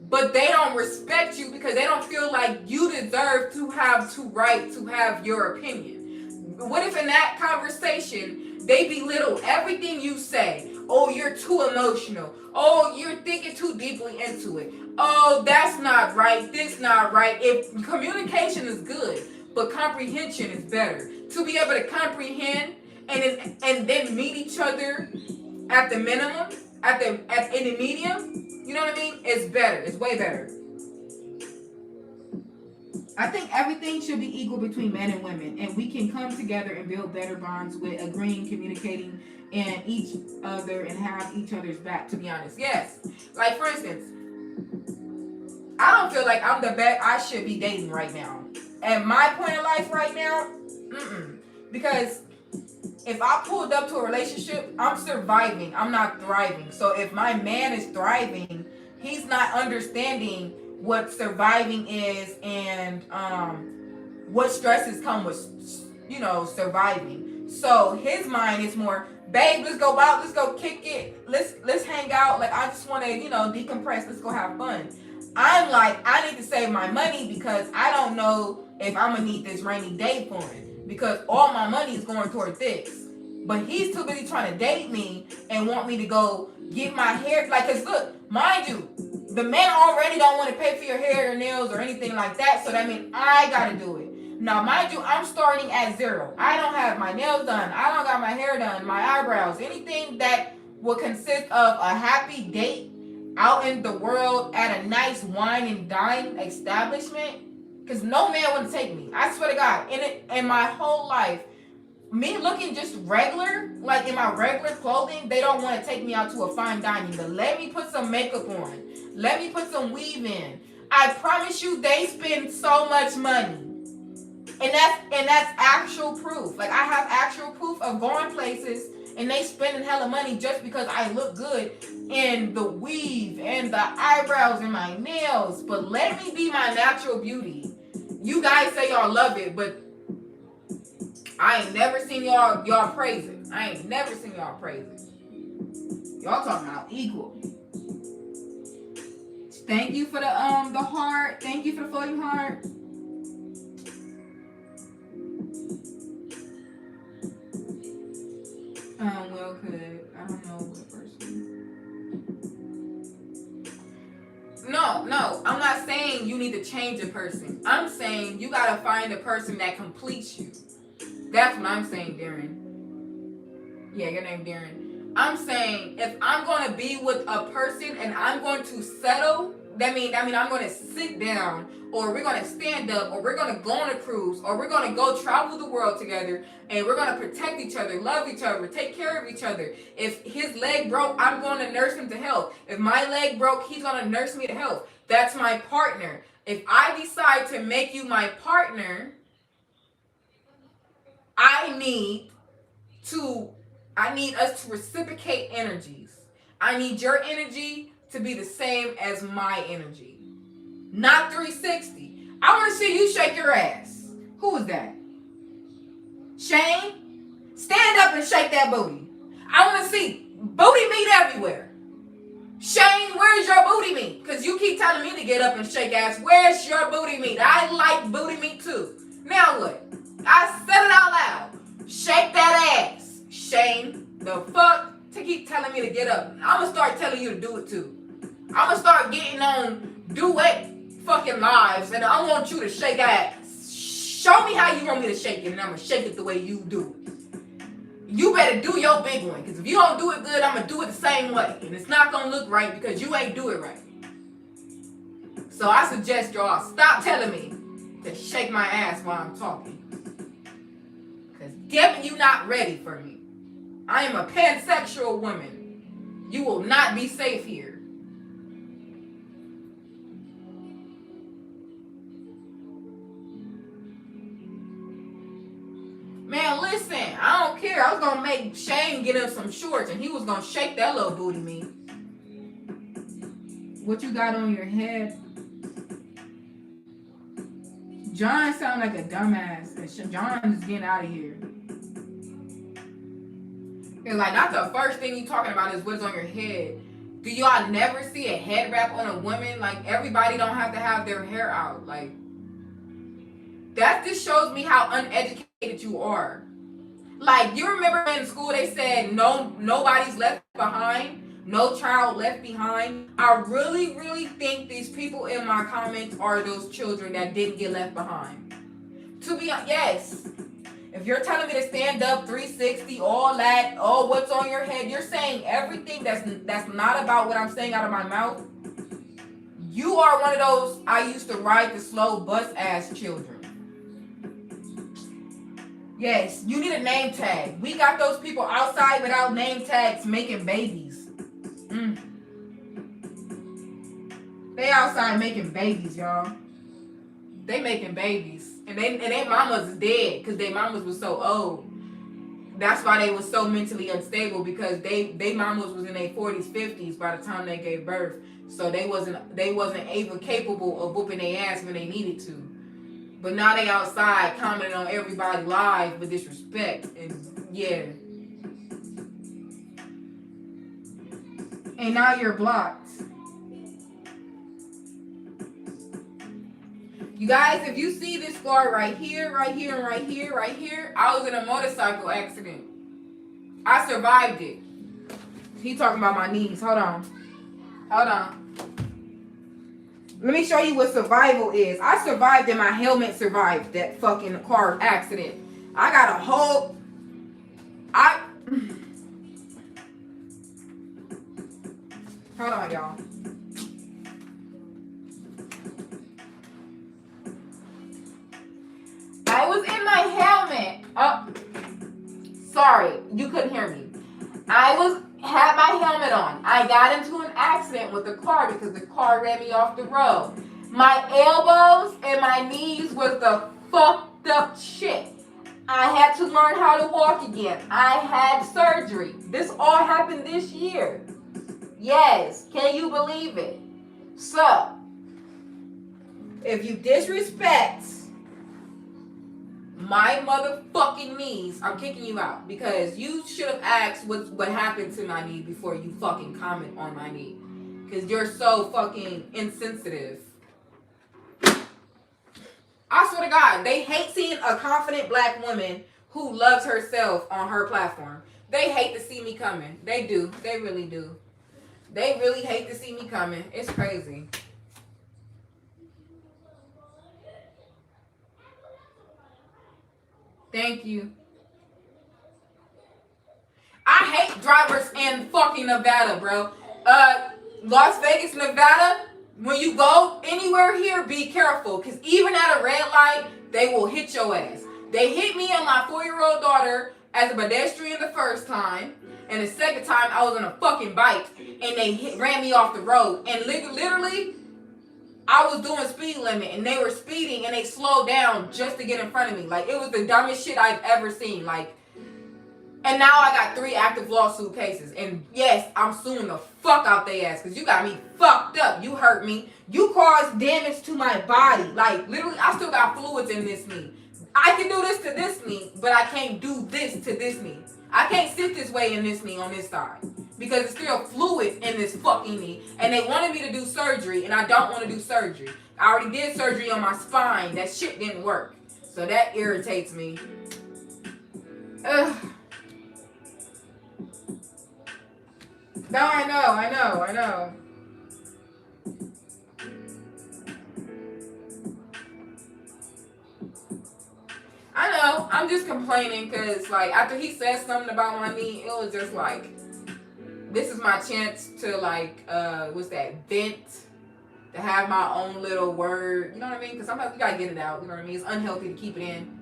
but they don't respect you because they don't feel like you deserve to have your opinion. What if in that conversation they belittle everything you say? Oh, you're too emotional. Oh, you're thinking too deeply into it. Oh, that's not right. This not right. If communication is good, but comprehension is better. To be able to comprehend and then meet each other at the minimum, in the medium, you know what I mean? It's better. It's way better. I think everything should be equal between men and women, and we can come together and build better bonds with agreeing, communicating, and each other and have each other's back. To be honest, yes. Like for instance, I don't feel like I'm the best I should be dating right now. At my point in life right now, because if I pulled up to a relationship, I'm surviving. I'm not thriving. So if my man is thriving, he's not understanding what surviving is and what stresses come with, surviving. So his mind is more, babe, let's go out, let's go kick it, let's hang out. Like I just want to, decompress. Let's go have fun. I'm like, I need to save my money because I don't know if I'm gonna need this rainy day fund because all my money is going toward this. But he's too busy trying to date me and want me to go get my hair. Like, cause look, mind you, the men already don't want to pay for your hair or nails or anything like that. So that means I gotta do it. Now, mind you, I'm starting at zero. I don't have my nails done. I don't got my hair done, my eyebrows, anything that will consist of a happy date out in the world at a nice wine and dine establishment. Cause no man would take me. I swear to God. In my whole life, me looking just regular, like in my regular clothing, they don't want to take me out to a fine dining. But let me put some makeup on. Let me put some weave in. I promise you, they spend so much money. And that's actual proof. Like I have actual proof of going places and they spending hella money just because I look good in the weave and the eyebrows and my nails. But let me be my natural beauty. You guys say y'all love it, but I ain't never seen y'all praise it. I ain't never seen y'all praise it. Y'all talking about equal. Thank you for the heart. Thank you for the floating heart. Well, could I don't know what person. No, I'm not saying you need to change a person. I'm saying you gotta find a person that completes you. That's what I'm saying, Darren. Yeah, your name Darren. I'm saying if I'm going to be with a person and I'm going to settle, that mean I'm going to sit down, or we're going to stand up, or we're going to go on a cruise, or we're going to go travel the world together, and we're going to protect each other, love each other, take care of each other. If his leg broke, I'm going to nurse him to health. If my leg broke, he's going to nurse me to health. That's my partner. If I decide to make you my partner, I need us to reciprocate energies. I need your energy to be the same as my energy. Not 360. I want to see you shake your ass. Who is that? Shane? Stand up and shake that booty. I want to see booty meat everywhere. Shane, where's your booty meat? Because you keep telling me to get up and shake ass. Where's your booty meat? I like booty meat too. Now what? I said it out loud. Shake that ass. Shane, the fuck to keep telling me to get up. I'm going to start telling you to do it too. I'm going to start getting on duet fucking lives and I want you to shake ass. Show me how you want me to shake it and I'm going to shake it the way you do it. You better do your big one because if you don't do it good, I'm going to do it the same way. And it's not going to look right because you ain't do it right. So I suggest y'all stop telling me to shake my ass while I'm talking. Because damn it, you not ready for me. I am a pansexual woman. You will not be safe here. gonna make Shane get him some shorts, and he was gonna shake that little booty meat. What you got on your head? John sound like a dumbass, and John is getting out of here. It's like, not the first thing you talking about is what's on your head. Do y'all never see a head wrap on a woman? Like, everybody don't have to have their hair out. Like, that just shows me how uneducated you are. Like, you remember in school they said nobody's left behind, no child left behind. I really, really think these people in my comments are those children that didn't get left behind. To be honest, yes. If you're telling me to stand up 360, all that, oh, what's on your head, you're saying everything that's not about what I'm saying out of my mouth. You are one of those I used to ride the slow bus ass children. Yes, you need a name tag. We got those people outside without name tags making babies. They outside making babies, y'all. They making babies. And they mamas is dead because their mamas was so old. That's why they was so mentally unstable, because they mamas was in their 40s, 50s by the time they gave birth. So they wasn't even capable of whooping their ass when they needed to. But now they outside commenting on everybody live with disrespect. And yeah. And now you're blocked. You guys, if you see this scar right here, right here, and right here, right here, I was in a motorcycle accident. I survived it. He talking about my knees. Hold on. Hold on. Let me show you what survival is. I survived and my helmet survived that fucking car accident. I got a whole... Hold on, y'all. I was in my helmet. Oh, sorry, you couldn't hear me. I had my helmet on. I got into an accident with the car because the car ran me off the road. My elbows and my knees was the fucked up shit. I had to learn how to walk again. I had surgery. This all happened this year. Yes, can you believe it? So, if you disrespect my motherfucking knees, I'm kicking you out, because you should have asked what happened to my knee before you fucking comment on my knee, because you're so fucking insensitive. I swear to God, they hate seeing a confident black woman who loves herself on her platform. They hate to see me coming. They do. They really do. They really hate to see me coming. It's crazy. Thank you. I hate drivers in fucking Nevada, bro. Las Vegas, Nevada, when you go anywhere here, be careful. Because even at a red light, they will hit your ass. They hit me and my 4-year-old daughter as a pedestrian the first time. And the second time, I was on a fucking bike. And they ran me off the road. And literally, I was doing speed limit, and they were speeding, and they slowed down just to get in front of me. Like, it was the dumbest shit I've ever seen. Like, and now I got 3 active lawsuit cases. And yes, I'm suing the fuck out they ass, because you got me fucked up. You hurt me. You caused damage to my body. Like, literally, I still got fluids in this knee. I can do this to this knee, but I can't do this to this knee. I can't sit this way in this knee on this side, because it's still fluid in this fucking knee. And they wanted me to do surgery, and I don't want to do surgery. I already did surgery on my spine. That shit didn't work. So that irritates me. Ugh. No, I know. I know. I'm just complaining because, like, after he said something about my knee, it was just like, this is my chance to, like, vent, to have my own little word. You know what I mean? Because sometimes you gotta get it out. You know what I mean? It's unhealthy to keep it in.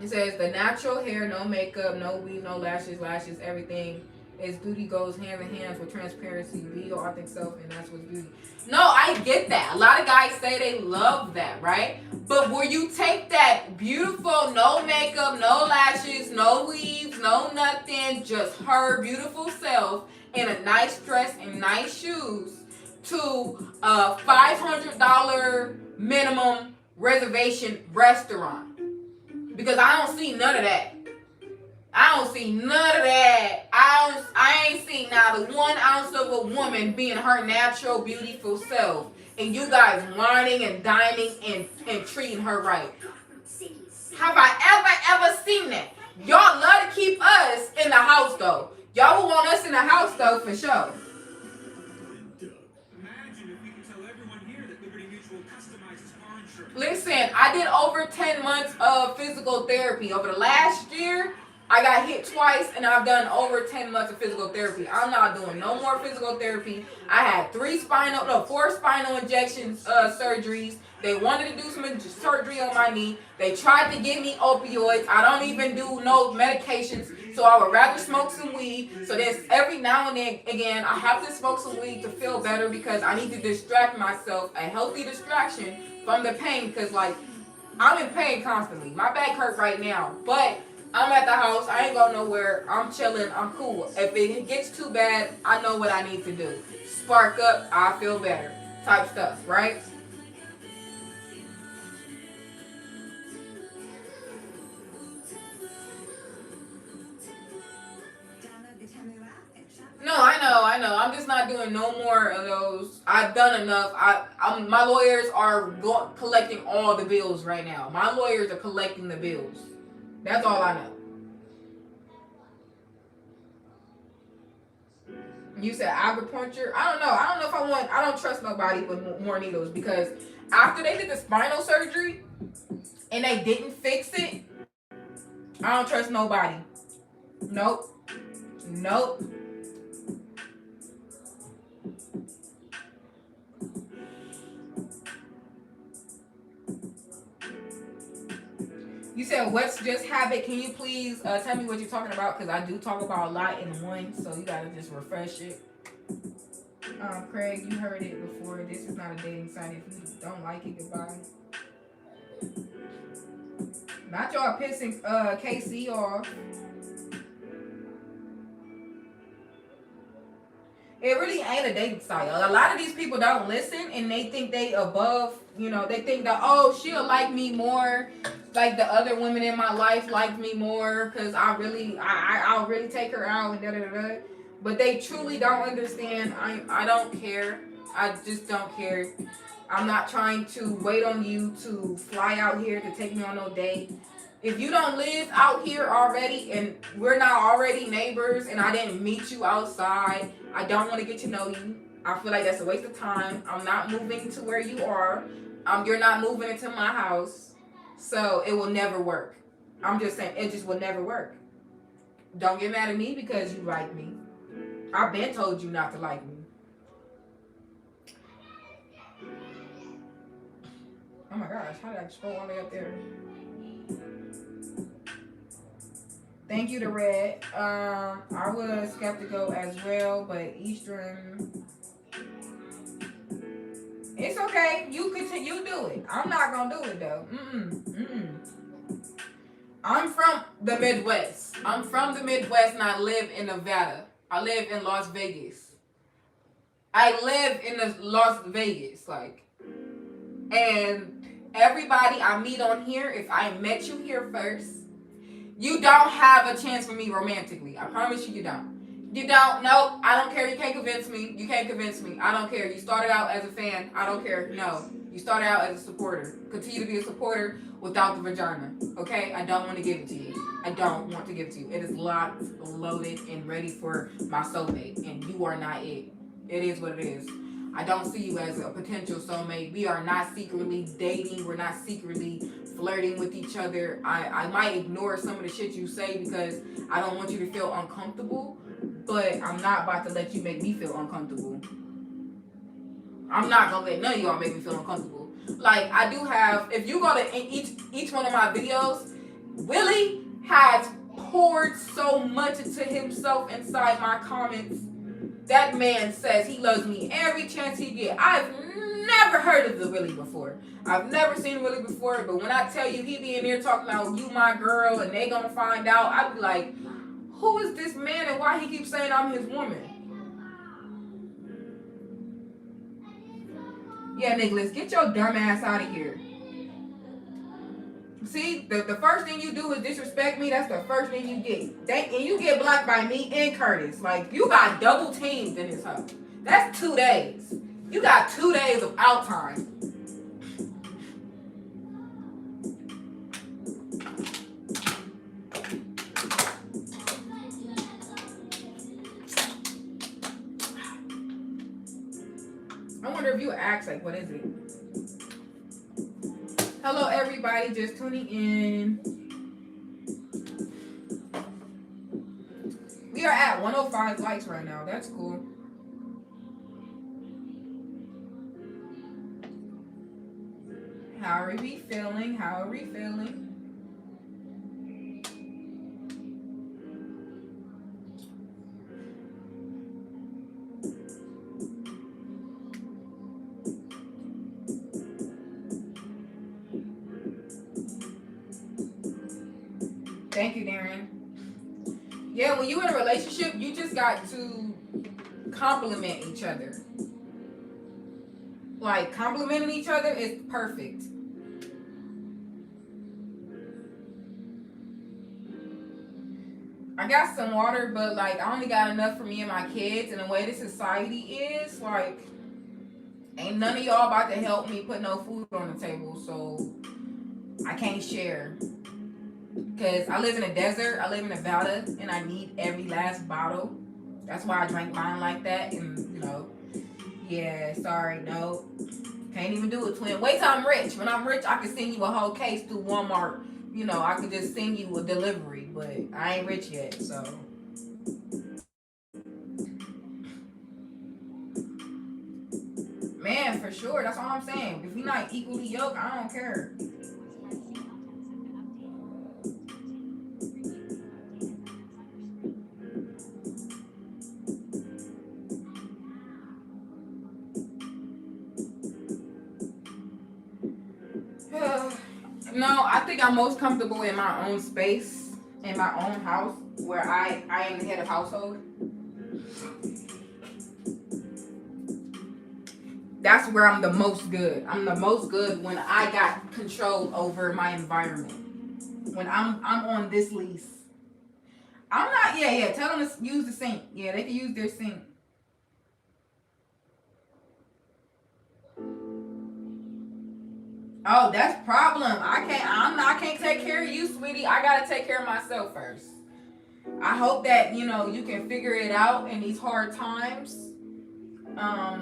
It says, the natural hair, no makeup, no weave, no lashes, everything is beauty goes hand in hand with transparency. Be your authentic self, and that's what's beauty. No, I get that. A lot of guys say they love that, right? But will you take that beautiful, no makeup, no lashes, no weaves, no nothing, just her beautiful self in a nice dress and nice shoes to a $500 minimum reservation restaurant? Because I don't see none of that. I don't see none of that. I ain't seen not a 1 ounce of a woman being her natural, beautiful self. And you guys whining and dining and treating her right. Have I ever seen that? Y'all love to keep us in the house though. Y'all will want us in the house though for sure. Imagine if we could tell everyone here that Liberty Mutual customizes car insurance. Listen, I did over 10 months of physical therapy. Over the last year, I got hit twice and I've done over 10 months of physical therapy. I'm not doing no more physical therapy. I had 4 spinal injections, surgeries. They wanted to do some surgery on my knee. They tried to give me opioids. I don't even do no medications. So I would rather smoke some weed. So then every now and then, again, I have to smoke some weed to feel better because I need to distract myself, a healthy distraction from the pain. Because like, I'm in pain constantly. My back hurt right now, but I'm at the house. I ain't going nowhere. I'm chilling. I'm cool. If it gets too bad, I know what I need to do. Spark up. I feel better. Type stuff, right? No, I know. I'm just not doing no more of those. I've done enough. My lawyers are collecting all the bills right now. My lawyers are collecting the bills. That's all I know. You said acupuncture? I don't know. I don't trust nobody with more needles because after they did the spinal surgery and they didn't fix it, I don't trust nobody. Nope. You said what's just habit? Can you please tell me what you're talking about? Because I do talk about a lot in one, so you gotta just refresh it. Craig, you heard it before. This is not a dating site. If you don't like it, goodbye. Not y'all pissing KC off. It really ain't a dating site. A lot of these people don't listen and they think they above, they think that, oh, she'll like me more. Like the other women in my life like me more because I'll really take her out and da-da-da-da. But they truly don't understand. I don't care. I just don't care. I'm not trying to wait on you to fly out here to take me on no date. If you don't live out here already and we're not already neighbors and I didn't meet you outside, I don't want to get to know you. I feel like that's a waste of time. I'm not moving to where you are. You're not moving into my house. So it will never work. I'm just saying it just will never work. Don't get mad at me because you like me. I've been told you not to like me. Oh my gosh, how did I scroll all the way up there? Thank you to Red. I was skeptical as well, but Eastern, it's okay. You continue, you do it. I'm not gonna do it though. I'm from the Midwest. And I live in Nevada. I live in Las Vegas. And everybody I meet on here, if I met you here first, you don't have a chance for me romantically. I promise you don't. You don't. Nope. I don't care. You can't convince me. I don't care. You started out as a fan. I don't care. No. You started out as a supporter. Continue to be a supporter without the vagina. Okay? I don't want to give it to you. It is locked, loaded, and ready for my soulmate. And you are not it. It is what it is. I don't see you as a potential soulmate. We are not secretly dating. We're not secretly flirting with each other. I might ignore some of the shit you say because I don't want you to feel uncomfortable. But I'm not about to let you make me feel uncomfortable. I'm not gonna let none of y'all make me feel uncomfortable. Like I do have, if you go to each one of my videos, Willie has poured so much into himself inside my comments. That man says he loves me every chance he get. I've never heard of the Willie before. I've never seen Willie before, but when I tell you he be in there talking about you my girl and they gonna find out, I be like, who is this man and why he keeps saying I'm his woman? Yeah, Nicholas, get your dumb ass out of here. See, the first thing you do is disrespect me. That's the first thing you get. And you get blocked by me and Curtis. Like, you got double teamed in this house. That's 2 days. You got 2 days of out time. I wonder if you ask, like, what is it? Hello, everybody, just tuning in. We are at 105 likes right now. That's cool. How are we feeling? How are we feeling? Thank you, Darren. Yeah, when you're in a relationship, you just got to compliment each other. Like, complimenting each other is perfect. I got some water, but, like, I only got enough for me and my kids. And the way this society is, like, ain't none of y'all about to help me put no food on the table. So, I can't share. Because I live in a desert, I live in Nevada, and I need every last bottle. That's why I drank mine like that. And, you know, yeah, sorry, no. Can't even do it, twin. Wait till I'm rich. When I'm rich, I can send you a whole case through Walmart. You know, I could just send you a delivery. But I ain't rich yet, so. Man, for sure. That's all I'm saying. If we're not equally yoked, I don't care. No, I think I'm most comfortable in my own space, in my own house, where I am the head of household. That's where I'm the most good. I'm the most good when I got control over my environment. When I'm on this lease. I'm not, yeah, tell them to use the sink. Yeah, they can use their sink. Oh, that's problem. I can't take care of you, sweetie. I gotta take care of myself first. I hope that, you know, you can figure it out in these hard times. I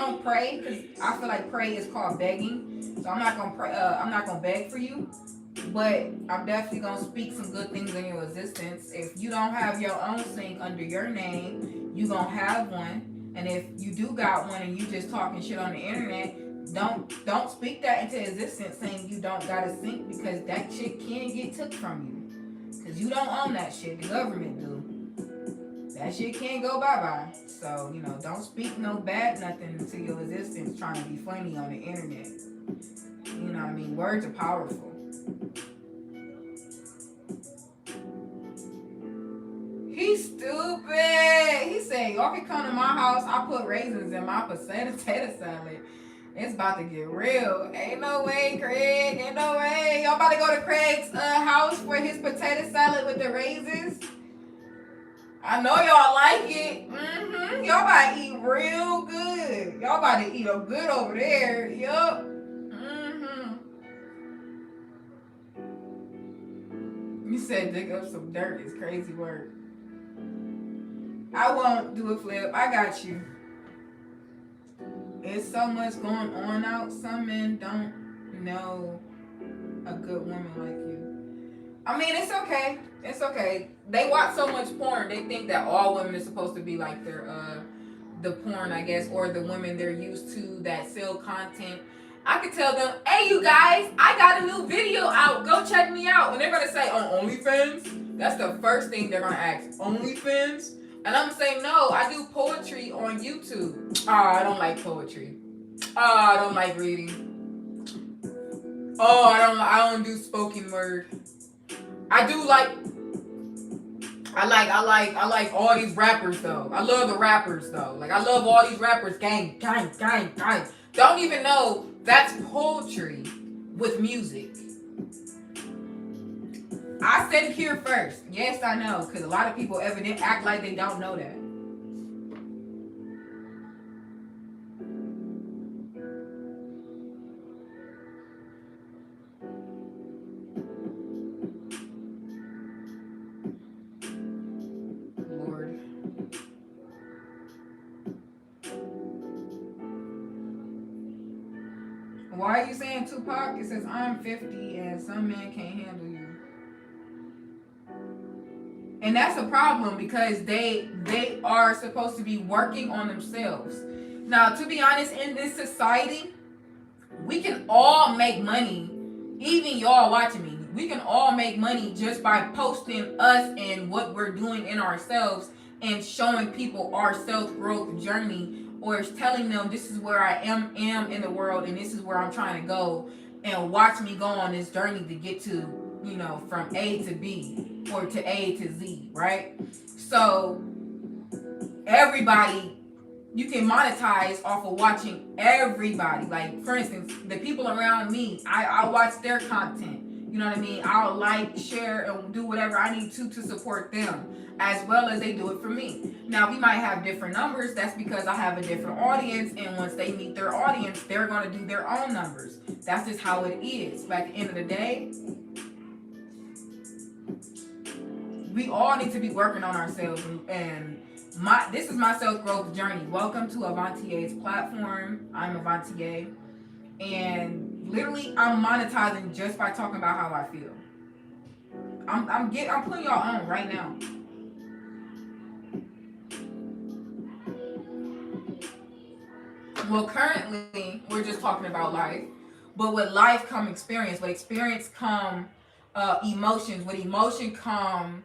don't pray because I feel like pray is called begging. So I'm not gonna pray. I'm not gonna beg for you, but I'm definitely gonna speak some good things in your existence. If you don't have your own sink under your name, you gonna have one. And if you do got one and you just talking shit on the internet, don't speak that into existence saying you don't got a sink, because that shit can get took from you. Because you don't own that shit. The government do. That shit can't go bye-bye. So, you know, don't speak no bad nothing into your existence trying to be funny on the internet. You know what I mean? Words are powerful. He's stupid. He said, y'all can come to my house. I put raisins in my potato salad. It's about to get real. Ain't no way, Craig. Ain't no way. Y'all about to go to Craig's house for his potato salad with the raisins? I know y'all like it. Y'all about to eat real good. Y'all about to eat a good over there. Yup. You said dig up some dirt is crazy work. I won't do a flip. I got you. There's so much going on out. Some men don't know a good woman like you. I mean, it's okay. It's okay. They watch so much porn. They think that all women are supposed to be like their the porn, I guess, or the women they're used to that sell content. I could tell them, hey, you guys, I got a new video out. Go check me out. And they're going to say, on OnlyFans? That's the first thing they're going to ask. OnlyFans? And I'm gonna say no. I do poetry on YouTube. I don't like poetry. I don't like reading. I don't do spoken word. I do like. I like all these rappers though. I love the rappers though. Like I love all these rappers. Gang, gang, gang, gang. Don't even know that's poetry with music. I said it here first. Yes, I know, because a lot of people evidently act like they don't know that. Lord. Why are you saying Tupac? It says I'm 50 and some men can't handle you. And that's a problem because they are supposed to be working on themselves. Now, to be honest, in this society, we can all make money. Even y'all watching me, we can all make money just by posting us and what we're doing in ourselves and showing people our self-growth journey, or telling them this is where I am in the world and this is where I'm trying to go, and watch me go on this journey to get to, you know, from A to B or to A to Z, right? So everybody, you can monetize off of watching everybody. Like, for instance, the people around me, I watch their content. You know what I mean? I'll like, share, and do whatever I need to support them, as well as they do it for me. Now, we might have different numbers. That's because I have a different audience, and once they meet their audience, they're going to do their own numbers. That's just how it is. But at the end of the day, we all need to be working on ourselves, and this is my self-growth journey. Welcome to Avantie's platform. I'm Avantie, and literally I'm monetizing just by talking about how I feel. I'm putting y'all on right now. Well, currently we're just talking about life, but with life come experience. With experience come emotions. With emotion come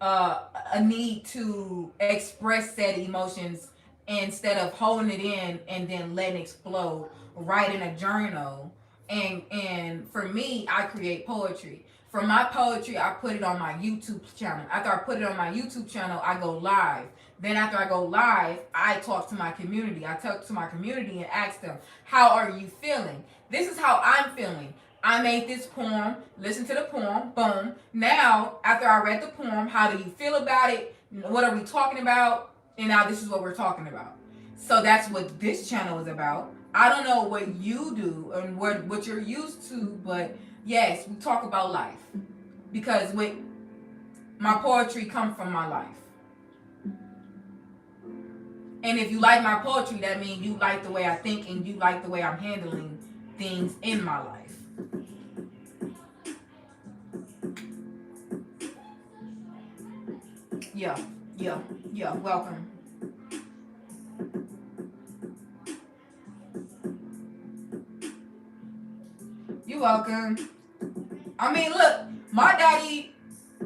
a need to express said emotions instead of holding it in and then letting it explode. Writing a journal, and for me, I create poetry. For my poetry, I put it on my YouTube channel. After I put it on my YouTube channel, I go live. Then after I go live, I talk to my community. I talk to my community and ask them, how are you feeling? This is how I'm feeling. I made this poem, listen to the poem, boom. Now, after I read the poem, how do you feel about it? What are we talking about? And now this is what we're talking about. So that's what this channel is about. I don't know what you do and what you're used to, but yes, we talk about life. Because with my poetry comes from my life. And if you like my poetry, that means you like the way I think and you like the way I'm handling things in my life. Yeah, welcome. You're welcome. I mean, look, my daddy,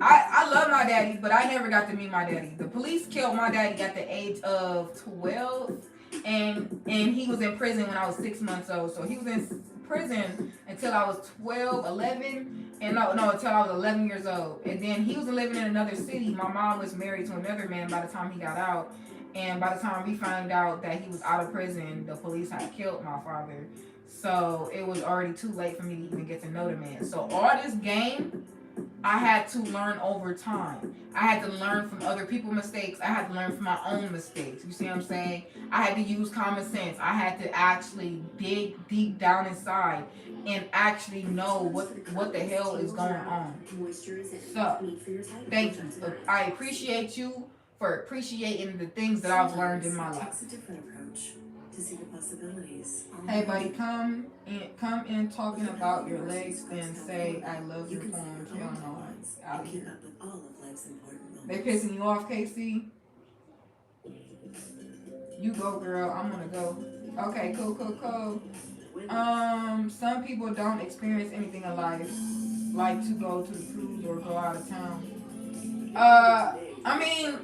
I love my daddy, but I never got to meet my daddy. The police killed my daddy at the age of 12, and he was in prison when I was 6 months old. So he was in prison until I was 12, 11, and no, until I was 11 years old. And then he was living in another city. My mom was married to another man by the time he got out. And by the time we found out that he was out of prison, the police had killed my father. So it was already too late for me to even get to know the man. So all this game, I had to learn over time. I had to learn from other people's mistakes. I had to learn from my own mistakes. You see what I'm saying? I had to use common sense. I had to actually dig deep down inside and actually know what the hell is going on. So, thank you. I appreciate you for appreciating the things that I've learned in my life. To see the possibilities. Hey buddy, come in talking about your legs and say I love your poems. Hell no. Out Keep here. up with all of life's important moments. They pissing you off, KC? You go, girl. I'm gonna go. Okay, cool. Some people don't experience anything in life, like to go to the cruise or go out of town. I mean,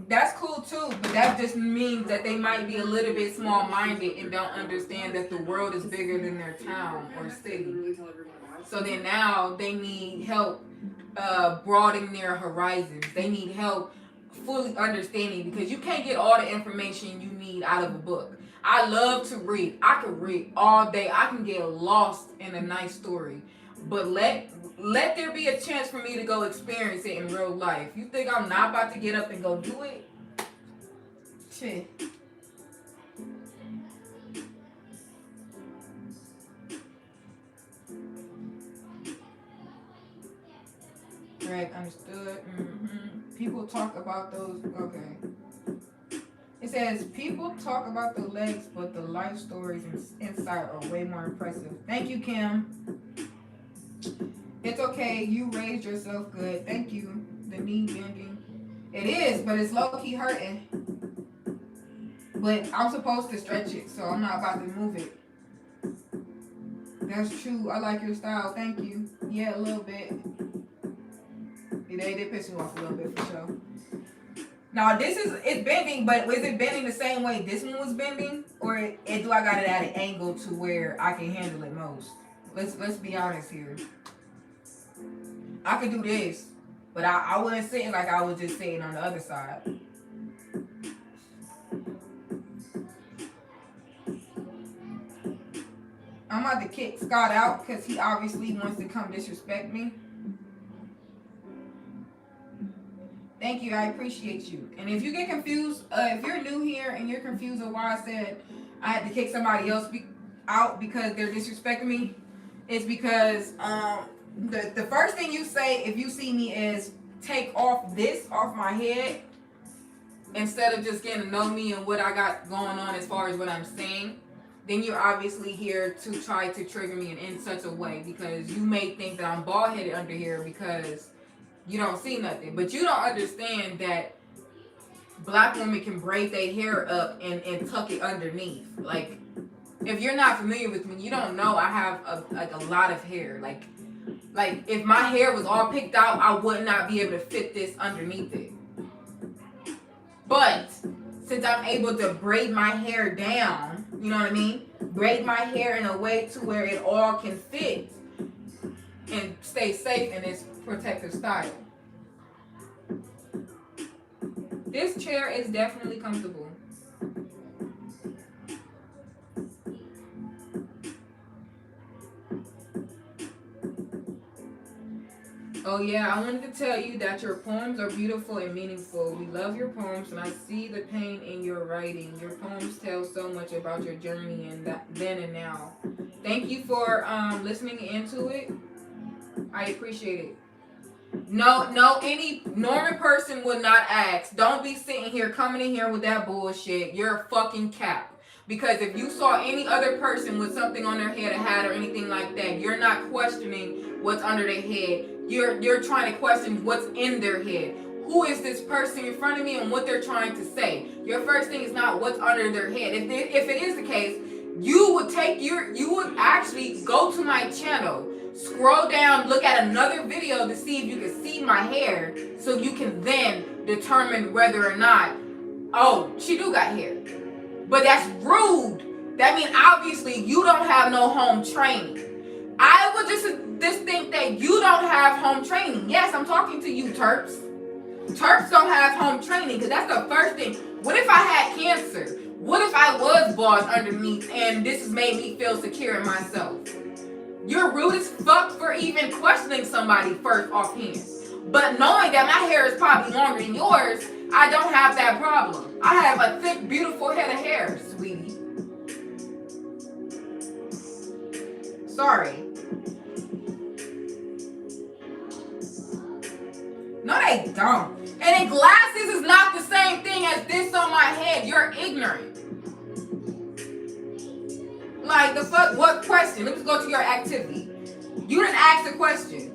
that's cool too, but that just means that they might be a little bit small-minded and don't understand that the world is bigger than their town or city. So then now they need help broadening their horizons. They need help fully understanding, because you can't get all the information you need out of a book. I love to read. I can read all day. I can get lost in a nice story. But let there be a chance for me to go experience it in real life. You think I'm not about to get up and go do it? Shit. Right, understood. People talk about those. Okay. It says people talk about the legs, but the life stories inside are way more impressive. Thank you, Kim. It's okay. You raised yourself good. Thank you. The knee bending. It is, but it's low key hurting. But I'm supposed to stretch it, so I'm not about to move it. That's true. I like your style. Thank you. Yeah, a little bit. They did piss me off a little bit for sure. Now it's bending, but is it bending the same way this one was bending, or do I got it at an angle to where I can handle it most? Let's be honest here. I could do this, but I wasn't sitting like I was just sitting on the other side. I'm about to kick Scott out because he obviously wants to come disrespect me. Thank you, I appreciate you. And if you get confused, if you're new here and you're confused on why I said I had to kick somebody else out because they're disrespecting me, it's because the first thing you say if you see me is take off this off my head instead of just getting to know me and what I got going on as far as what I'm saying. Then you're obviously here to try to trigger me in such a way because you may think that I'm bald-headed under here because you don't see nothing. But you don't understand that black women can braid their hair up and tuck it underneath. Like, if you're not familiar with me, you don't know I have a lot of hair. Like if my hair was all picked out, I would not be able to fit this underneath it. But since I'm able to braid my hair down, you know what I mean? Braid my hair in a way to where it all can fit and stay safe in its protective style. This chair is definitely comfortable. Oh yeah, I wanted to tell you that your poems are beautiful and meaningful. We love your poems, and I see the pain in your writing. Your poems tell so much about your journey and that then and now. Thank you for listening into it. I appreciate it. No, any normal person would not ask. Don't be sitting here coming in here with that bullshit. You're a fucking cap. Because if you saw any other person with something on their head, a hat or anything like that, you're not questioning what's under their head. You're trying to question what's in their head. Who is this person in front of me and what they're trying to say? Your first thing is not what's under their head. If it is the case, you would actually go to my channel, scroll down, look at another video to see if you can see my hair, so you can then determine whether or not, oh, she do got hair. But that's rude. That means obviously you don't have no home training. I would just think that you don't have home training. Yes, I'm talking to you, Terps. Terps don't have home training because that's the first thing. What if I had cancer? What if I was bald underneath and this has made me feel secure in myself? You're rude as fuck for even questioning somebody first offhand. But knowing that my hair is probably longer than yours, I don't have that problem. I have a thick, beautiful head of hair, sweetie. Sorry. No, they don't. And then glasses is not the same thing as this on my head. You're ignorant. Like, the fuck? What question? Let's go to your activity. You didn't ask the question.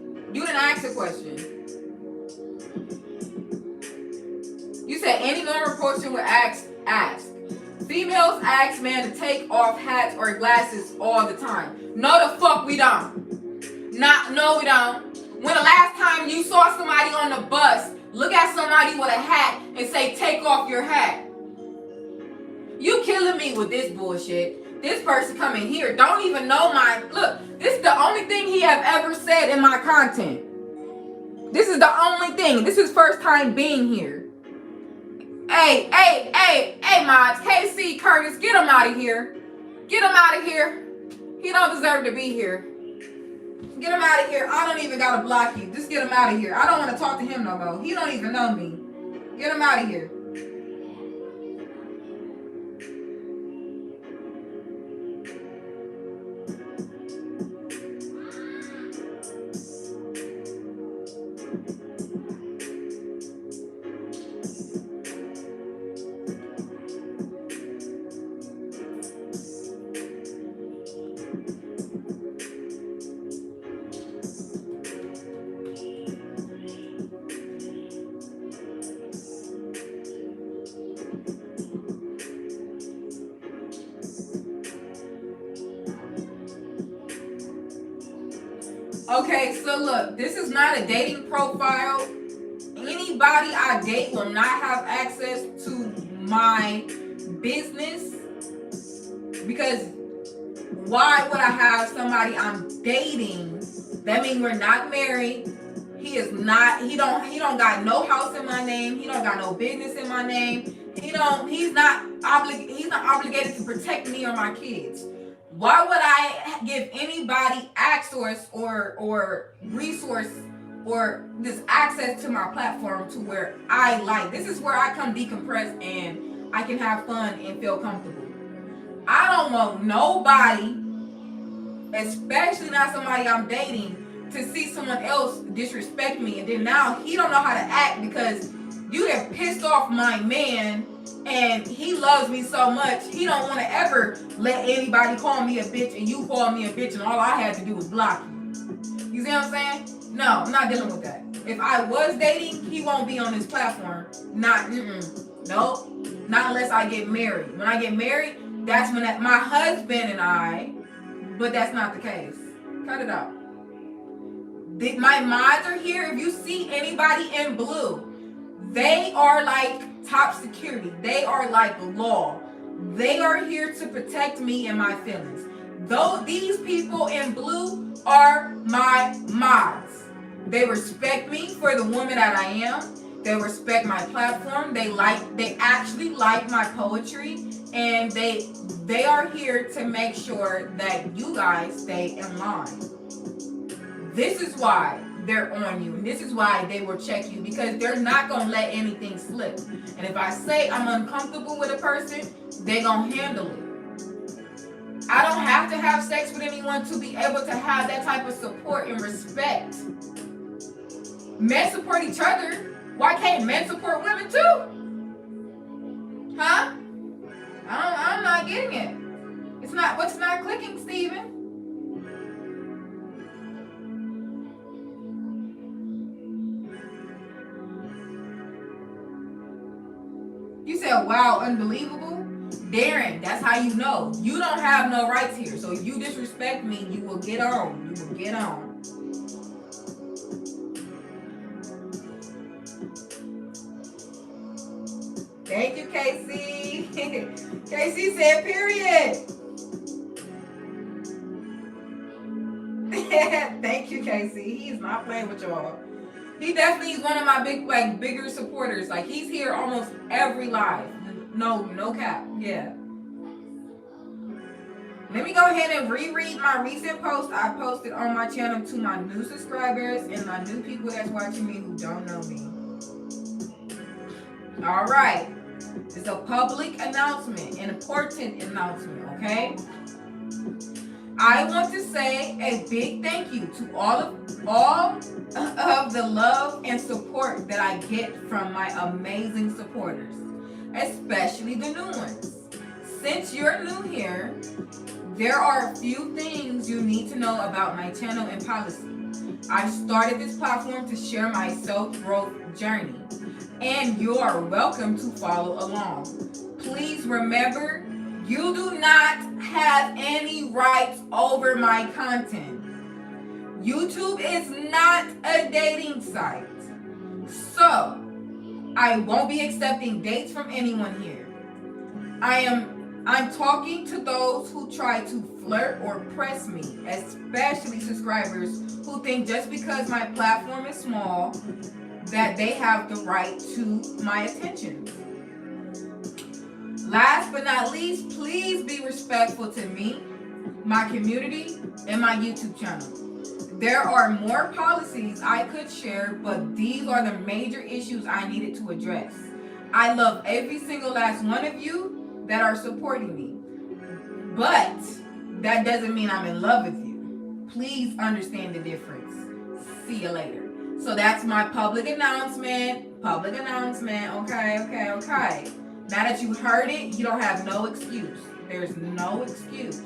You said any normal person would ask. Females ask men to take off hats or glasses all the time. No, the fuck we don't. No, we don't. When the last time you saw somebody on the bus look at somebody with a hat and say, take off your hat. You killing me with this bullshit. This person coming here don't even know my, look, this is the only thing he have ever said in my content. This is the only thing. This is first time being here. Hey, mods, KC Curtis, get him out of here. Get him out of here. He don't deserve to be here. Get him out of here. I don't even gotta block you. Just get him out of here. I don't want to talk to him no more. He don't even know me. Get him out of here. Okay, so look, this is not a dating profile. Anybody I date will not have access to my business, because why would I have somebody I'm dating? That means we're not married. He don't got no house in my name. He don't got no business in my name. He's not obligated to protect me or my kids. Why would I give anybody access or resource or this access to my platform to where I like? This is where I come decompress and I can have fun and feel comfortable. I don't want nobody, especially not somebody I'm dating, to see someone else disrespect me, and then now he don't know how to act because you have pissed off my man, and he loves me so much he don't want to ever let anybody call me a bitch, and you call me a bitch, and all I had to do was block you. You see what I'm saying? No, I'm not dealing with that. If I was dating, he won't be on this platform. Nope. Not unless I get married. When I get married, that's when my husband and I, but that's not the case. Cut it out. My mods are here. If you see anybody in blue, they are like top security. They are like law. They are here to protect me and my feelings. Though these people in blue are my mods. They respect me for the woman that I am. They respect my platform. They actually like my poetry, and they are here to make sure that you guys stay in line. This is why they're on you, and this is why they will check you, because they're not gonna let anything slip. And if I say I'm uncomfortable with a person, they're gonna handle it. I don't have to have sex with anyone to be able to have that type of support and respect. Men support each other. Why can't men support women too? Huh? I'm not getting it. What's not clicking, Steven? You said, wow, unbelievable. Darren, that's how you know. You don't have no rights here. So if you disrespect me, you will get on. You will get on. Thank you, KC. KC said, period. Thank you, KC. He's not playing with y'all. He definitely is one of my bigger supporters. Like, he's here almost every live. No cap. Yeah. Let me go ahead and reread my recent post I posted on my channel to my new subscribers and my new people that's watching me who don't know me. All right. It's a public announcement, an important announcement, okay? I want to say a big thank you to all of the love and support that I get from my amazing supporters, especially the new ones. Since you're new here, there are a few things you need to know about my channel and policy. I started this platform to share my self-growth journey, and you are welcome to follow along. Please remember, you do not have any rights over my content. YouTube is not a dating site. So, I won't be accepting dates from anyone here. I'm talking to those who try to flirt or press me, especially subscribers who think just because my platform is small that they have the right to my attention. Last but not least, please be respectful to me, my community, and my YouTube channel. There are more policies I could share, but these are the major issues I needed to address. I love every single last one of you that are supporting me, but that doesn't mean I'm in love with you. Please understand the difference. See you later. So that's my public announcement. Okay. Now that you heard it, you don't have no excuse. There's no excuse.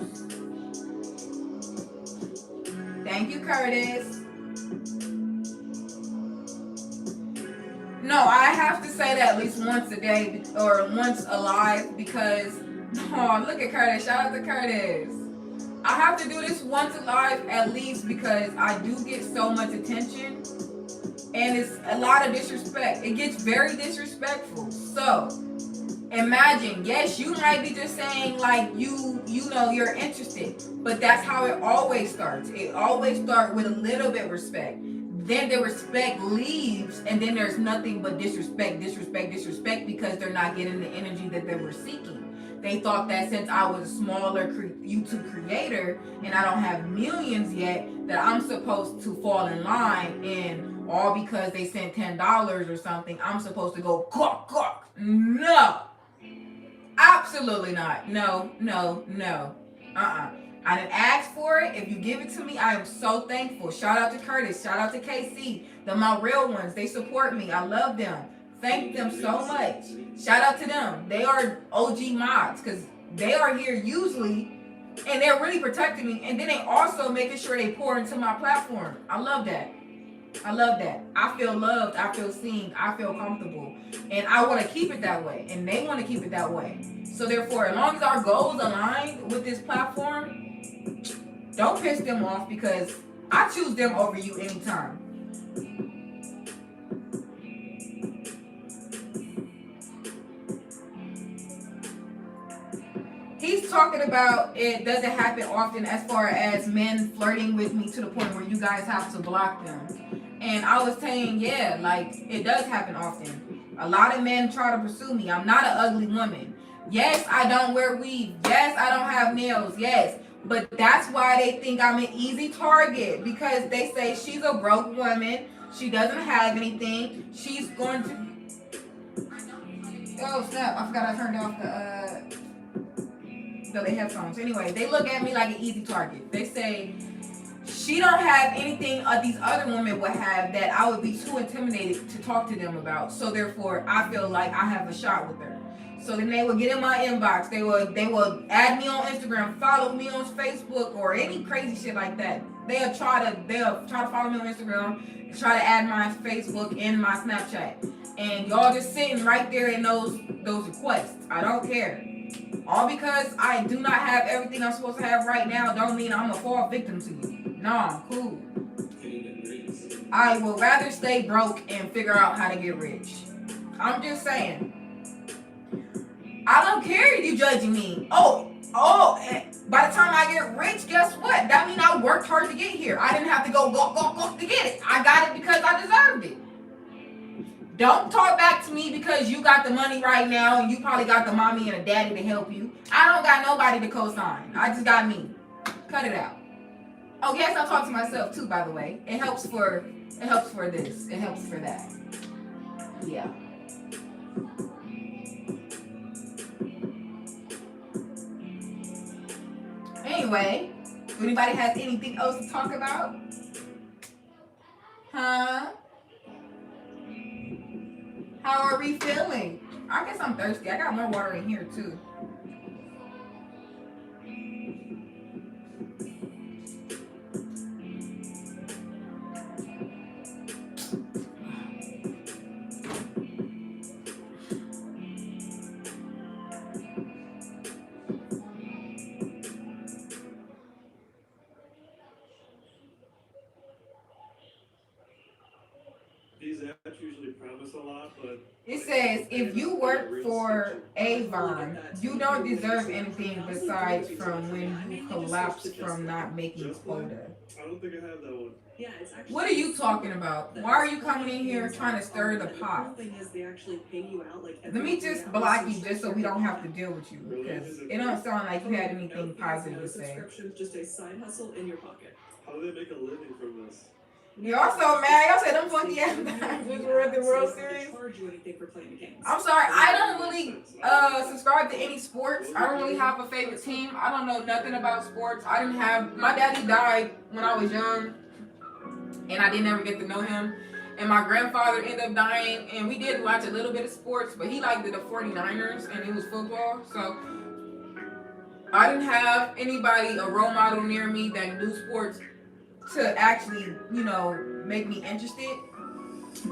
Thank you, Curtis. No, I have to say that at least once a day or once alive because, oh, look at Curtis. Shout out to Curtis. I have to do this once alive at least because I do get so much attention and it's a lot of disrespect. It gets very disrespectful. So, imagine, yes, you might be just saying like you know you're interested, but that's how it always starts. It always starts with a little bit of respect. Then the respect leaves, and then there's nothing but disrespect because they're not getting the energy that they were seeking. They thought that since I was a smaller YouTube creator and I don't have millions yet, that I'm supposed to fall in line, and all because they sent $10 or something, I'm supposed to go cluck. No. Absolutely not. No. I didn't ask for it. If you give it to me, I am so thankful. Shout out to Curtis. Shout out to KC. They're my real ones. They support me. I love them. Thank them so much. Shout out to them. They are OG mods because they are here usually and they're really protecting me. And then they also making sure they pour into my platform. I love that. I feel loved. I feel seen. I feel comfortable. And I want to keep it that way. And they want to keep it that way. So therefore, as long as our goals align with this platform, don't piss them off because I choose them over you anytime. He's talking about it doesn't happen often as far as men flirting with me to the point where you guys have to block them. And I was saying, yeah, like it does happen often. A lot of men try to pursue me. I'm not an ugly woman. Yes, I don't wear weave. Yes, I don't have nails. Yes. But that's why they think I'm an easy target because they say she's a broke woman. She doesn't have anything. She's going to... Oh, snap. I forgot I turned off the headphones. Anyway, they look at me like an easy target. They say she don't have anything these other women would have that I would be too intimidated to talk to them about. So therefore, I feel like I have a shot with her. So then they will get in my inbox. They will add me on Instagram, follow me on Facebook, or any crazy shit like that. They'll try to follow me on Instagram, try to add my Facebook and my Snapchat, and y'all just sitting right there in those requests. I don't care. All because I do not have everything I'm supposed to have right now don't mean I'm gonna fall victim to you. Nah, I'm cool. I would rather stay broke and figure out how to get rich. I'm just saying. I don't care if you judging me. Oh, by the time I get rich, guess what? That means I worked hard to get here. I didn't have to go to get it. I got it because I deserved it. Don't talk back to me because you got the money right now and you probably got the mommy and a daddy to help you. I don't got nobody to co-sign. I just got me. Cut it out. Oh, yes, I talk to myself too, by the way. It helps for this. It helps for that. Yeah. Anyway, anybody has anything else to talk about? Huh? How are we feeling? I guess I'm thirsty. I got more water in here too. These apps usually promise for Avon, you don't deserve anything besides from when you collapsed from not making quota. I don't think I have that one. Yeah, it's actually. What are you talking about? Why are you coming in here trying to stir the pot? The cool thing is they actually pay you out like. Let me just block you just so we don't have to deal with you, because it don't sound like you had anything positive to say. Subscription's just a side hustle in your pocket. How do they make a living from this? Y'all so mad. Y'all said them funky ass just were the World Series. Charge you anything for playing the games. I'm sorry, I don't really subscribe to any sports. I don't really have a favorite team. I don't know nothing about sports. I didn't have, my daddy died when I was young, and I didn't ever get to know him. And my grandfather ended up dying, and we did watch a little bit of sports, but he liked the 49ers, and it was football. So I didn't have anybody, a role model near me that knew sports to actually, you know, make me interested.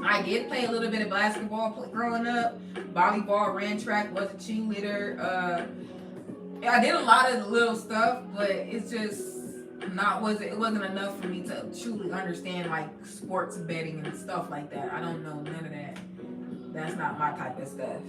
I did play a little bit of basketball growing up, volleyball, ran track, was a cheerleader. I did a lot of little stuff, but it's just it wasn't enough for me to truly understand like sports betting and stuff like that. I don't know none of that. That's not my type of stuff.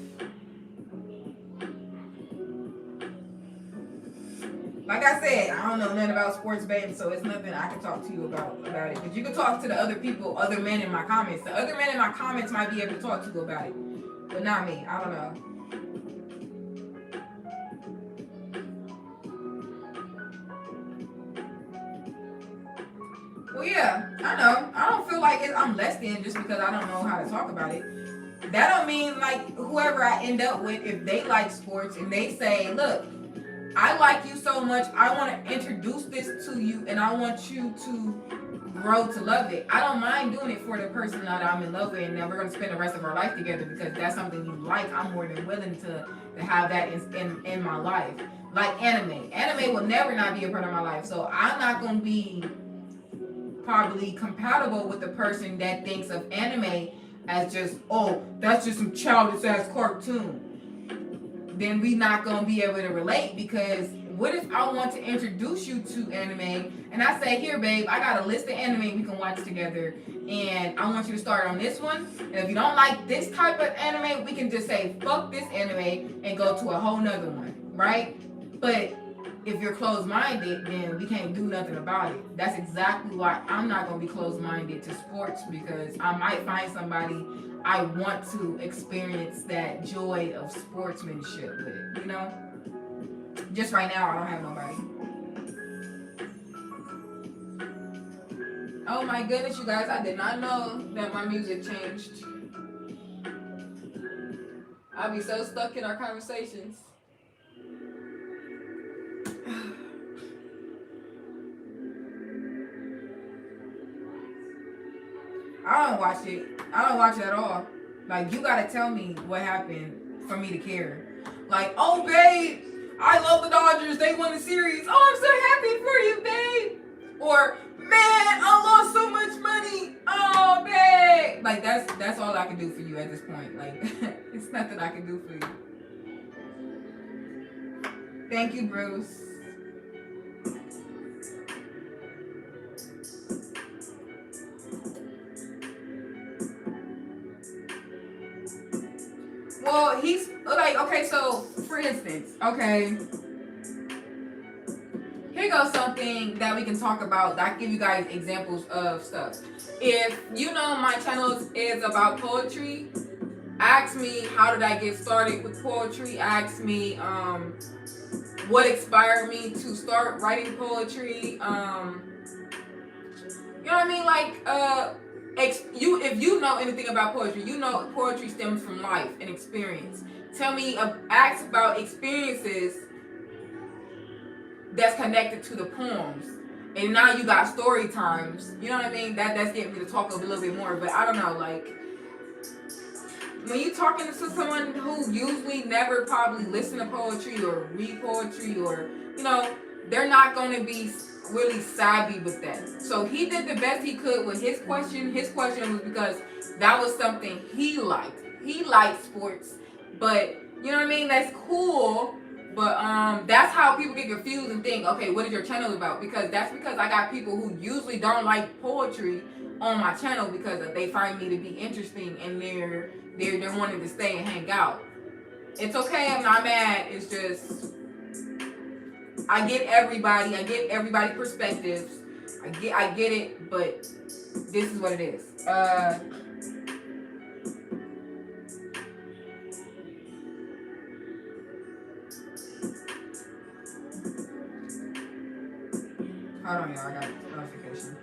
Like I said, I don't know nothing about sports betting, so it's nothing I can talk to you about it. But you can talk to the other people, other men in my comments. The other men in my comments might be able to talk to you about it, but not me. I don't know. Well, yeah, I know. I don't feel like I'm less than just because I don't know how to talk about it. That don't mean like whoever I end up with, if they like sports and they say, look, I like you so much, I want to introduce this to you and I want you to grow to love it. I don't mind doing it for the person that I'm in love with and that we're going to spend the rest of our life together because that's something you like. I'm more than willing to have that in my life. Like anime. Anime will never not be a part of my life. So I'm not going to be probably compatible with the person that thinks of anime as just, oh, that's just some childish ass cartoon. Then we not gonna be able to relate, because what if I want to introduce you to anime and I say, here babe, I got a list of anime we can watch together and I want you to start on this one, and if you don't like this type of anime, we can just say fuck this anime and go to a whole nother one, right? But if you're closed-minded, then we can't do nothing about it. That's exactly why I'm not gonna be closed-minded to sports, because I might find somebody I want to experience that joy of sportsmanship with, you know? Just right now, I don't have nobody. Oh my goodness, you guys, I did not know that my music changed. I'll be so stuck in our conversations. I don't watch it. I don't watch it at all. Like, you gotta tell me what happened for me to care. Like, oh babe, I love the Dodgers. They won the series. Oh, I'm so happy for you, babe. Or, man, I lost so much money. Oh, babe. Like, that's all I can do for you at this point. Like, it's nothing I can do for you. Thank you, Bruce. Well, he's like, okay, so for instance, okay, here goes something that we can talk about. I can give you guys examples of stuff. If you know my channel is about poetry, ask me how did I get started with poetry. Ask me what inspired me to start writing poetry. You know what I mean? Like if you know anything about poetry, you know poetry stems from life and experience. Tell me, ask about experiences that's connected to the poems. And now you got story times. You know what I mean? That's getting me to talk a little bit more. But I don't know, like, when you talking to someone who usually never probably listen to poetry or read poetry, or, you know, they're not going to be really savvy with that. So he did the best he could with his question. His question was because that was something he liked. He liked sports, but you know what I mean? That's cool. But that's how people get confused and think, okay, what is your channel about? Because I got people who usually don't like poetry on my channel because they find me to be interesting and they're wanting to stay and hang out. It's okay. I'm not mad. It's just I get everybody. I get everybody perspectives. I get it, but this is what it is. Hold on, y'all. I got a notification.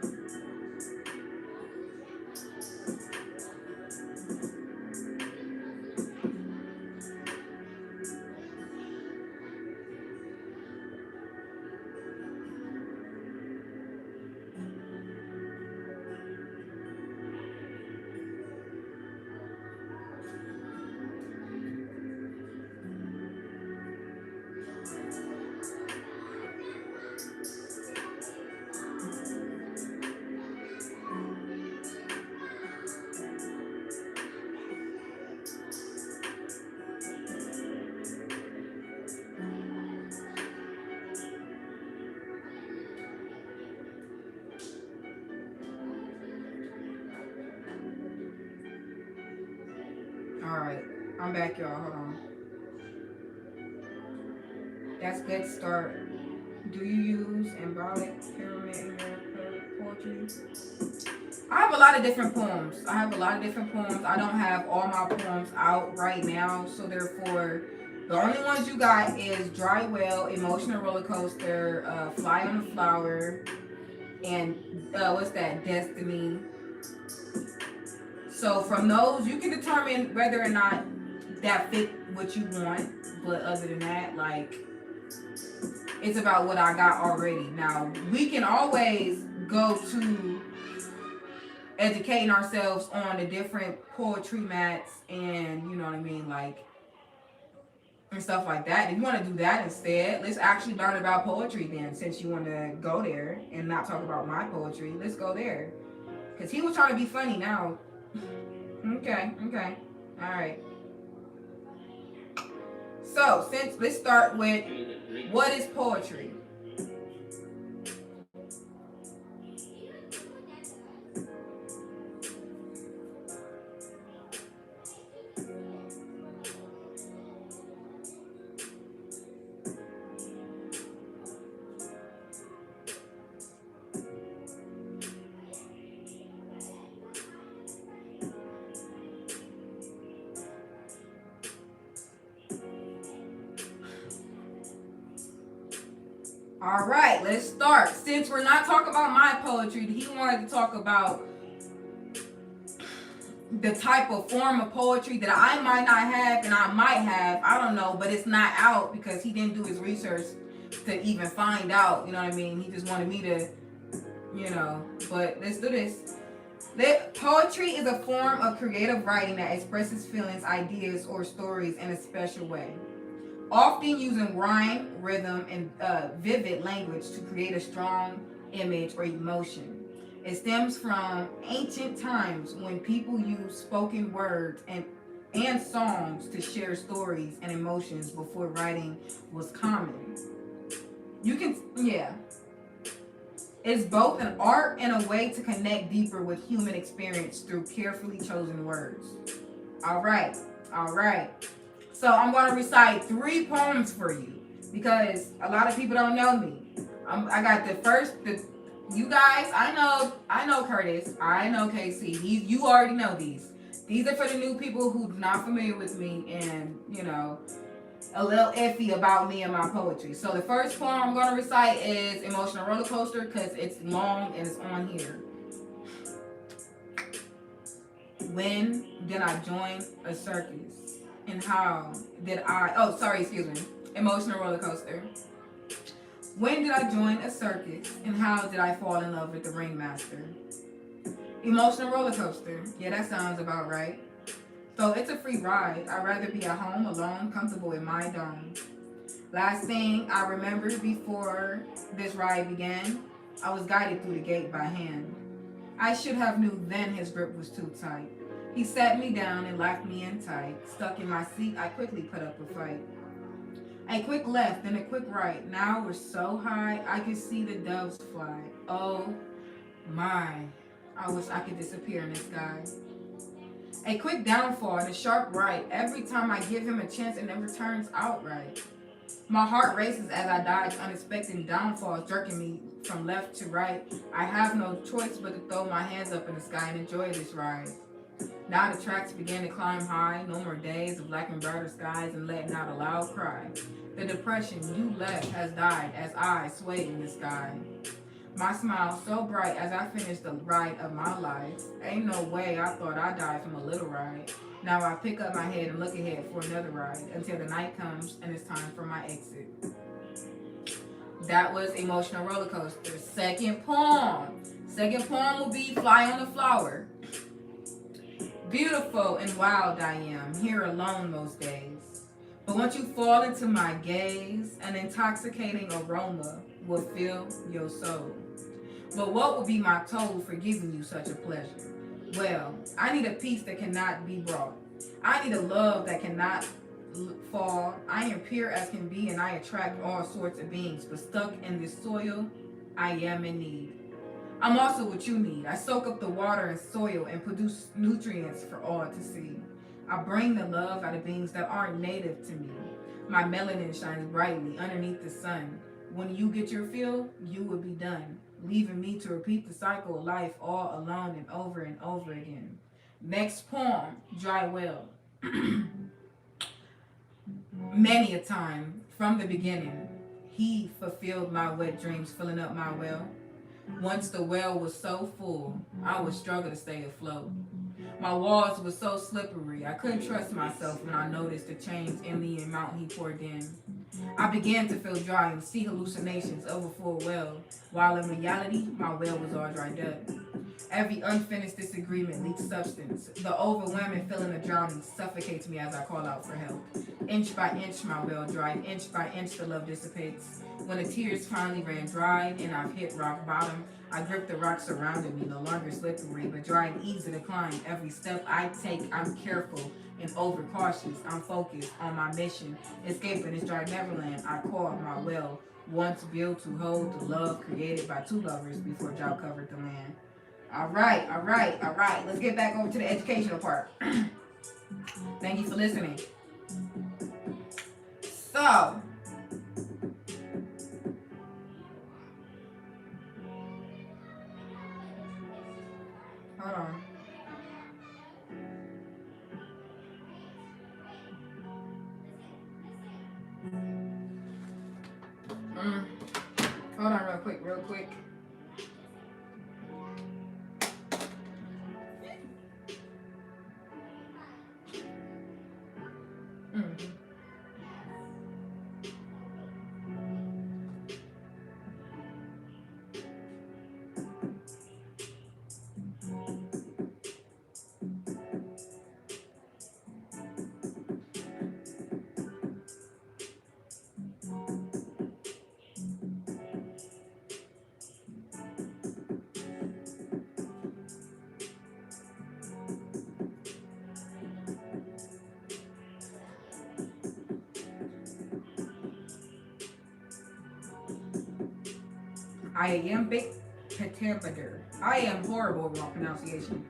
Alright, I'm back, y'all. Hold on. That's good start. Do you use embolic pyramid in your poetry? I have a lot of different poems. I don't have all my poems out right now, so therefore, the only ones you got is Dry Well, Emotional Roller Coaster, Fly on the Flower, and what's that? Destiny. So from those, you can determine whether or not that fit what you want. But other than that, like, it's about what I got already. Now, we can always go to educating ourselves on the different poetry mats and, you know what I mean, like, and stuff like that. If you want to do that instead, let's actually learn about poetry then, since you want to go there and not talk about my poetry. Let's go there. Because he was trying to be funny now. Okay. All right. So, let's start with, what is poetry? All right, let's start. Since we're not talking about my poetry, he wanted to talk about the type of form of poetry that I might not have and I might have. I don't know, but it's not out because he didn't do his research to even find out. You know what I mean? He just wanted me to, you know, but let's do this. Poetry is a form of creative writing that expresses feelings, ideas, or stories in a special way, often using rhyme, rhythm, and vivid language to create a strong image or emotion. It stems from ancient times when people used spoken words and songs to share stories and emotions before writing was common. It's both an art and a way to connect deeper with human experience through carefully chosen words. All right. So I'm going to recite 3 poems for you because a lot of people don't know me. I got you guys, I know Curtis, I know KC. You already know these. These are for the new people who's not familiar with me and, you know, a little iffy about me and my poetry. So the first poem I'm going to recite is Emotional Roller Coaster because it's long and it's on here. When did I join a circus? And how did Emotional Roller Coaster. When did I join a circus? And how did I fall in love with the ringmaster? Emotional Roller Coaster. Yeah, that sounds about right. So it's a free ride. I'd rather be at home alone, comfortable in my dome. Last thing I remember before this ride began, I was guided through the gate by hand. I should have knew then his grip was too tight. He sat me down and locked me in tight. Stuck in my seat, I quickly put up a fight. A quick left and a quick right. Now we're so high, I can see the doves fly. Oh my, I wish I could disappear in the sky. A quick downfall and a sharp right. Every time I give him a chance, it never turns out right. My heart races as I dodge unexpected downfalls, jerking me from left to right. I have no choice but to throw my hands up in the sky and enjoy this ride. Now the tracks began to climb high. No more days of black and brighter skies and letting out a loud cry. The depression you left has died as I sway in the sky. My smile so bright as I finished the ride of my life. Ain't no way I thought I'd die from a little ride. Now I pick up my head and look ahead for another ride until the night comes and it's time for my exit. That was Emotional Roller Coaster. Second poem. Second poem will be Fly on the Flower. Beautiful and wild I am, here alone most days. But once you fall into my gaze, an intoxicating aroma will fill your soul. But what will be my toll for giving you such a pleasure? Well, I need a peace that cannot be brought. I need a love that cannot fall. I am pure as can be, and I attract all sorts of beings. But stuck in this soil, I am in need. I'm also what you need. I soak up the water and soil and produce nutrients for all to see. I bring the love out of beings that aren't native to me. My melanin shines brightly underneath the sun. When you get your fill, you will be done, leaving me to repeat the cycle of life all alone and over again. Next poem, Dry Well. Many a time from the beginning, he fulfilled my wet dreams, filling up my well. Once the well was so full, I would struggle to stay afloat. My walls were so slippery, I couldn't trust myself when I noticed the change in the amount he poured in. I began to feel dry and see hallucinations of a full well, while in reality, my well was all dried up. Every unfinished disagreement leaks substance. The overwhelming feeling of drowning suffocates me as I call out for help. Inch by inch, my well dried. Inch by inch, the love dissipates. When the tears finally ran dry and I've hit rock bottom, I grip the rocks surrounding me, no longer slippery, but dry and easy to climb. Every step I take, I'm careful and overcautious. I'm focused on my mission, escaping this dry Neverland I call my well, once built to hold the love created by two lovers before drought covered the land. All right. Let's get back over to the educational part. Thank you for listening. So, hold on. Hold on real quick. Iambic pentameter. I am horrible with my pronunciation.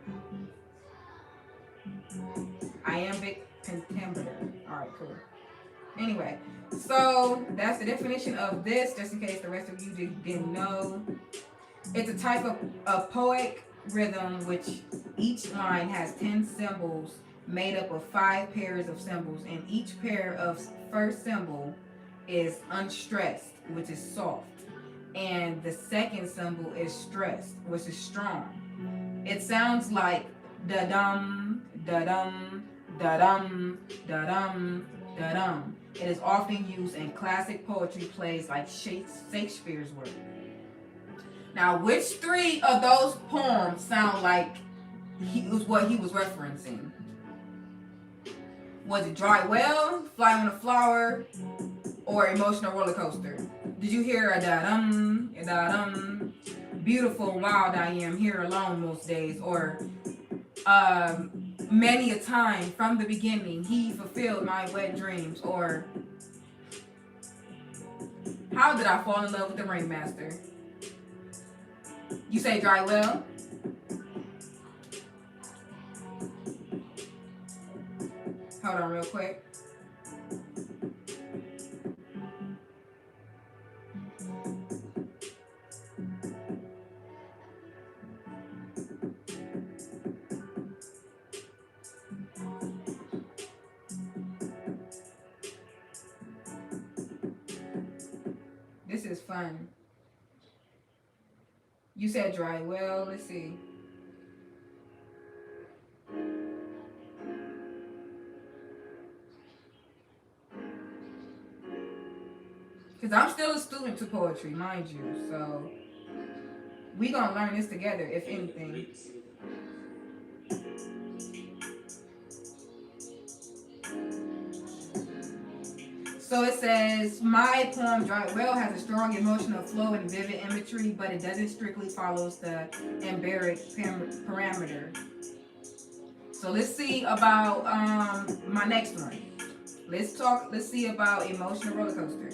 Iambic pentameter. Alright, cool. Anyway, so that's the definition of this, just in case the rest of you didn't know. It's a type of poetic rhythm which each line has 10 symbols made up of 5 pairs of symbols, and each pair of first symbol is unstressed, which is soft. And the second symbol is stressed, which is strong. It sounds like da-dum, da-dum, da-dum, da-dum, da-dum. It is often used in classic poetry plays like Shakespeare's work. Now, which 3 of those poems sound like what he was referencing? Was it Dry Well, Fly on the Flower, or Emotional Roller Coaster? Did you hear a da-dum, a da-dum? Beautiful, wild I am, here alone most days, or many a time from the beginning, he fulfilled my wet dreams, or how did I fall in love with the Ringmaster? You say Dry Well? Hold on real quick. This is fun. You said dry well. Let's see. Because I'm still a student to poetry, mind you. So we gonna learn this together, if anything. So it says, my poem Dry Well has a strong emotional flow and vivid imagery, but it doesn't strictly follow the Emberic parameter. So let's see about my next one. Let's see about Emotional Roller Coaster.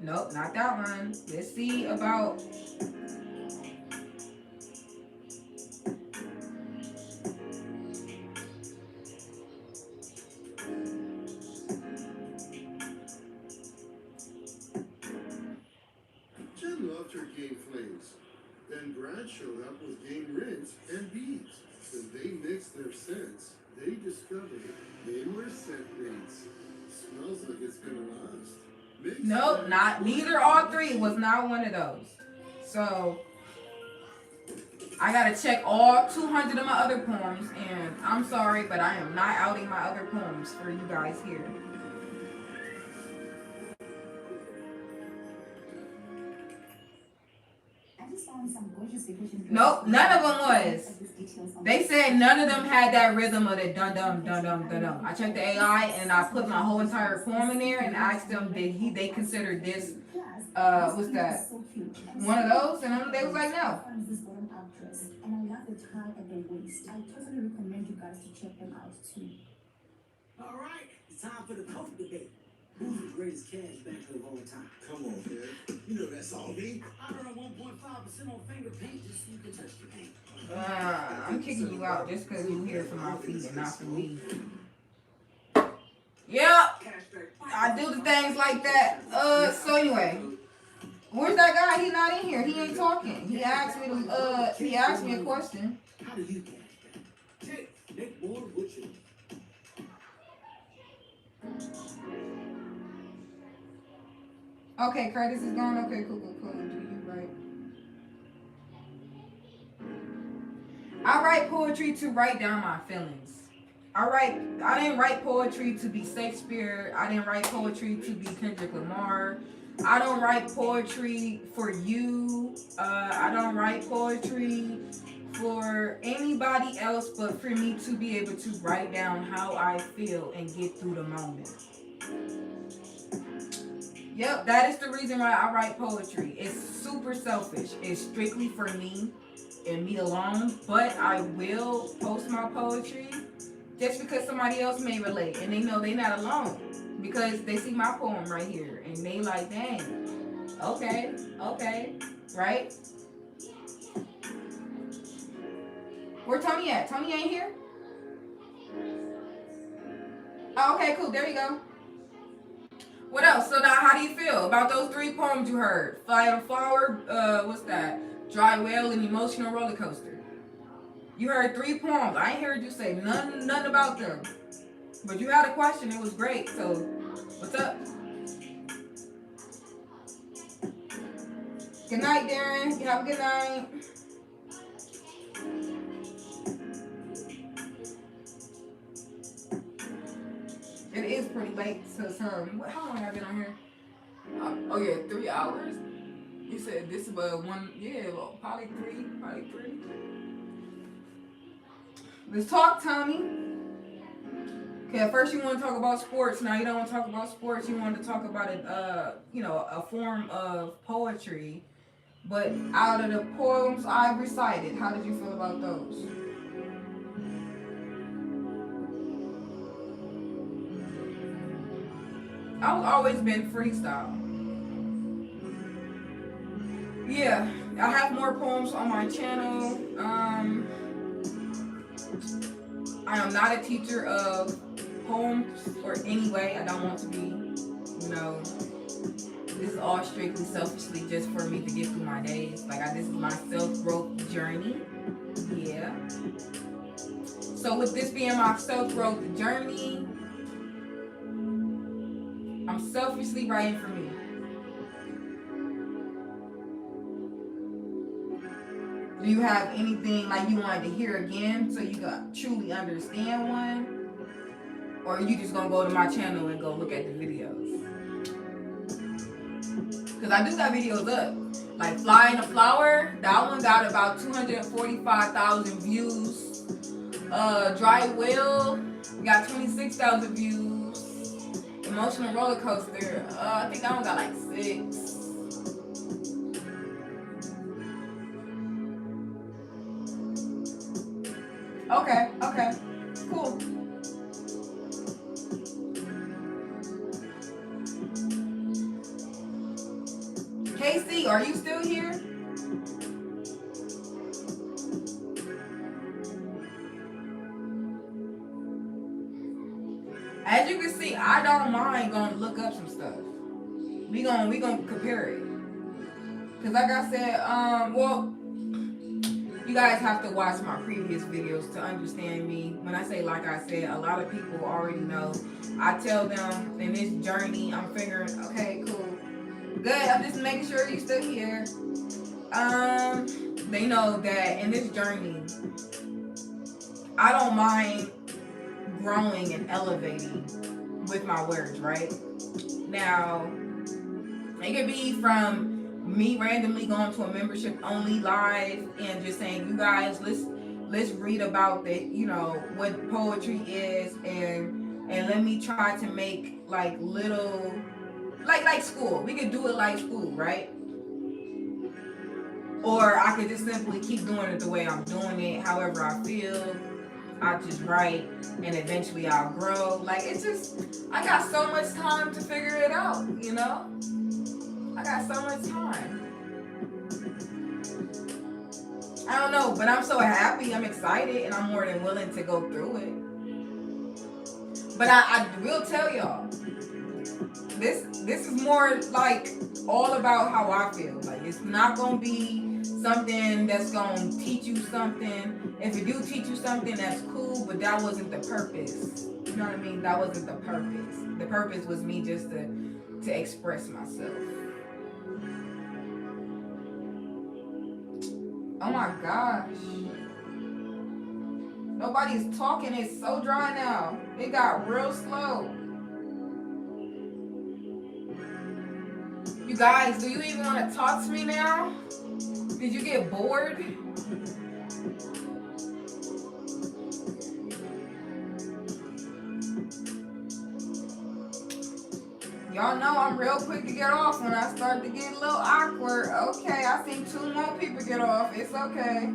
Nope, not that one. Let's see about Jen loved her game flames. Then Brad showed up with game rinse and beads. When they mixed their scents, they discovered they were scent mates. Smells like it's gonna last. nope, neither all three was not one of those. So I gotta check all 200 of my other poems, and I'm sorry, but I am not outing my other poems for you guys here. Nope, none of them was. They said none of them had that rhythm of the dun dum dun dum dun dum. I checked the AI and I put my whole entire poem in there and asked them did they consider this what's that? One of those? And they was like no. And I love the tie at the waist. I totally recommend you guys to check them out too. All right, it's time for the Coke debate. Who's the greatest cash backer of all time? Come on, man. You know that's all me. I earn 1.5% on finger paint just so you can touch the paint. I'm kicking you out just because you here for my feet and not for me. Yep, I do the things like that. So anyway, where's that guy? He's not in here. He ain't talking. He asked me a question. How do you cash back? Nick Moore, what you? Okay, Curtis is gone. Okay, cool. Do you write? I write poetry to write down my feelings. I didn't write poetry to be Shakespeare. I didn't write poetry to be Kendrick Lamar. I don't write poetry for you. I don't write poetry for anybody else but for me to be able to write down how I feel and get through the moment. Yep, that is the reason why I write poetry. It's super selfish. It's strictly for me and me alone. But I will post my poetry just because somebody else may relate. And they know they're not alone. Because they see my poem right here. And they like, dang. Okay. Right? Where Tony at? Tony ain't here? Oh, okay, cool. There you go. What else? So now, how do you feel about those three poems you heard? Fire and Flower, what's that? Dry Well and Emotional Roller Coaster. You heard three poems. I ain't heard you say none about them. But you had a question. It was great. So, what's up? Good night, Darren. You have a good night. It is pretty late, so how long have I been on here? Oh yeah, 3 hours. You said this is one, yeah, well, probably three. Let's talk, Tommy. Okay, at first you want to talk about sports. Now you don't want to talk about sports. You want to talk about a form of poetry. But out of the poems I recited, how did you feel about those? I've always been freestyle. Yeah, I have more poems on my channel. I am not a teacher of poems or any way. I don't want to be. This is all strictly selfishly just for me to get through my days. This is my self-growth journey. Yeah. So with this being my self-growth journey, I'm selfishly writing for me. Do you have anything you wanted to hear again so you can truly understand one? Or are you just gonna go to my channel and go look at the videos? Because I do got videos up. Like Flying a Flower, that one got about 245,000 views. Dry Whale got 26,000 views. Emotional Roller Coaster, I think that one got 6. Okay, cool. Casey, are you still here? As you can see, I don't mind gonna look up some stuff. We gonna compare it. Cause like I said, you guys have to watch my previous videos to understand me. When I say like I said, a lot of people already know. I tell them in this journey, I'm figuring, okay, cool. Good, I'm just making sure you're still here. They know that in this journey, I don't mind growing and elevating with my words, right? Now, it could be from me randomly going to a membership only live and just saying, you guys, let's read about what poetry is and let me try to make little like school. We could do it like school, right? Or I could just simply keep doing it the way I'm doing it, however I feel. I just write and eventually I'll grow. It's just, I got so much time to figure it out, I got so much time. I don't know, but I'm so happy, I'm excited, and I'm more than willing to go through it. But I will tell y'all, this is more all about how I feel. It's not gonna be something that's gonna teach you something. If it do teach you something, that's cool, but that wasn't the purpose. You know what I mean? That wasn't the purpose. The purpose was me just to express myself. Oh my gosh. Nobody's talking. It's so dry now. It got real slow. You guys, do you even want to talk to me now? Did you get bored? Y'all know I'm real quick to get off when I start to get a little awkward. Okay, I seen 2 more people get off. It's okay.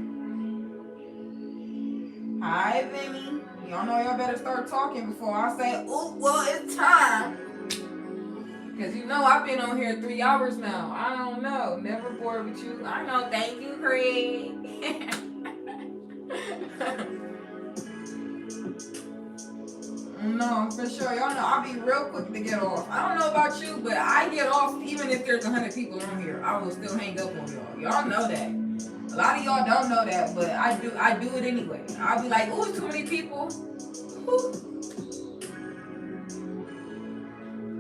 Hi, Vinny. Y'all know y'all better start talking before I say, oh, well, it's time. Because I've been on here 3 hours now. I don't know. Never bored with you. I know. Thank you, Craig. No, for sure. Y'all know I'll be real quick to get off. I don't know about you, but I get off even if there's 100 people on here. I will still hang up on y'all. Y'all know that. A lot of y'all don't know that, but I do it anyway. I'll be like, oh, it's too many people. Ooh.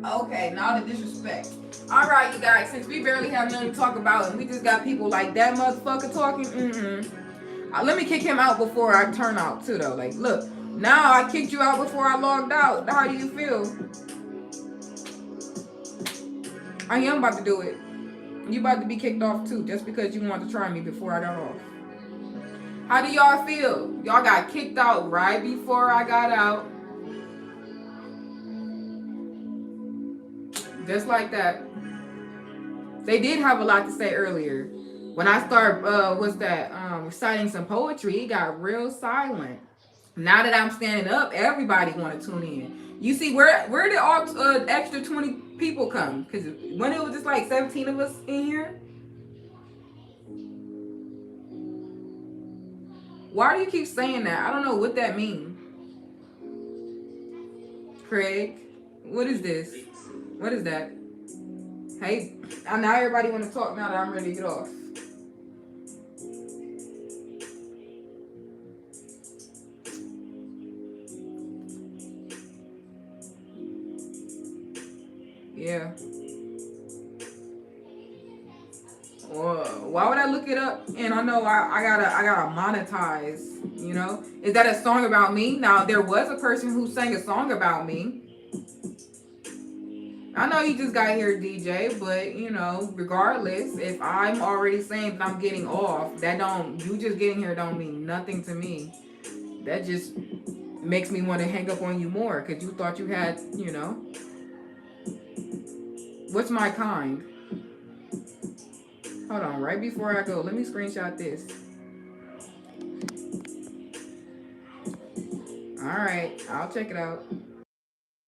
Okay, now the disrespect. Alright, you guys, since we barely have nothing to talk about and we just got people like that motherfucker talking, let me kick him out before I turn out too though. Look, now I kicked you out before I logged out. How do you feel? I am about to do it. You about to be kicked off too, just because you wanted to try me before I got off. How do y'all feel? Y'all got kicked out right before I got out. Just like that. They did have a lot to say earlier. When I start, reciting some poetry, it got real silent. Now that I'm standing up, everybody want to tune in. You see, where did all extra 20 people come? Because when it was just like 17 of us in here. Why do you keep saying that? I don't know what that means. Craig, what is this? What is that? Hey, now everybody want to talk now that I'm ready to get off. Yeah. Why would I look it up? And I know I gotta monetize. You know, is that a song about me? Now there was a person who sang a song about me. I know you just got here, DJ, but you know, regardless, if I'm already saying that I'm getting off, you just getting here don't mean nothing to me. That just makes me want to hang up on you more because you thought you had, you know. What's my kind? Hold on, right before I go, let me screenshot this. All right, I'll check it out.